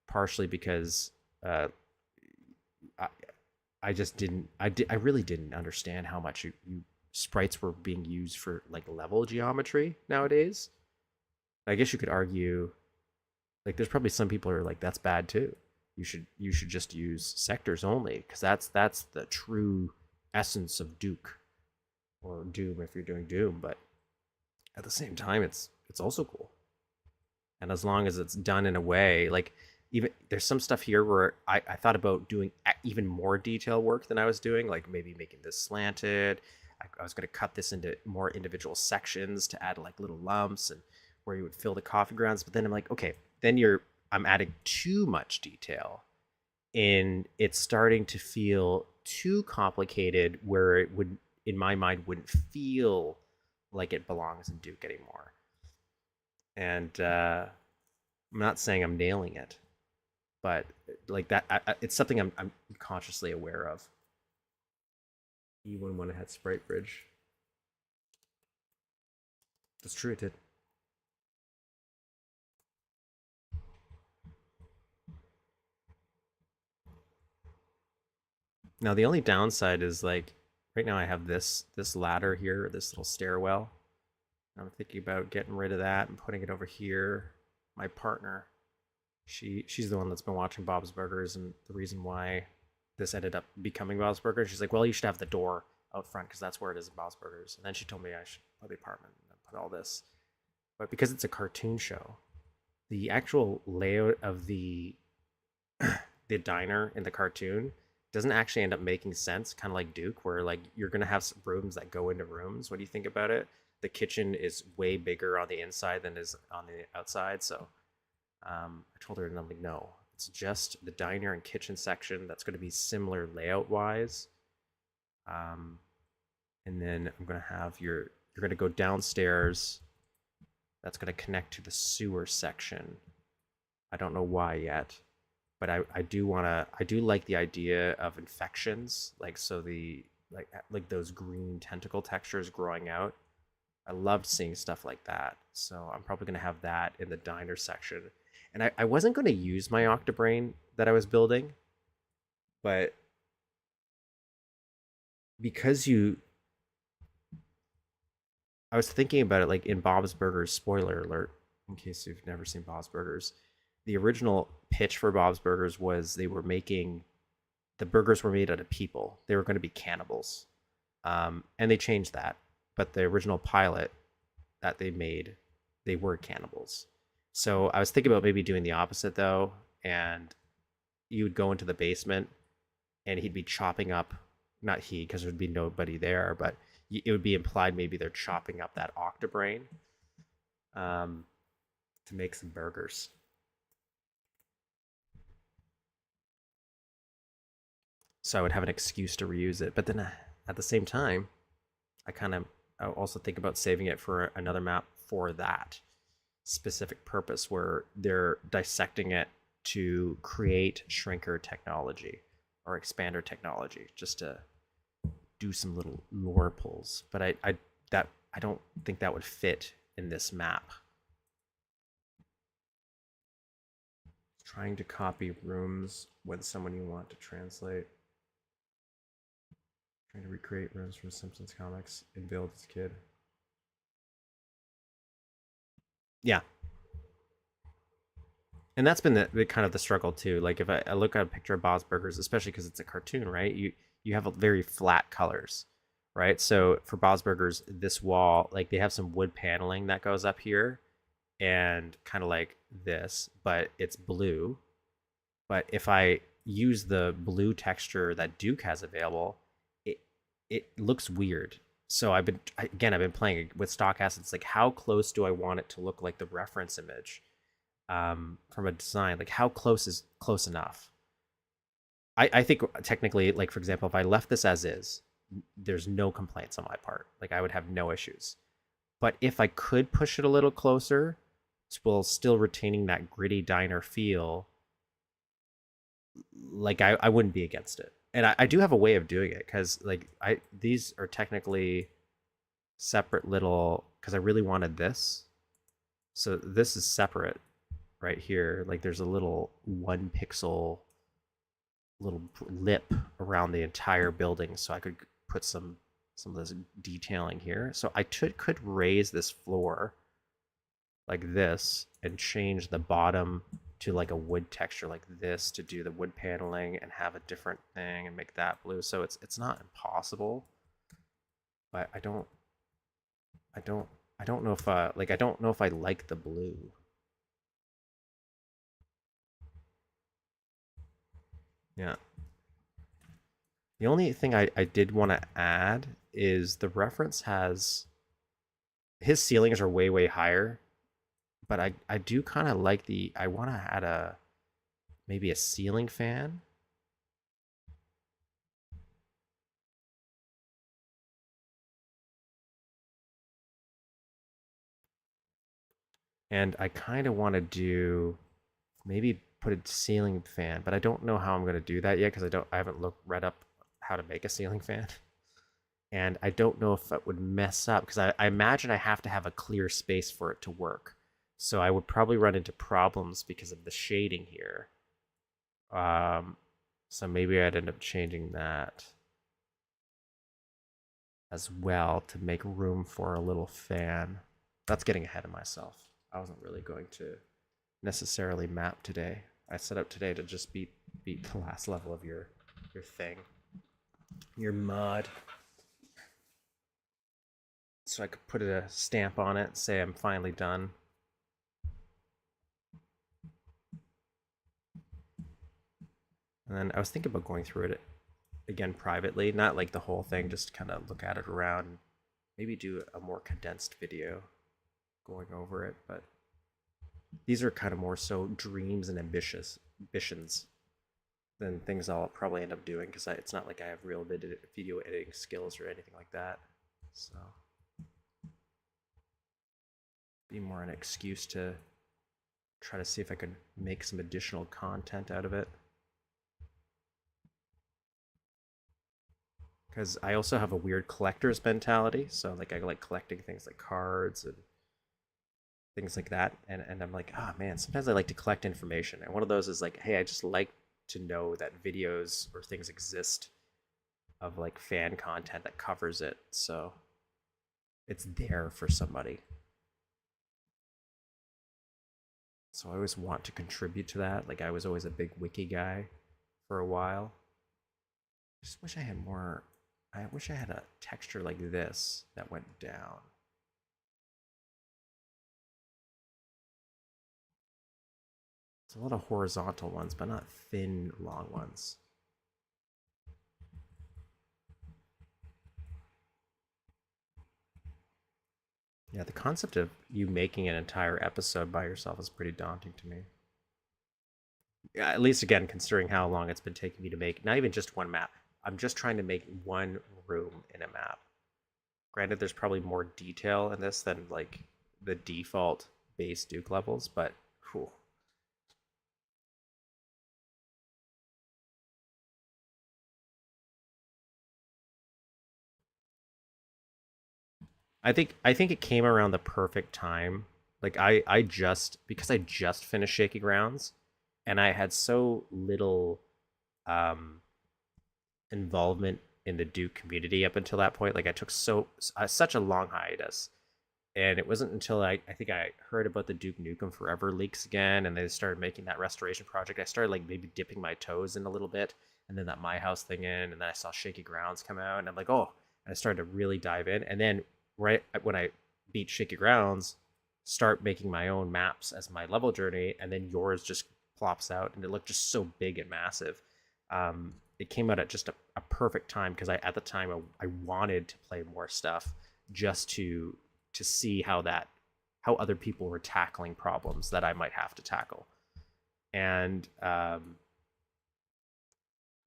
S1: partially because uh, I, I just didn't. I really didn't understand how much sprites were being used for like level geometry nowadays. I guess you could argue like there's probably some people who are like that's bad too. You should just use sectors only because that's the true essence of Duke or Doom if you're doing Doom. But at the same time, it's also cool. And as long as it's done in a way like even there's some stuff here where I thought about doing even more detail work than I was doing, like maybe making this slanted. I was going to cut this into more individual sections to add like little lumps and where you would fill the coffee grounds. But then I'm like, okay, then I'm adding too much detail and it's starting to feel too complicated where it would in my mind wouldn't feel like it belongs in Duke anymore. And I'm not saying I'm nailing it, but like that, it's something I'm consciously aware of. E11 had Sprite Bridge. That's true, it did. Now the only downside is like right now I have this ladder here, this little stairwell. I'm thinking about getting rid of that and putting it over here. My partner, she's the one that's been watching Bob's Burgers, and the reason why this ended up becoming Bob's Burgers, she's like, well, you should have the door out front because that's where it is in Bob's Burgers. And then she told me I should put the apartment and put all this. But because it's a cartoon show, the actual layout of the diner in the cartoon doesn't actually end up making sense, kind of like Duke, where like you're gonna have some rooms that go into rooms. What do you think about it? The kitchen is way bigger on the inside than is on the outside. So I told her, and I'm like, no, it's just the diner and kitchen section that's going to be similar layout wise. Um, and then I'm going to have you're going to go downstairs. That's going to connect to the sewer section. I don't know why yet, but I do want to. I do like the idea of infections, like so the like those green tentacle textures growing out. I loved seeing stuff like that. So I'm probably going to have that in the diner section. And I wasn't going to use my Octobrain that I was building, but because I was thinking about it like in Bob's Burgers, spoiler alert, in case you've never seen Bob's Burgers. The original pitch for Bob's Burgers was the burgers were made out of people. They were going to be cannibals. And they changed that. But the original pilot that they made, they were cannibals. So I was thinking about maybe doing the opposite though, and you would go into the basement and he'd be chopping up, not he, because there'd be nobody there, but it would be implied maybe they're chopping up that Octobrain um, to make some burgers. So I would have an excuse to reuse it. But then at the same time, I also think about saving it for another map for that specific purpose where they're dissecting it to create shrinker technology or expander technology just to do some little lore pulls. But I don't think that would fit in this map. Trying to copy rooms with someone you want to translate. Trying to recreate rooms from Simpsons comics and build as a kid. Yeah. And that's been the kind of the struggle too. Like if I look at a picture of Bob's Burgers, especially because it's a cartoon, right? You have a very flat colors, right? So for Bob's Burgers, this wall, like they have some wood paneling that goes up here and kind of like this, but it's blue. But if I use the blue texture that Duke has available, it looks weird. So I've been playing with stock assets. Like, how close do I want it to look like the reference image from a design? Like, how close is close enough? I think technically, like, for example, if I left this as is, there's no complaints on my part. Like, I would have no issues. But if I could push it a little closer, while still retaining that gritty diner feel, like I wouldn't be against it. And I do have a way of doing it because like I these are technically separate little because I really wanted this. So this is separate right here. Like there's a little 1 pixel little lip around the entire building, so I could put some of this detailing here. So I could raise this floor like this and change the bottom to like a wood texture like this to do the wood paneling and have a different thing and make that blue. So it's not impossible, but I don't know if like I don't know if I like the blue. Yeah. The only thing I did want to add is the reference has his ceilings are way higher, but I do kind of like I want to add a maybe a ceiling fan. And I kind of want to do maybe put a ceiling fan, but I don't know how I'm going to do that yet because I haven't read up how to make a ceiling fan. And I don't know if that would mess up because I imagine I have to have a clear space for it to work. So I would probably run into problems because of the shading here. Um, so maybe I'd end up changing that as well to make room for a little fan. That's getting ahead of myself. I wasn't really going to necessarily map today. I set up today to just beat the last level of your thing, your mod. So I could put a stamp on it, say I'm finally done. And then I was thinking about going through it again privately, not like the whole thing, just kind of look at it around, maybe do a more condensed video going over it. But these are kind of more so dreams and ambitions than things I'll probably end up doing because it's not like I have real video editing skills or anything like that. So be more an excuse to try to see if I could make some additional content out of it. Because I also have a weird collector's mentality. So like I like collecting things like cards and things like that. And I'm like, oh man, sometimes I like to collect information. And one of those is like, hey, I just like to know that videos or things exist of like fan content that covers it. So it's there for somebody. So I always want to contribute to that. Like I was always a big wiki guy for a while. I just wish I had more. I wish I had a texture like this that went down. It's a lot of horizontal ones, but not thin, long ones. Yeah, the concept of you making an entire episode by yourself is pretty daunting to me. Yeah, at least again, considering how long it's been taking me to make not even just one map. I'm just trying to make one room in a map. Granted, there's probably more detail in this than like the default base Duke levels, but whew. I think it came around the perfect time. Like I just because I just finished Shaky Grounds, and I had so little um involvement in the Duke community up until that point. Like I took such a long hiatus, and it wasn't until I think I heard about the Duke Nukem Forever leaks again, and they started making that restoration project. I started like maybe dipping my toes in a little bit, and then that My House thing in, and then I saw Shaky Grounds come out, and I'm like, oh, and I started to really dive in, and then right when I beat Shaky Grounds, start making my own maps as my level journey, and then yours just plops out, and it looked just so big and massive. it came out at just a perfect time because at the time I wanted to play more stuff just to see how other people were tackling problems that I might have to tackle. And I've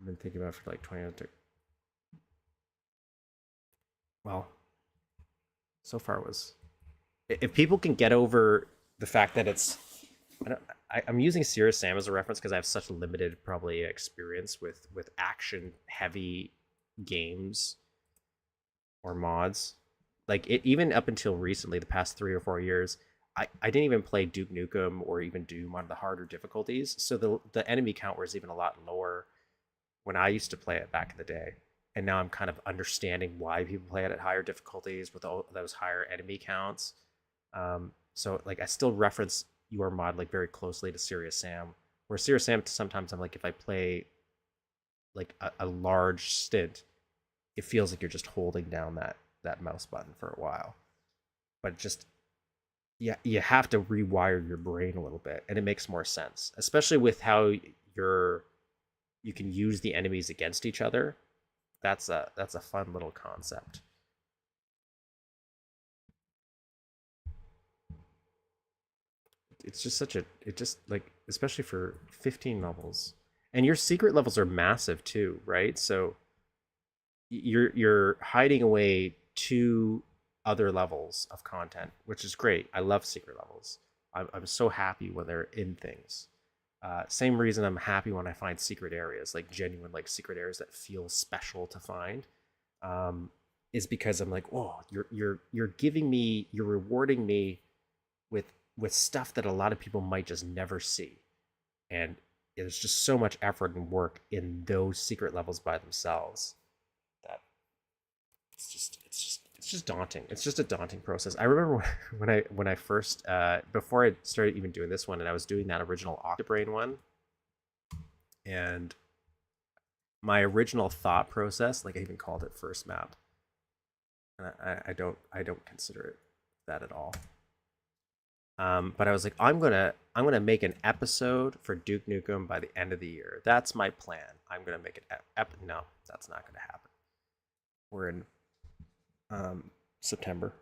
S1: been thinking about it for like 20 minutes. Well, so far it was, if people can get over the fact that it's, I'm using Serious Sam as a reference because I have such limited probably experience with action heavy games or mods. Like it, even up until recently, the past 3 or 4 years, I didn't even play Duke Nukem or even Doom on the harder difficulties. So the enemy count was even a lot lower when I used to play it back in the day. And now I'm kind of understanding why people play it at higher difficulties with all those higher enemy counts. So like I still reference your mod like very closely to Serious Sam. Where Serious Sam sometimes I'm like if I play like a large stint, it feels like you're just holding down that mouse button for a while. But just yeah, you have to rewire your brain a little bit, and it makes more sense, especially with how you can use the enemies against each other. That's a fun little concept. It's just such a it just like especially for 15 levels, and your secret levels are massive too, right? So you're hiding away two other levels of content, which is great. I love secret levels. I'm so happy when they're in things. Same reason I'm happy when I find secret areas, like genuine like secret areas that feel special to find, is because I'm like, oh, you're giving me, you're rewarding me with stuff that a lot of people might just never see, and there's just so much effort and work in those secret levels by themselves that it's just daunting. It's just a daunting process. I remember when I first before I started even doing this one, and I was doing that original Octobrain one, and my original thought process, like I even called it first map, and I don't consider it that at all. But I was like, I'm gonna make an episode for Duke Nukem by the end of the year. That's my plan. I'm gonna make it. No, that's not gonna happen. We're in September.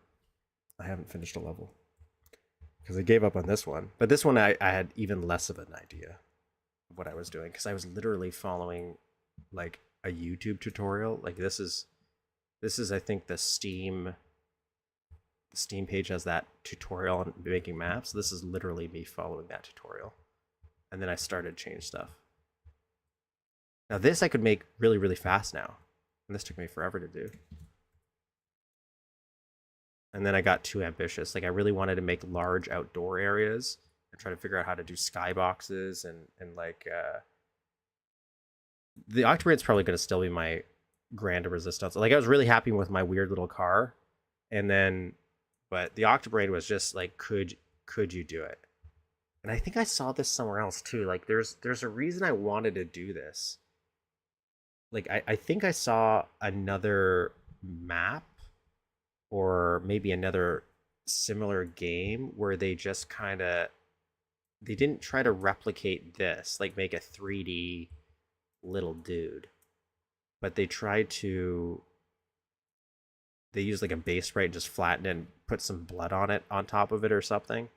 S1: I haven't finished a level because I gave up on this one. But this one, I had even less of an idea of what I was doing because I was literally following like a YouTube tutorial. Like this is I think the Steam page has that tutorial on making maps. This is literally me following that tutorial, and then I started to change stuff. Now this I could make really really fast now, and this took me forever to do. And then I got too ambitious. Like I really wanted to make large outdoor areas and try to figure out how to do skyboxes and like the Octobrain's probably going to still be my grand resistance. Like I was really happy with my weird little car, and then but the Octobrain was just like could you do it? And I think I saw this somewhere else too. Like there's a reason I wanted to do this. Like I think I saw another map or maybe another similar game where they just kind of they didn't try to replicate this, like make a 3D little dude, but they tried to they used like a base sprite and just flatten it and put some blood on it on top of it or something.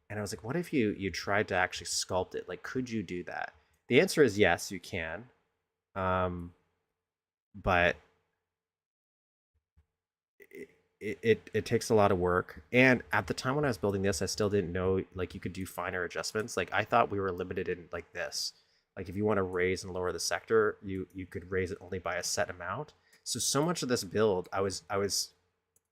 S1: And I was like, what if you tried to actually sculpt it? Like, could you do that? The answer is yes, you can. But it takes a lot of work. And at the time when I was building this, I still didn't know like you could do finer adjustments. Like I thought we were limited in like this. Like if you want to raise and lower the sector, you could raise it only by a set amount. So much of this build, I was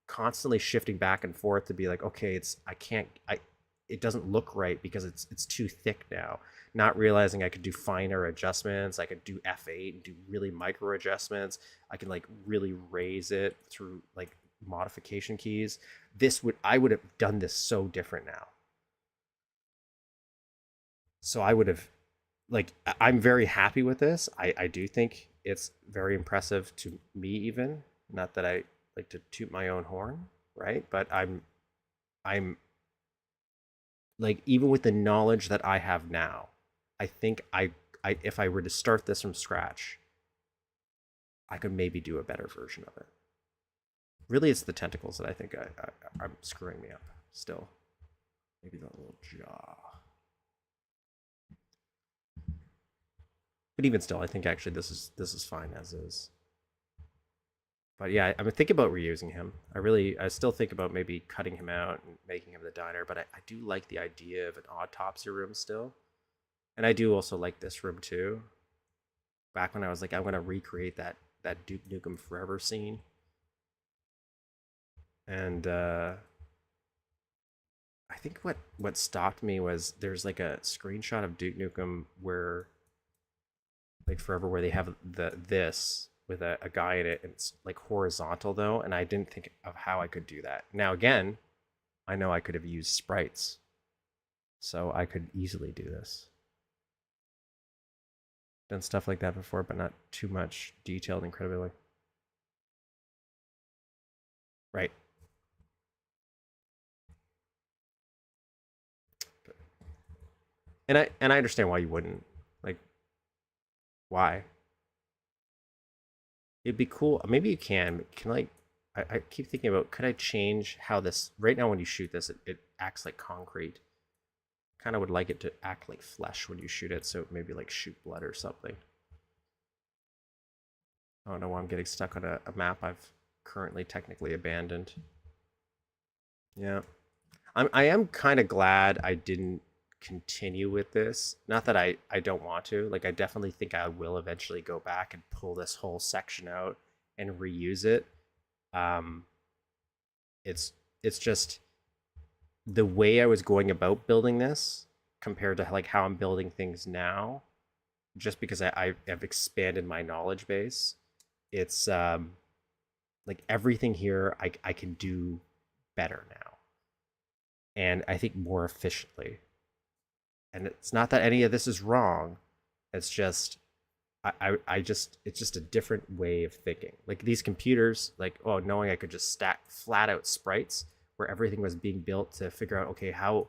S1: constantly shifting back and forth to be like, okay, it doesn't look right because it's too thick now. Not realizing I could do finer adjustments. I could do F8 and do really micro adjustments. I can like really raise it through like modification keys. I would have done this so different now. So I would have like I'm very happy with this. I do think it's very impressive to me even. Not that I like to toot my own horn, right? But I'm like even with the knowledge that I have now, I think I if I were to start this from scratch, I could maybe do a better version of it. Really, it's the tentacles that I think I'm screwing me up still. Maybe the little jaw. But even still, I think actually this is fine as is. But yeah, I'm thinking about reusing him. I still think about maybe cutting him out and making him the diner. But I do like the idea of an autopsy room still, and I do also like this room too. Back when I was like, I'm gonna recreate that Duke Nukem Forever scene, and I think what stopped me was there's like a screenshot of Duke Nukem where like Forever where they have this with a guy in it and it's like horizontal though, and I didn't think of how I could do that. Now again, I know I could have used sprites, so I could easily do this. Done stuff like that before, but not too much detailed incredibly. Right. And I understand why you wouldn't. Like, why? It'd be cool. Maybe you can. Can like I keep thinking about could I change how this right now when you shoot this it acts like concrete. Kind of would like it to act like flesh when you shoot it, so maybe like shoot blood or something. I don't know why I'm getting stuck on a map I've currently technically abandoned. Yeah. I am kind of glad I didn't continue with this. Not that I don't want to. Like I definitely think I will eventually go back and pull this whole section out and reuse it. Um it's it's just the way I was going about building this compared to like how I'm building things now, just because I have expanded my knowledge base. It's like everything here I can do better now. And I think more efficiently. And it's not that any of this is wrong. It's just I just it's just a different way of thinking. Like these computers, like oh, knowing I could just stack flat out sprites where everything was being built to figure out okay how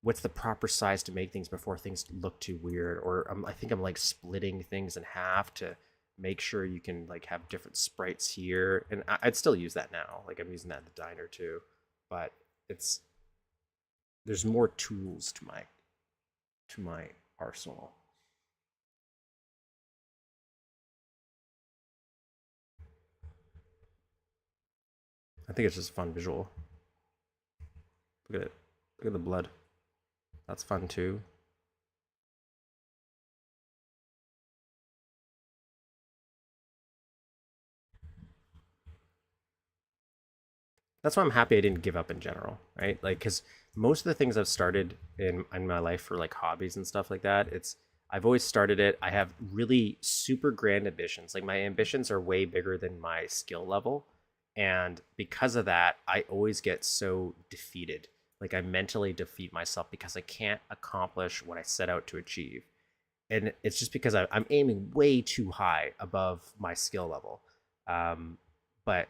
S1: what's the proper size to make things before things look too weird, or I think I'm like splitting things in half to make sure you can like have different sprites here, and I'd still use that now. Like I'm using that in the diner too, but it's there's more tools to my arsenal. I think it's just a fun visual. Look at it. Look at the blood. That's fun too. That's why I'm happy I didn't give up in general, right? Like, because most of the things I've started in my life for like hobbies and stuff like that, it's I've always started it. I have really super grand ambitions. Like my ambitions are way bigger than my skill level, and because of that, I always get so defeated. Like I mentally defeat myself because I can't accomplish what I set out to achieve, and it's just because I'm aiming way too high above my skill level. Um, but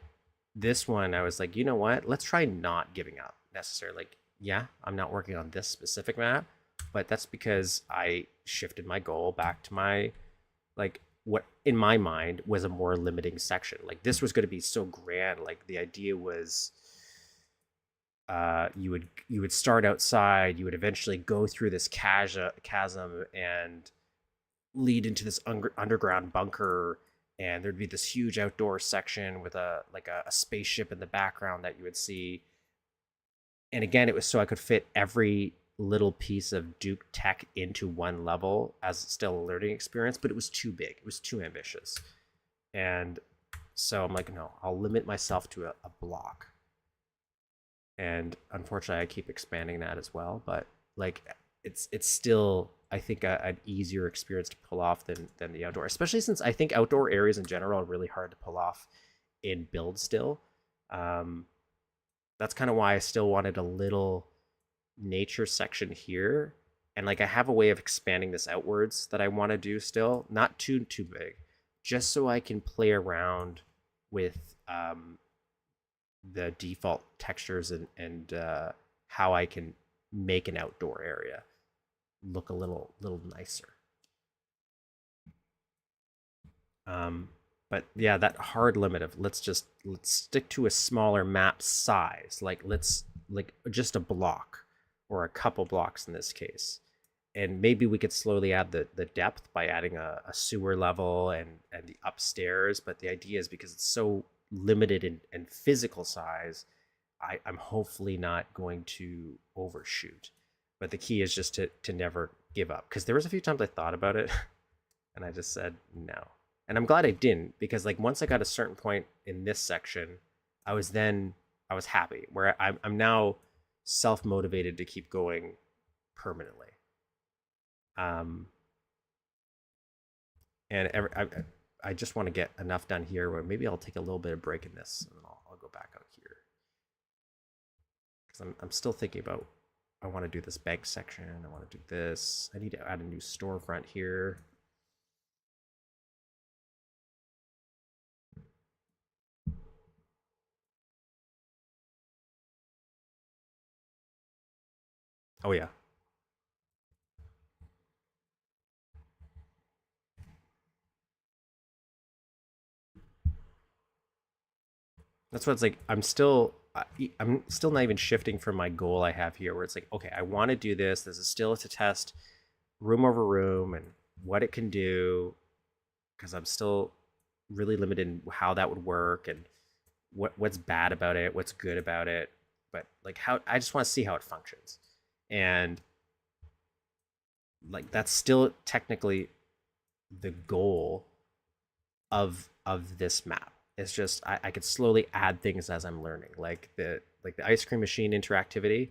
S1: this one, I was like, you know what? Let's try not giving up necessarily. Like, yeah, I'm not working on this specific map, but that's because I shifted my goal back to my like what in my mind was a more limiting section. Like this was going to be so grand. Like the idea was you would start outside, you would eventually go through this chasm and lead into this underground bunker, and there'd be this huge outdoor section with a spaceship in the background that you would see. And again, it was so I could fit every little piece of Duke tech into one level as still a learning experience, but it was too big. It was too ambitious. And so I'm like, no, I'll limit myself to a block. And unfortunately, I keep expanding that as well. But like, it's still I think an easier experience to pull off than the outdoor, especially since I think outdoor areas in general are really hard to pull off in build still. Um, that's kind of why I still wanted a little nature section here, and like I have a way of expanding this outwards that I want to do still, not too big, just so I can play around with the default textures and how I can make an outdoor area look a little nicer. Um, But yeah, that hard limit of let's stick to a smaller map size. Like let's like just a block or a couple blocks in this case. And maybe we could slowly add the depth by adding a sewer level and the upstairs. But the idea is because it's so limited in physical size, I'm hopefully not going to overshoot. But the key is just to never give up. Because there was a few times I thought about it and I just said no. And I'm glad I didn't, because like once I got a certain point in this section, I was happy. Where I'm now self motivated to keep going permanently. Um, and I just want to get enough done here where maybe I'll take a little bit of break in this and then I'll go back out here because I'm still thinking about I want to do this bank section. I want to do this. I need to add a new storefront here. Oh yeah. That's what it's like. I'm still not even shifting from my goal I have here, where it's like, okay, I want to do this. This is still to test room over room and what it can do, because I'm still really limited in how that would work and what's bad about it, what's good about it. But like how I just want to see how it functions, and like that's still technically the goal of this map. It's just I could slowly add things as I'm learning, like the ice cream machine interactivity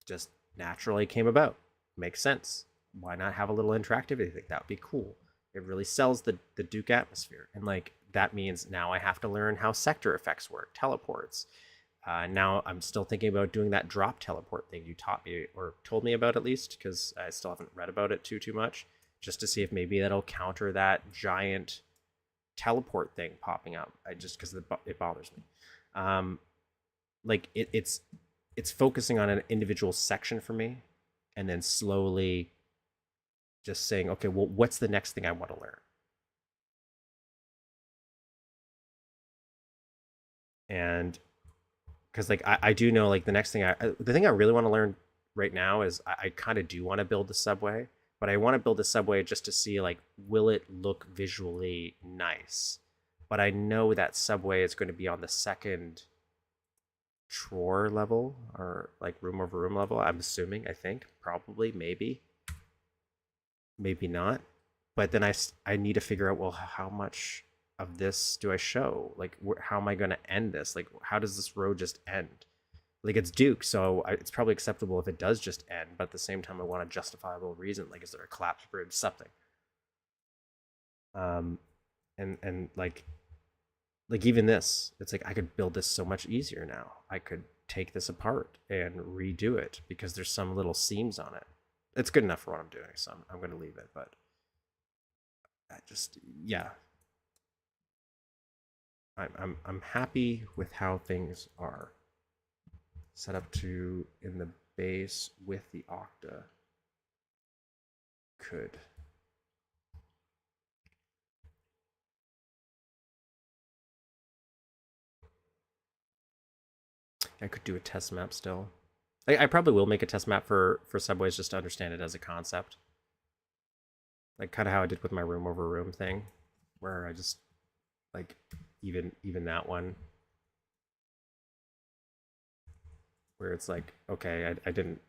S1: just naturally came about. Makes sense. Why not have a little interactivity? I think that would be cool. It really sells the Duke atmosphere, and like that means now I have to learn how sector effects work, teleports. Now I'm still thinking about doing that drop teleport thing you taught me or told me about, at least, because I still haven't read about it too much, just to see if maybe that'll counter that giant teleport thing popping up. I just because it bothers me. Um, like it's focusing on an individual section for me, and then slowly just saying, okay, well, what's the next thing I want to learn? And because like I do know like the next thing the thing I really want to learn right now is I kind of do want to build the subway, but I want to build the subway just to see like will it look visually nice. But I know that subway is going to be on the second drawer level or like room over room level. I'm assuming, I think, probably, maybe not. But then I need to figure out, well, how much of this do I show? Like, how am I going to end this? Like, how does this road just end? Like, it's Duke, so it's probably acceptable if it does just end. But at the same time, I want a justifiable reason. Like, is there a collapse bridge? Something. Um, and like even this, it's like I could build this so much easier now. I could take this apart and redo it because there's some little seams on it. It's good enough for what I'm doing, so I'm going to leave it. But I just, yeah, I'm happy with how things are set up to in the base with the Octa. Could. I could do a test map still. I probably will make a test map for subways just to understand it as a concept. Like kind of how I did with my room over room thing, where I just like even that one where it's like, okay, I didn't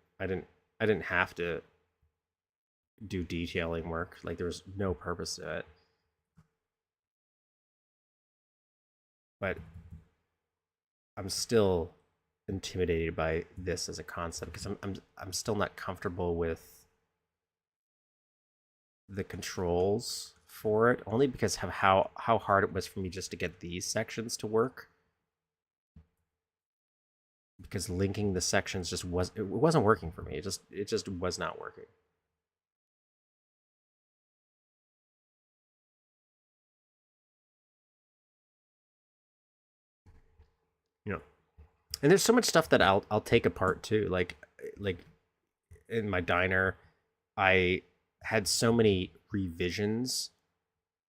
S1: have to do detailing work. Like there was no purpose to it. But I'm still intimidated by this as a concept because I'm still not comfortable with the controls for it, only because of how hard it was for me just to get these sections to work. Because linking the sections just it wasn't working for me. It just was not working. You know, and there's so much stuff that I'll take apart too. Like in my diner, I had so many revisions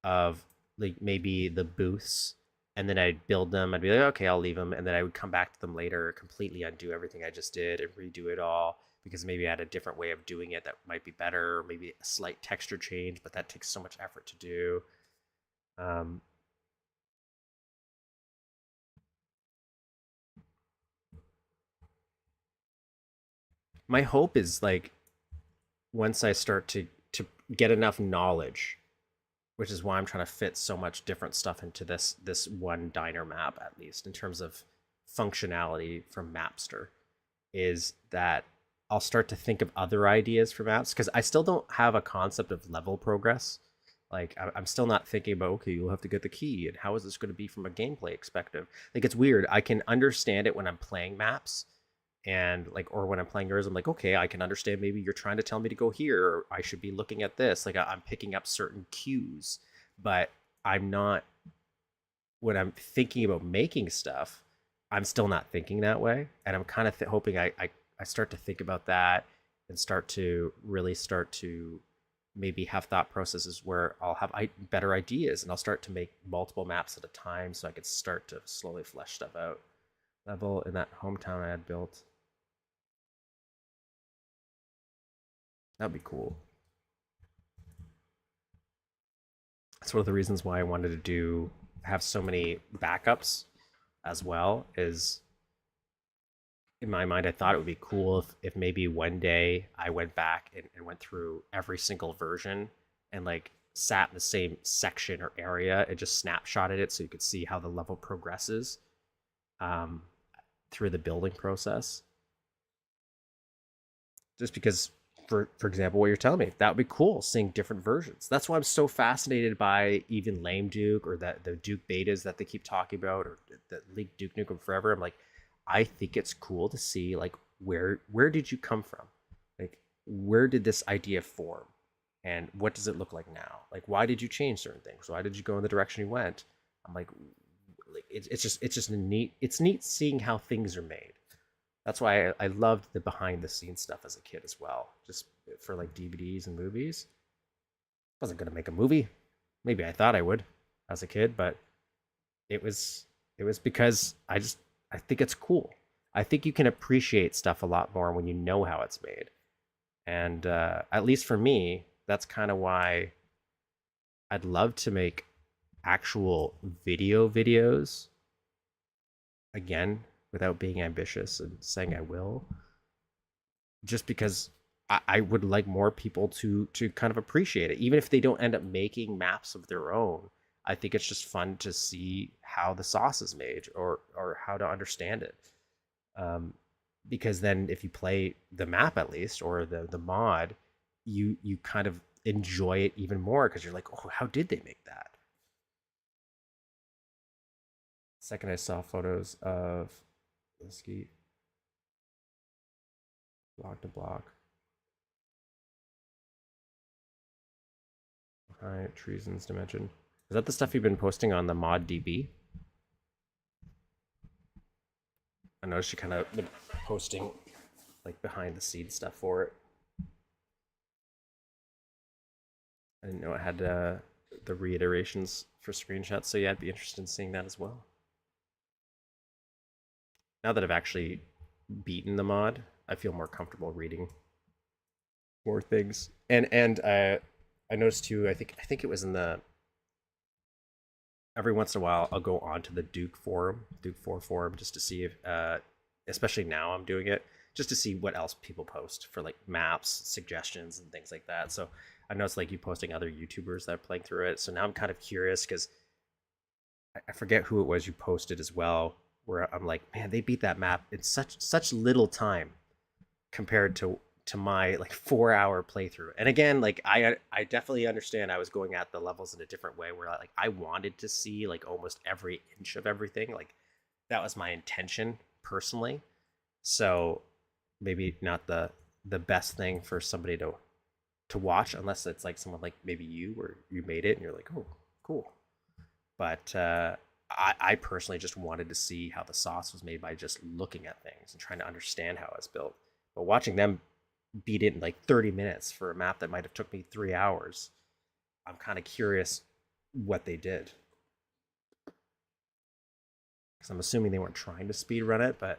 S1: of like maybe the booths, and then I'd build them. I'd be like, okay, I'll leave them, and then I would come back to them later, completely undo everything I just did and redo it all because maybe I had a different way of doing it that might be better, or maybe a slight texture change, but that takes so much effort to do. Um, my hope is like once I start to get enough knowledge, which is why I'm trying to fit so much different stuff into this one diner map, at least in terms of functionality from Mapster, is that I'll start to think of other ideas for maps because I still don't have a concept of level progress. Like I'm still not thinking about, okay, you'll have to get the key and how is this going to be from a gameplay perspective. Like it's weird. I can understand it when I'm playing maps, and like, or when I'm playing yours, I'm like, okay, I can understand maybe you're trying to tell me to go here, or I should be looking at this. Like I'm picking up certain cues, but I'm not, when I'm thinking about making stuff, I'm still not thinking that way. And I'm kind of hoping I start to think about that and start to really start to maybe have thought processes where I'll have better ideas and I'll start to make multiple maps at a time so I could start to slowly flesh stuff out. Level in that hometown I had built. That'd be cool. That's one of the reasons why I wanted to do have so many backups as well. Is in my mind, I thought it would be cool if maybe one day I went back and went through every single version and like sat in the same section or area and just snapshotted it so you could see how the level progresses um, through the building process. Just because, for example, what you're telling me, that would be cool seeing different versions. That's why I'm so fascinated by even Lame Duke or that the Duke betas that they keep talking about, or that leaked Duke Nukem Forever. I'm like, I think it's cool to see like where did you come from, like where did this idea form, and what does it look like now? Like why did you change certain things? Why did you go in the direction you went? I'm like it's just neat. It's neat seeing how things are made. That's why I loved the behind the scenes stuff as a kid as well. Just for like DVDs and movies. I wasn't gonna make a movie. Maybe I thought I would as a kid, but it was it was because I think it's cool. I think you can appreciate stuff a lot more when you know how it's made. And at least for me, that's kind of why I'd love to make actual videos again without being ambitious and saying I will, just because I would like more people to kind of appreciate it, even if they don't end up making maps of their own. I think it's just fun to see how the sauce is made, or how to understand it. Um, because then if you play the map at least, or the mod, you kind of enjoy it even more because you're like, oh, how did they make that? Second, I saw photos of the ski block to block. Alright, Treason's Dimension. Is that the stuff you've been posting on the mod DB? I noticed you kind of been posting like behind the scenes stuff for it. I didn't know it had the reiterations for screenshots, so yeah, I'd be interested in seeing that as well. Now that I've actually beaten the mod, I feel more comfortable reading more things. And I noticed too. I think it was in the, every once in a while I'll go onto the Duke forum, Duke 4 forum, just to see if, especially now I'm doing it, just to see what else people post for like maps, suggestions, and things like that. So I noticed like you posting other YouTubers that are playing through it. So now I'm kind of curious because I forget who it was you posted as well, where I'm like, man, they beat that map in such little time compared to my like 4 hour playthrough. And again, like I definitely understand I was going at the levels in a different way where like I wanted to see like almost every inch of everything. Like that was my intention personally. So maybe not the best thing for somebody to watch unless it's like someone like maybe you, where you made it and you're like, oh, cool. But I personally just wanted to see how the sauce was made by just looking at things and trying to understand how it's built. But watching them beat it in like 30 minutes for a map that might have took me 3 hours, I'm kind of curious what they did. Because I'm assuming they weren't trying to speed run it, but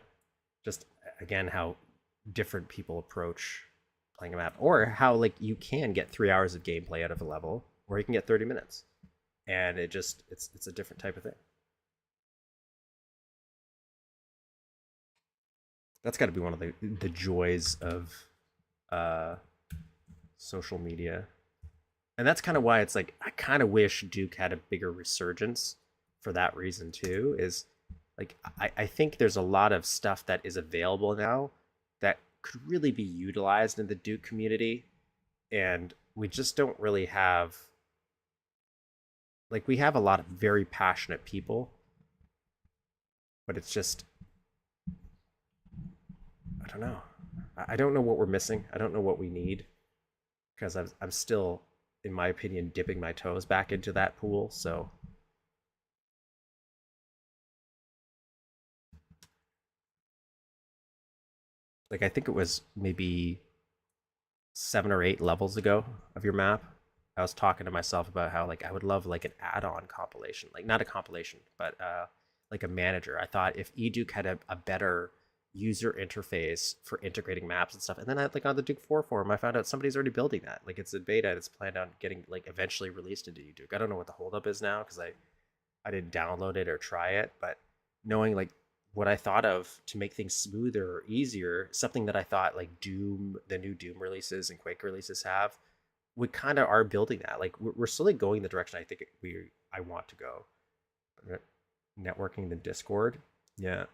S1: just again how different people approach playing a map, or how like you can get 3 hours of gameplay out of a level, or you can get 30 minutes, and it's a different type of thing. That's got to be one of the joys of uh, social media, and that's kind of why it's like I kind of wish Duke had a bigger resurgence for that reason too. Is like I think there's a lot of stuff that is available now that could really be utilized in the Duke community, and we just don't really have like we have a lot of very passionate people, but it's just I don't know. I don't know what we're missing. I don't know what we need because I'm still, in my opinion, dipping my toes back into that pool. So like I think it was maybe 7 or 8 levels ago of your map. I was talking to myself about how like I would love like an add-on compilation, like not a compilation, but like a manager. I thought if eDuke had a better user interface for integrating maps and stuff, and then I like on the Duke 4 forum, I found out somebody's already building that. Like it's in beta and it's planned on getting like eventually released into eDuke. I don't know what the holdup is now because I didn't download it or try it, but knowing like what I thought of to make things smoother or easier, something that I thought like Doom, the new Doom releases and Quake releases have, we kind of are building that. Like we're slowly going the direction I think I want to go. Networking the Discord, yeah,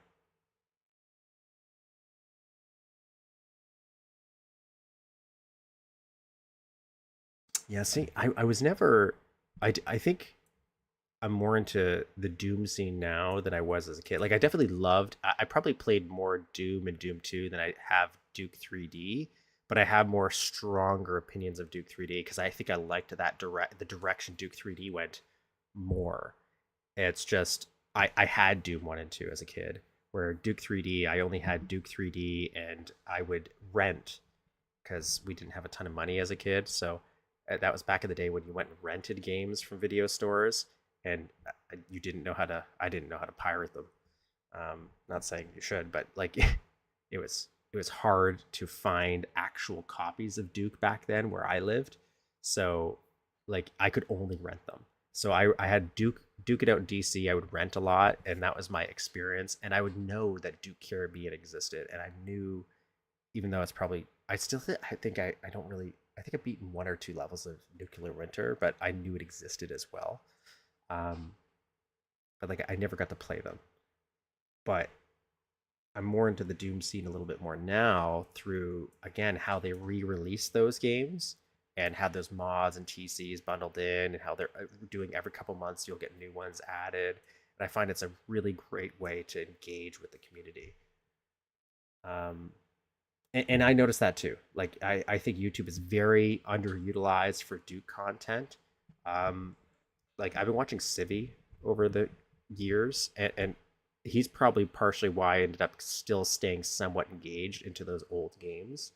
S1: yeah. See, I was never, I think I'm more into the Doom scene now than I was as a kid. Like I definitely loved. I probably played more Doom and Doom 2 than I have Duke 3D, but I have more stronger opinions of Duke 3D because I think I liked that the direction Duke 3D went more. It's just I had Doom 1 and 2 as a kid, where Duke 3D I only had Duke 3D and I would rent because we didn't have a ton of money as a kid. So that was back in the day when you went and rented games from video stores, and you didn't know how to. I didn't know how to pirate them. Not saying you should, but like it was hard to find actual copies of Duke back then where I lived. So like I could only rent them. So I had Duke it out in DC. I would rent a lot, and that was my experience. And I would know that Duke Caribbean existed, and I knew even though it's probably I still I think I don't really I think I've beaten 1 or 2 levels of Nuclear Winter, but I knew it existed as well. Um, but like I never got to play them. But I'm more into the Doom scene a little bit more now through again how they re-release those games and have those mods and TCs bundled in, and how they're doing every couple months you'll get new ones added. And I find it's a really great way to engage with the community. Um, and I noticed that too. Like I think YouTube is very underutilized for Duke content. Um, like I've been watching Civi over the years, and he's probably partially why I ended up still staying somewhat engaged into those old games,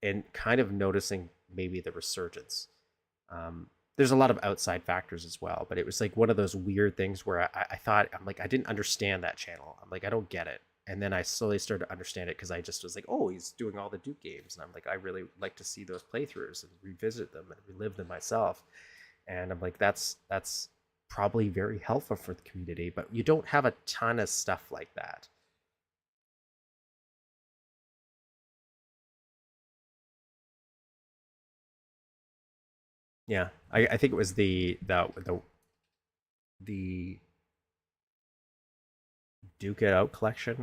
S1: and kind of noticing maybe the resurgence. Um, there's a lot of outside factors as well, but it was like one of those weird things where I thought I'm like I didn't understand that channel. I'm like I don't get it, and then I slowly started to understand it because I just was like, oh, he's doing all the Duke games, and I'm like I really like to see those playthroughs and revisit them and relive them myself. And I'm like that's probably very helpful for the community, but you don't have a ton of stuff like that. Yeah, I think it was the Duke It Out collection,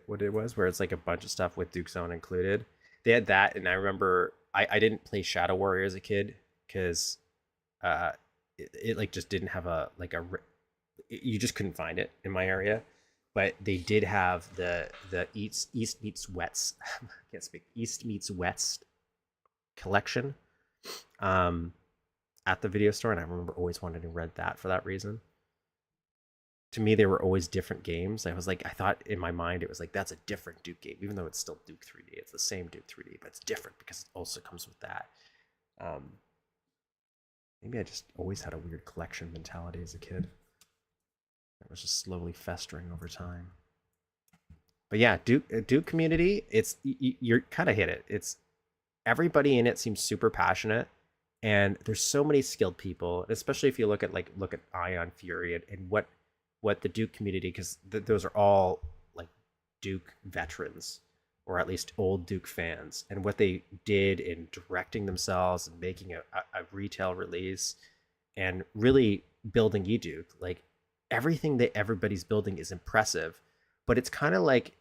S1: what it was, where it's like a bunch of stuff with Duke's Own included. They had that, and I remember I didn't play Shadow Warrior as a kid because it like just didn't have a like a you just couldn't find it in my area. But they did have the East meets West I can't speak East meets West collection um at the video store, and I remember always wanting to rent that for that reason. To me, they were always different games. I was like, I thought in my mind it was like that's a different Duke game, even though it's still Duke 3D. It's the same Duke 3D, but it's different because it also comes with that. Um, Maybe I just always had a weird collection mentality as a kid. It was just slowly festering over time. But yeah, Duke community, you're kind of hit it. It's everybody in it seems super passionate, and there's so many skilled people, especially if you look at Ion Fury and what the Duke community, because those are all like Duke veterans, or at least old Duke fans, and what they did in directing themselves and making a retail release and really building eDuke. Like everything that everybody's building is impressive, but it's kind of like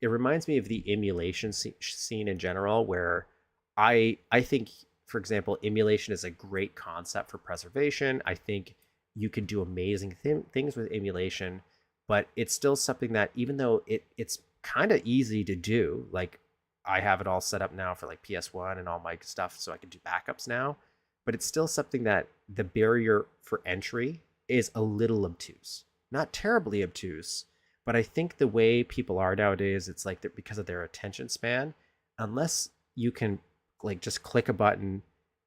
S1: it reminds me of the emulation scene in general, where I think, for example, emulation is a great concept for preservation. I think you can do amazing things with emulation, but it's still something that, even though it's kind of easy to do, like I have it all set up now for like PS1 and all my stuff, so I can do backups now. But it's still something that the barrier for entry is a little obtuse, not terribly obtuse, but I think the way people are nowadays, it's like because of their attention span, unless you can like just click a button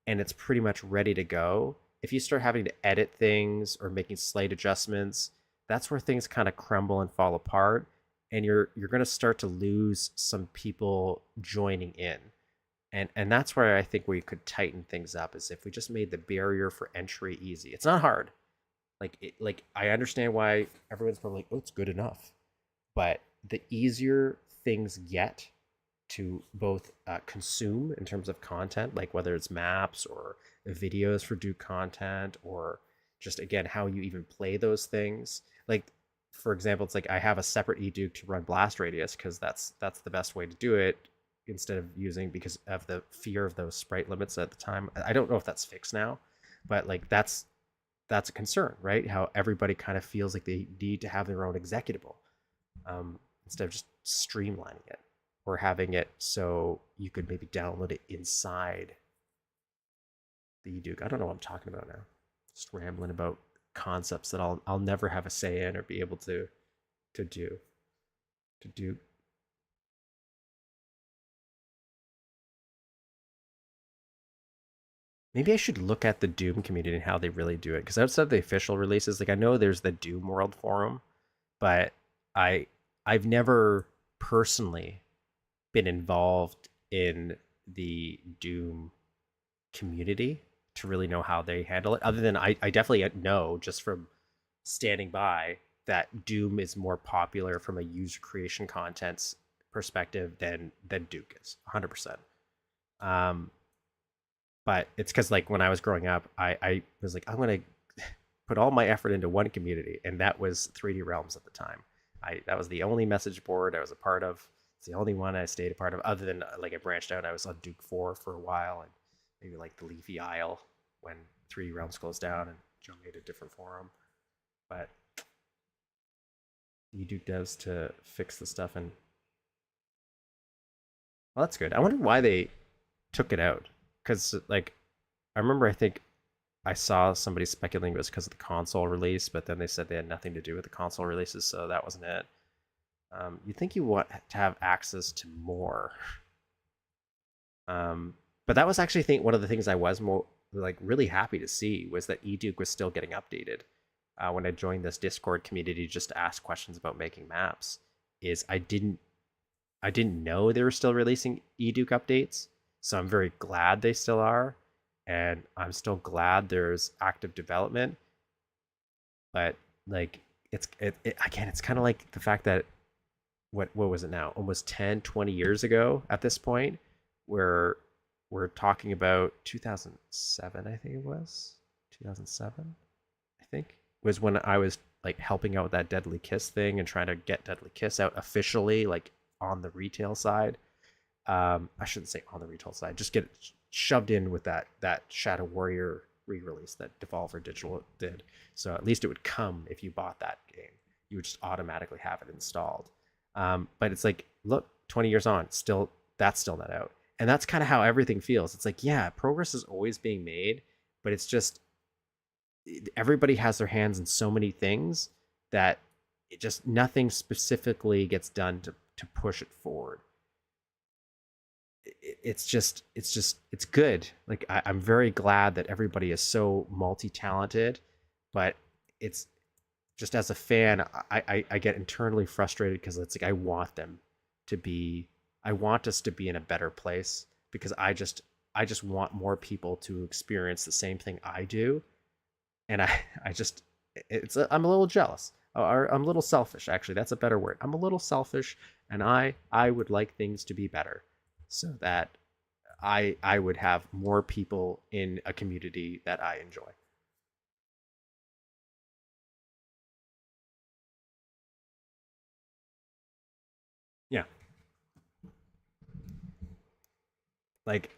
S1: and it's pretty much ready to go. If you start having to edit things or making slight adjustments, that's where things kind of crumble and fall apart, and you're going to start to lose some people joining in. And that's where I think we could tighten things up, is if we just made the barrier for entry easy. It's not hard. Like I understand why everyone's probably like, "Oh, it's good enough." But the easier things get to both consume in terms of content, like whether it's maps or videos for Duke content, or just again how you even play those things. Like for example, it's like I have a separate eDuke to run blast radius because that's the best way to do it, instead of using, because of the fear of those sprite limits at the time. I don't know if that's fixed now, but like that's a concern, right? How everybody kind of feels like they need to have their own executable, instead of just streamlining it, or having it so you could maybe download it inside the eDuke. I don't know what I'm talking about now. Just rambling about concepts that I'll never have a say in or be able to do to do. Maybe I should look at the Doom community and how they really do it, because outside of the official releases, like I know there's the Doom World forum, but I I've never personally been involved in the Doom community to really know how they handle it. Other than I definitely know just from standing by that Doom is more popular from a user creation contents perspective than Duke is, 100%. Um, but it's because like when I was growing up, I was like, I'm gonna put all my effort into one community, and that was 3D Realms at the time. That was the only message board I was a part of. It's the only one I stayed a part of, other than like I branched out. I was on Duke 4 for a while, and maybe like the Leafy Isle when 3D Realms closed down, and Joe made a different forum. But the Duke devs to fix the stuff, and well, that's good. I wonder why they took it out, because like I remember, I think I saw somebody speculating it was because of the console release, but then they said they had nothing to do with the console releases, so that wasn't it. You think you want to have access to more, but that was actually, think one of the things I was more like really happy to see was that eDuke was still getting updated. When I joined this Discord community just to ask questions about making maps, is I didn't know they were still releasing eDuke updates, so I'm very glad they still are, and I'm still glad there's active development. But like again, it's kind of like the fact that what was it now? Almost 10, 20 years ago at this point, where we're talking about 2007, I think it was 2007. I think was when I was like helping out with that Deadly Kiss thing and trying to get Deadly Kiss out officially, like on the retail side. I shouldn't say on the retail side, just get it shoved in with that Shadow Warrior re-release that Devolver Digital did. So at least it would come if you bought that game. You would just automatically have it installed. But it's like, look, 20 years on, still that's still not out. And that's kind of how everything feels. It's like, yeah, progress is always being made, but it's just everybody has their hands in so many things that it just nothing specifically gets done to push it forward. it's good. Like I'm very glad that everybody is so multi-talented, but it's just as a fan, I get internally frustrated because it's like to be I want us to be in a better place because I just want more people to experience the same thing I do, and I just I'm a little jealous. Or I'm a little selfish, actually. That's a better word. I'm a little selfish, and I would like things to be better, so that I would have more people in a community that I enjoy. Yeah, like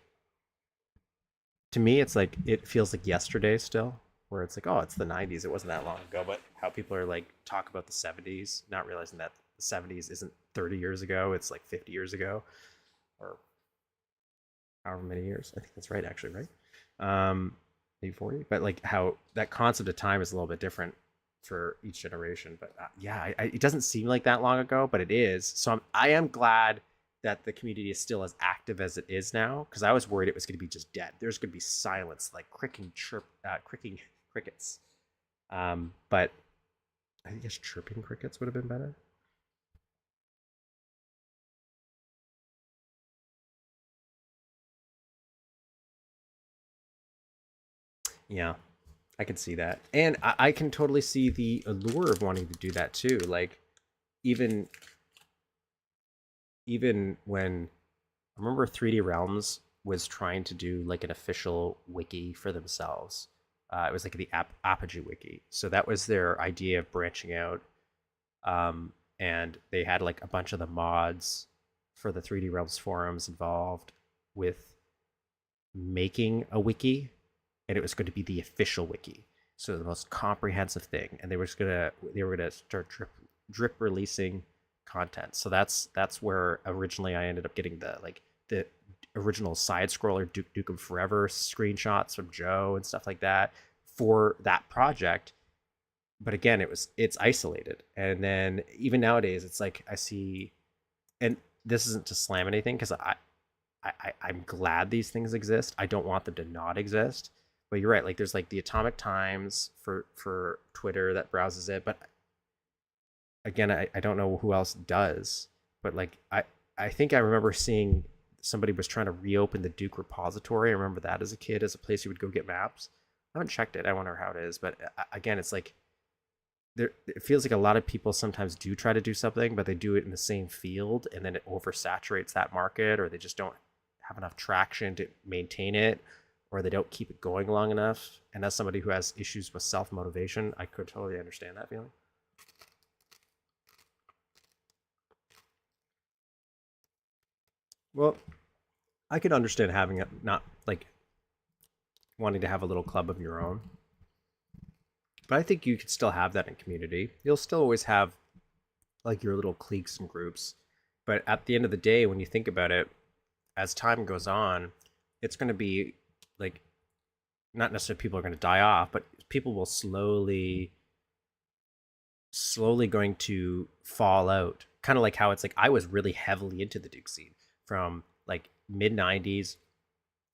S1: to me, it's like it feels like yesterday still, where it's like, oh, it's the '90s. It wasn't that long ago, but how people are like talk about the '70s, not realizing that the '70s isn't 30 years ago. It's like 50 years ago, or however many years. I think that's right, actually, right? Maybe 40. But like how that concept of time is a little bit different for each generation. But yeah, it doesn't seem like that long ago, but it is. So I am glad that the community is still as active as it is now, because I was worried it was going to be just dead. There's going to be silence, like cricking crickets. But I guess chirping crickets would have been better. Yeah, I can see that, and I can totally see the allure of wanting to do that too. Like even even when I remember 3D Realms was trying to do like an official wiki for themselves. It was like the Apogee wiki, so that was their idea of branching out. And they had like a bunch of the mods for the 3D Realms forums involved with making a wiki, and it was going to be the official wiki, so the most comprehensive thing. And they were gonna start drip releasing content. So that's where originally I ended up getting the original side scroller Duke Nukem Forever screenshots from Joe and stuff like that for that project. But again, it's isolated, and then even nowadays, it's like I see, and this isn't to slam anything because I'm glad these things exist. I don't want them to not exist. But you're right. Like there's like the Atomic Times for Twitter that browses it, but again, I don't know who else does. But like I think I remember seeing somebody was trying to reopen the Duke repository. I remember that as a kid as a place you would go get maps. I haven't checked it. I wonder how it is. But again, it's like there it feels like a lot of people sometimes do try to do something, but they do it in the same field, and then it oversaturates that market, or they just don't have enough traction to maintain it, or they don't keep it going long enough. And as somebody who has issues with self motivation, I could totally understand that feeling. Well, I could understand having it not like wanting to have a little club of your own, but I think you could still have that in community. You'll still always have like your little cliques and groups, but at the end of the day, when you think about it, as time goes on, it's going to be like not necessarily people are going to die off, but people will slowly going to fall out. Kind of like how it's like I was really heavily into the Duke scene from like mid '90s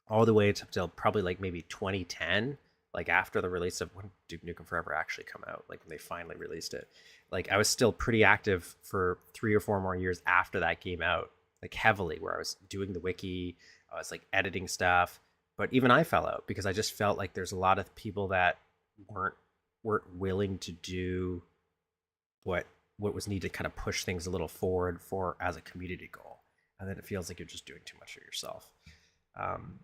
S1: all the way up till probably like maybe 2010, like after the release of when Duke Nukem Forever actually come out, like when they finally released it. Like I was still pretty active for 3 or 4 more years after that came out, like heavily, where I was doing the wiki, I was like editing stuff. But even I fell out because I just felt like there's a lot of people that weren't weren't willing to do what what was needed to kind of push things a little forward for as a community goal, and then it feels like you're just doing too much for yourself. Um,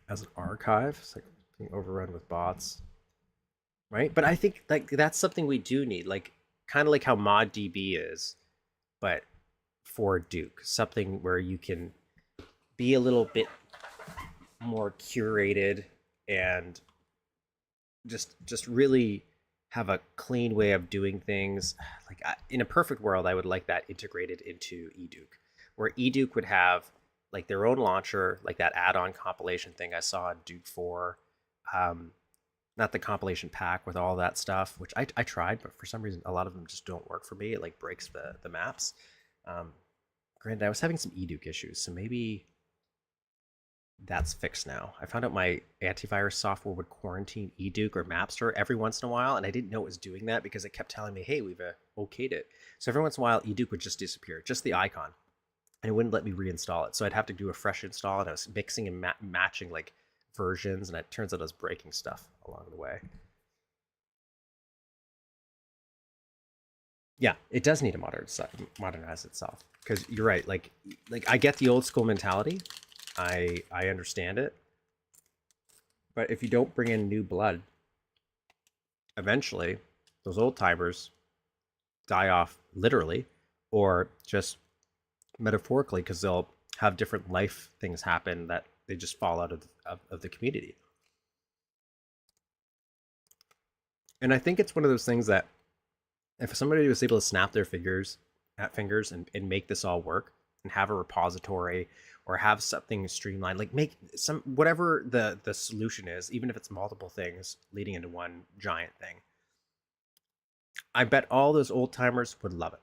S1: as an archive, it's like being overrun with bots, right? But I think like that's something we do need, like kind of like how ModDB is, but for Duke, something where you can be a little bit more curated and just really have a clean way of doing things. Like in a perfect world, I would like that integrated into eDuke, where eDuke would have like their own launcher, like that add-on compilation thing I saw in Duke 4. Um, Not the compilation pack with all that stuff, which I tried, but for some reason a lot of them just don't work for me. It like breaks the maps. Um, Granted, I was having some eDuke issues, so maybe that's fixed now. I found out my antivirus software would quarantine eDuke or Mapster every once in a while, and I didn't know it was doing that because it kept telling me, hey, we've okayed it. So every once in a while, eDuke would just disappear, just the icon, and it wouldn't let me reinstall it. So I'd have to do a fresh install, and I was mixing and matching like versions, and it turns out I was breaking stuff along the way. Yeah, it does need to modernize itself because you're right. Like I get the old school mentality. I understand it, but if you don't bring in new blood, eventually those old timers die off literally, or just metaphorically because they'll have different life things happen that they just fall out of the community. And I think it's one of those things that if somebody was able to snap their fingers and make this all work and have a repository or have something streamlined, like make some whatever the solution is, even if it's multiple things leading into one giant thing, I bet all those old timers would love it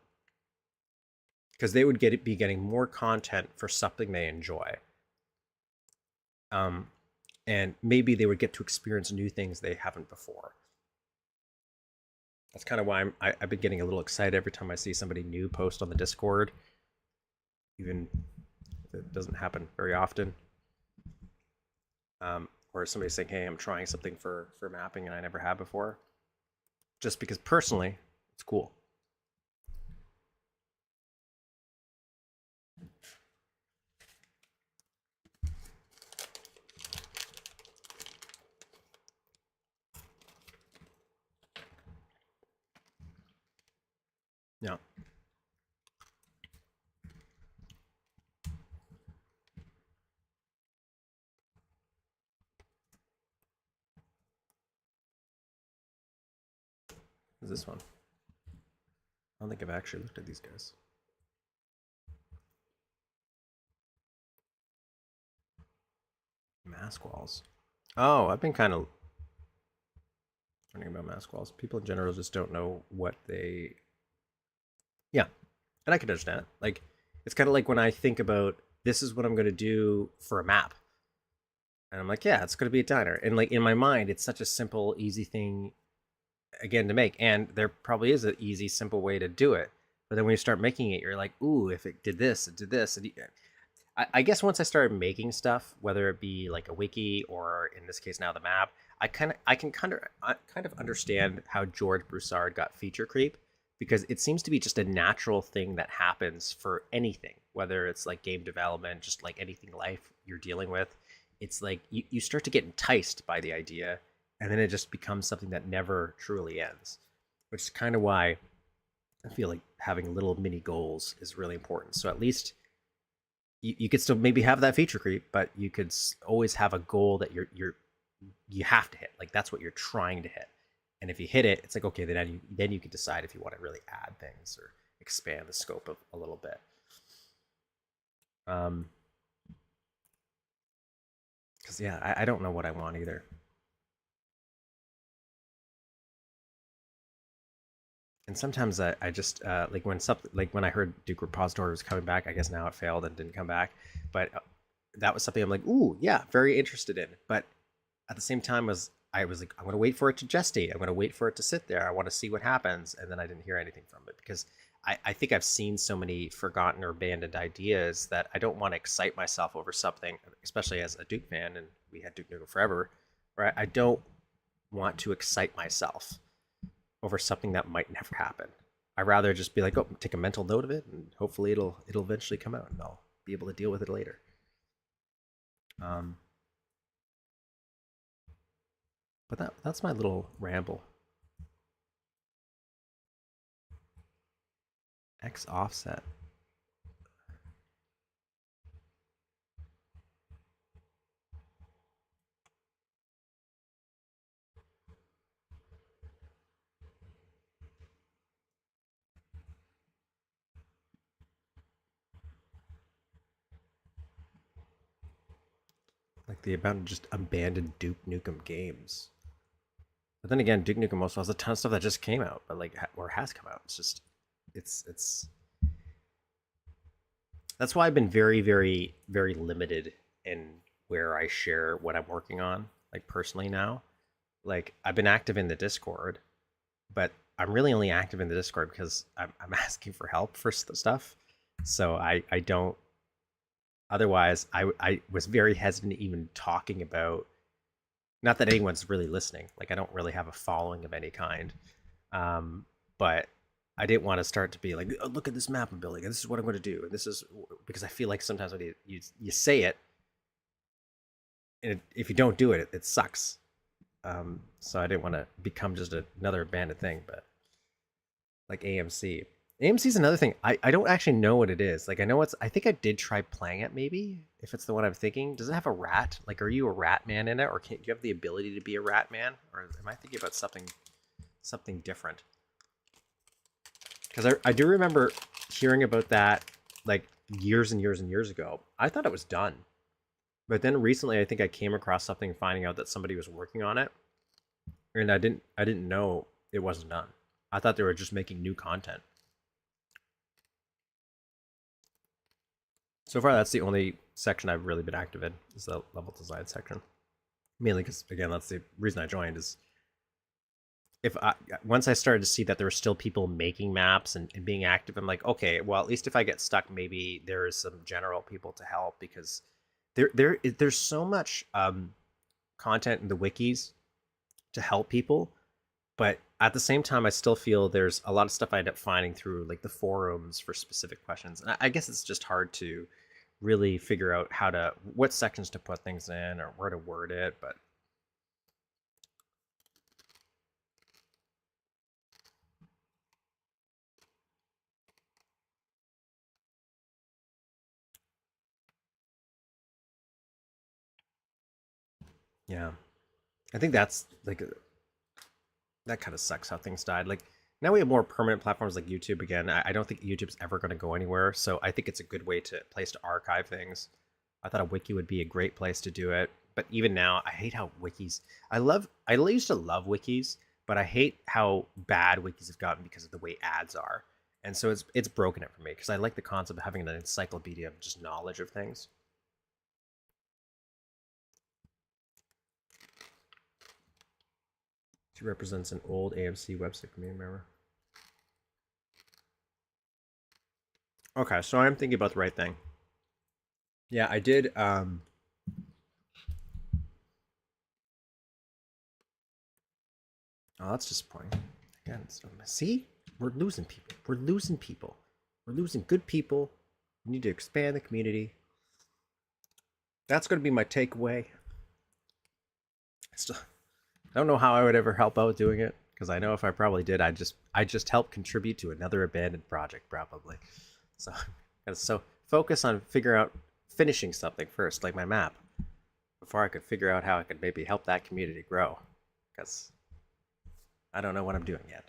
S1: because they would be getting more content for something they enjoy. And maybe they would get to experience new things they haven't before. That's kind of why I've been getting a little excited every time I see somebody new post on the Discord, even if it doesn't happen very often. Or somebody saying, hey, I'm trying something for mapping and I never have before. Just because personally, it's cool. Yeah. Is this one? I don't think I've actually looked at these guys. Mask walls. Oh, I've been kind of learning about mask walls. People in general just don't know what they. Yeah, and I can understand it. Like, it's kind of like when I think about this is what I'm going to do for a map, and I'm like, yeah, it's going to be a diner, and like in my mind, it's such a simple, easy thing again to make, and there probably is an easy, simple way to do it. But then when you start making it, you're like, ooh, if it did this, it did this, and I guess once I started making stuff, whether it be like a wiki or in this case now the map, I can kind of understand how George Broussard got feature creep because it seems to be just a natural thing that happens for anything, whether it's like game development, just like anything life you're dealing with. It's like you start to get enticed by the idea and then it just becomes something that never truly ends, which is kind of why I feel like having little mini goals is really important. So at least you could still maybe have that feature creep, but you could always have a goal that you have to hit. Like that's what you're trying to hit. And if you hit it, it's like okay, then you can decide if you want to really add things or expand the scope of a little bit. Because yeah, I don't know what I want either. And sometimes I just like when something like when I heard Duke Repository was coming back. I guess now it failed and didn't come back, but that was something I'm like, ooh, yeah, very interested in. But at the same time, I was like, I'm gonna wait for it to gestate. I'm gonna wait for it to sit there. I want to see what happens, and then I didn't hear anything from it because I think I've seen so many forgotten or abandoned ideas that I don't want to excite myself over something, especially as a Duke fan, and we had Duke Nukem Forever, right? I don't want to excite myself over something that might never happen. I'd rather just be like, oh, take a mental note of it, and hopefully it'll eventually come out, and I'll be able to deal with it later. Um, but that's my little ramble. X offset. Like the amount of just abandoned Duke Nukem games. But then again, Duke Nukem also has a ton of stuff that just came out, but like or has come out. It's just it's That's why I've been very, very, very limited in where I share what I'm working on, like personally now. Like I've been active in the Discord, but I'm really only active in the Discord because I'm asking for help for stuff. So I don't. Otherwise, I was very hesitant even talking about. Not that anyone's really listening. Like I don't really have a following of any kind. But I didn't want to start to be like, oh, look at this map I'm building, and this is what I'm going to do, and this is because I feel like sometimes when you say it, and if you don't do it, it sucks. So I didn't want to become just another abandoned thing, but like AMC. AMC is another thing. I don't actually know what it is. Like I know I think I did try playing it maybe, if it's the one I'm thinking. Does it have a rat? Like are you a rat man in it, or do you have the ability to be a rat man? Or am I thinking about something different? Because I do remember hearing about that like years and years and years ago. I thought it was done. But then recently I think I came across something finding out that somebody was working on it. And I didn't know it wasn't done. I thought they were just making new content. So far that's the only section I've really been active in, is the level design section. Mainly because again, that's the reason I joined, is if I once I started to see that there were still people making maps and being active, I'm like, okay, well at least if I get stuck, maybe there is some general people to help, because there's so much content in the wikis to help people, but at the same time I still feel there's a lot of stuff I end up finding through like the forums for specific questions, and I guess it's just hard to really figure out what sections to put things in or where to word it, but yeah, I think that's like that kind of sucks how things died. Like now we have more permanent platforms like YouTube again. I don't think YouTube's ever going to go anywhere, so I think it's a good place to archive things. I thought a wiki would be a great place to do it, but even now, I hate how wikis. I used to love wikis, but I hate how bad wikis have gotten because of the way ads are, and so it's broken it for me, because I like the concept of having an encyclopedia of just knowledge of things. She represents an old AMC website community member. Okay, so I'm thinking about the right thing. Yeah, I did. Oh, that's disappointing. Again, see, we're losing people. We're losing people. We're losing good people. We need to expand the community. That's going to be my takeaway. I don't know how I would ever help out doing it, because I know if I probably did, I just help contribute to another abandoned project probably. So focus on finishing something first, like my map, before I could figure out how I could maybe help that community grow, because I don't know what I'm doing yet.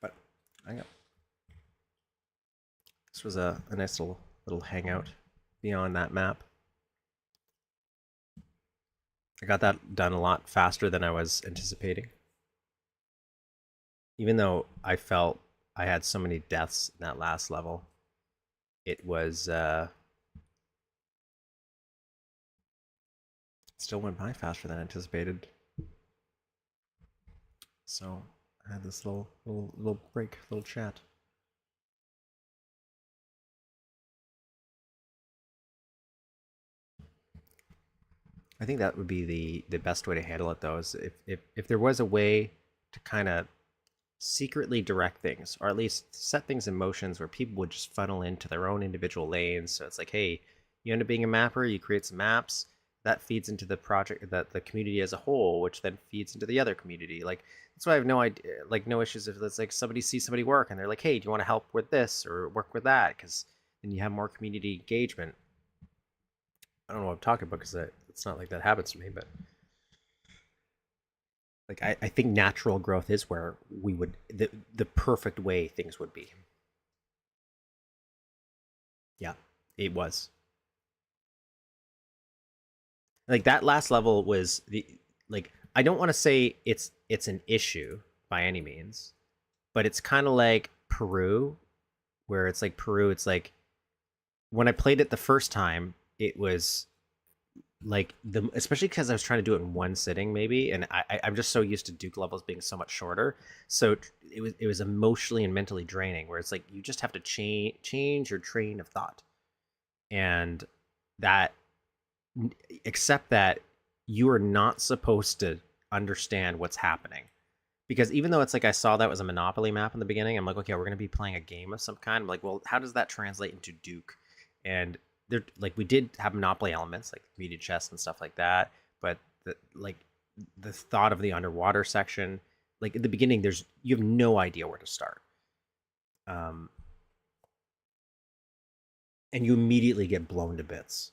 S1: But I know this was a nice little hangout beyond that map. I got that done a lot faster than I was anticipating. Even though I felt I had so many deaths in that last level, it was still went by faster than anticipated. So I had this little break, little chat. I think that would be the best way to handle it, though, is if there was a way to kind of secretly direct things, or at least set things in motions where people would just funnel into their own individual lanes. So it's like, hey, you end up being a mapper, you create some maps, that feeds into the project, that the community as a whole, which then feeds into the other community. Like that's why I have no idea, like no issues if it's like somebody sees somebody work and they're like, hey, do you want to help with this or work with that? Because then you have more community engagement. I don't know what I'm talking about, because it's not like that happens to me, but like I think natural growth is where we would the perfect way things would be. Yeah, it was. Like that last level was the like I don't want to say it's an issue by any means, but it's kind of like Peru, where it's like Peru, it's like when I played it the first time, it was like the especially because I was trying to do it in one sitting maybe, and I'm just so used to Duke levels being so much shorter. So it was emotionally and mentally draining. Where it's like you just have to change your train of thought, and that except that you are not supposed to understand what's happening. Because even though it's like I saw that was a Monopoly map in the beginning, I'm like, okay, we're gonna be playing a game of some kind. I'm like, well, how does that translate into Duke? And there, like, we did have Monopoly elements like community chess and stuff like that, but the thought of the underwater section, like at the beginning, there's you have no idea where to start, um, and you immediately get blown to bits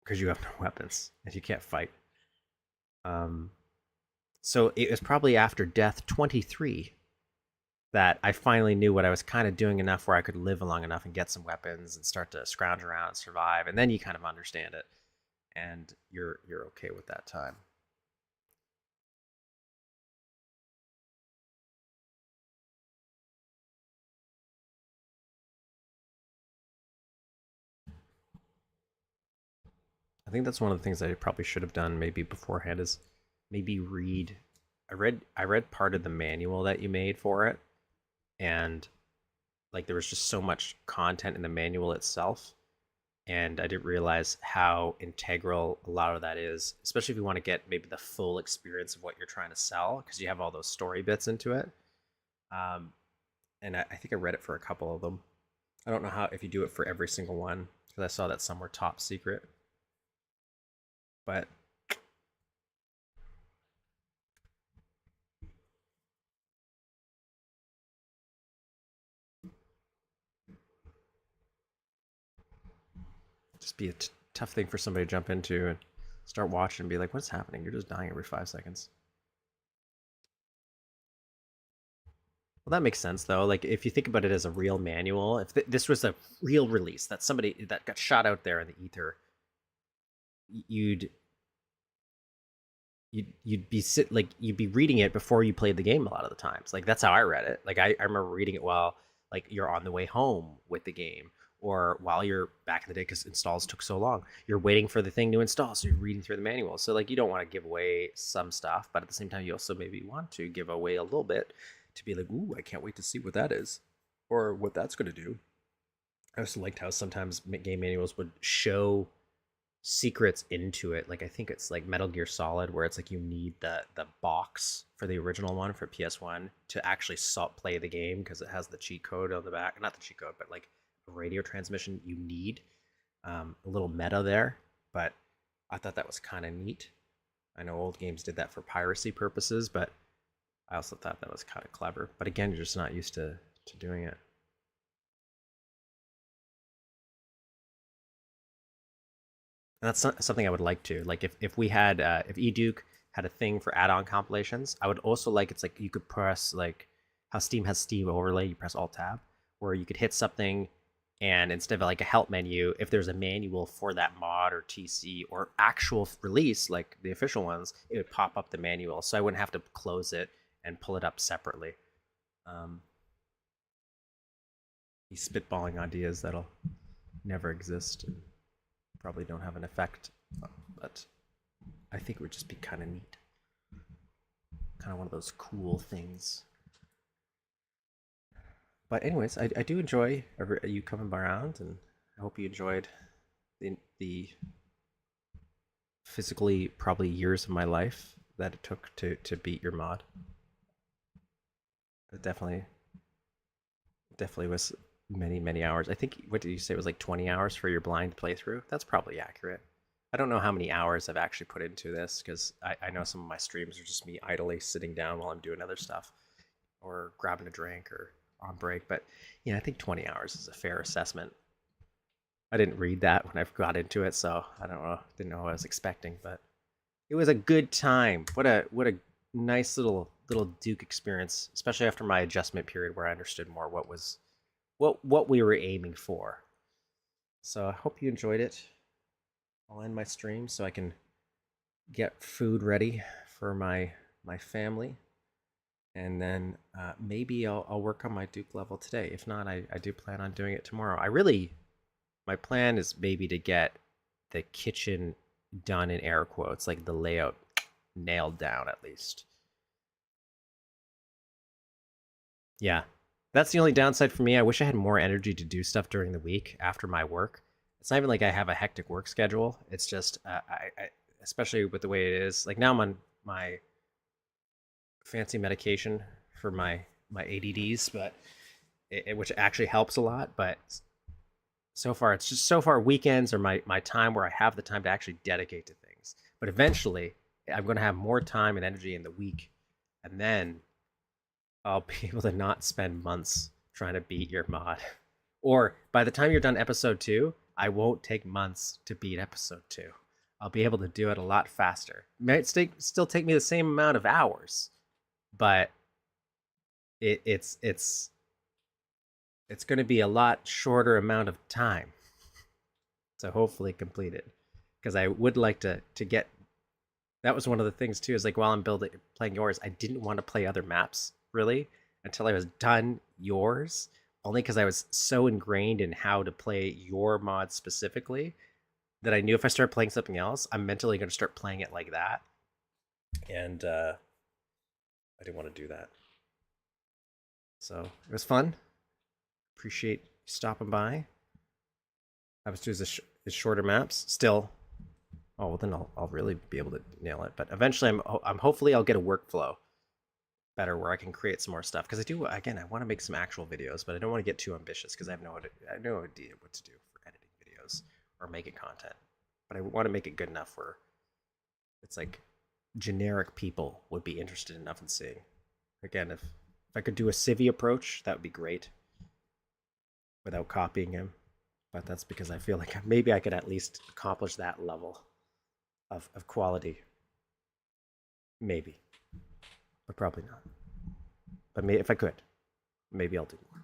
S1: because you have no weapons and you can't fight. Um, so it was probably after Death 23 that I finally knew what I was kind of doing enough where I could live long enough and get some weapons and start to scrounge around and survive, and then you kind of understand it, and you're okay with that time. I think that's one of the things I probably should have done maybe beforehand is maybe read. I read part of the manual that you made for it, and like there was just so much content in the manual itself, and I didn't realize how integral a lot of that is, especially if you want to get maybe the full experience of what you're trying to sell, because you have all those story bits into it. Um, and I think I read it for a couple of them. I don't know how if you do it for every single one, because I saw that some were top secret. But just be a tough thing for somebody to jump into and start watching and be like, "What's happening? You're just dying every 5 seconds." Well, that makes sense though. Like if you think about it as a real manual, if this was a real release that somebody that got shot out there in the ether, you'd you'd be reading it before you played the game a lot of the times. Like that's how I read it. Like I remember reading it while like you're on the way home with the game, or while you're back in the day because installs took so long. You're waiting for the thing to install, so you're reading through the manual. So like you don't want to give away some stuff, but at the same time you also maybe want to give away a little bit to be like, ooh, I can't wait to see what that is, or what that's going to do. I also liked how sometimes game manuals would show secrets into it. Like I think it's like Metal Gear Solid, where it's like you need the box for the original one for PS1 to actually play the game because it has the cheat code on the back. Not the cheat code, but like a radio transmission you need. A little meta there, but I thought that was kind of neat. I know old games did that for piracy purposes, but I also thought that was kind of clever. But again, you're just not used to doing it. And that's something I would like to like if we had if eDuke had a thing for add-on compilations. I would also like it's like you could press like how Steam has Steam overlay. You press Alt Tab, where you could hit something, and instead of like a help menu, if there's a manual for that mod or TC or actual release like the official ones, it would pop up the manual, so I wouldn't have to close it and pull it up separately. Um, he's spitballing ideas that'll never exist and probably don't have an effect, but I think it would just be kind of neat. Kind of one of those cool things. But anyways, I do enjoy you coming around, and I hope you enjoyed the physically probably years of my life that it took to beat your mod. It definitely was many hours. I think what did you say it was like 20 hours for your blind playthrough? That's probably accurate. I don't know how many hours I've actually put into this because I know some of my streams are just me idly sitting down while I'm doing other stuff or grabbing a drink or on break. But yeah, I think 20 hours is a fair assessment. I didn't read that when I got into it, so I don't know. Didn't know what I was expecting, but it was a good time. What a nice little Duke experience, especially after my adjustment period where I understood more what we were aiming for. So I hope you enjoyed it. I'll end my stream so I can get food ready for my family, and then maybe I'll work on my Duke level today. If not, I do plan on doing it tomorrow. I really my plan is maybe to get the kitchen done in air quotes, like the layout nailed down at least. Yeah. That's the only downside for me. I wish I had more energy to do stuff during the week after my work. It's not even like I have a hectic work schedule. It's just, especially with the way it is. Like now I'm on my fancy medication for my ADDs, but which actually helps a lot. But so far, it's just so far weekends are my time where I have the time to actually dedicate to things. But eventually, I'm going to have more time and energy in the week, and then I'll be able to not spend months trying to beat your mod. Or by the time you're done episode 2, I won't take months to beat episode 2. I'll be able to do it a lot faster. It might still take me the same amount of hours, but it's going to be a lot shorter amount of time to hopefully complete it. Because I would like to get. That was one of the things too. Is like while I'm playing yours, I didn't want to play other maps really until I was done yours. Only because I was so ingrained in how to play your mod specifically that I knew if I started playing something else, I'm mentally going to start playing it like that. And I didn't want to do that. So it was fun. Appreciate you stopping by. I was doing the shorter maps. Still, oh well, then I'll really be able to nail it. But eventually, I'm hopefully I'll get a workflow better where I can create some more stuff. Because I want to make some actual videos, but I don't want to get too ambitious because I have no idea what to do for editing videos or making content. But I want to make it good enough where it's like generic people would be interested enough in seeing. Again, if I could do a Civi approach, that would be great without copying him. But that's because I feel like maybe I could at least accomplish that level of quality. Maybe. But probably not. But if I could, maybe I'll do more.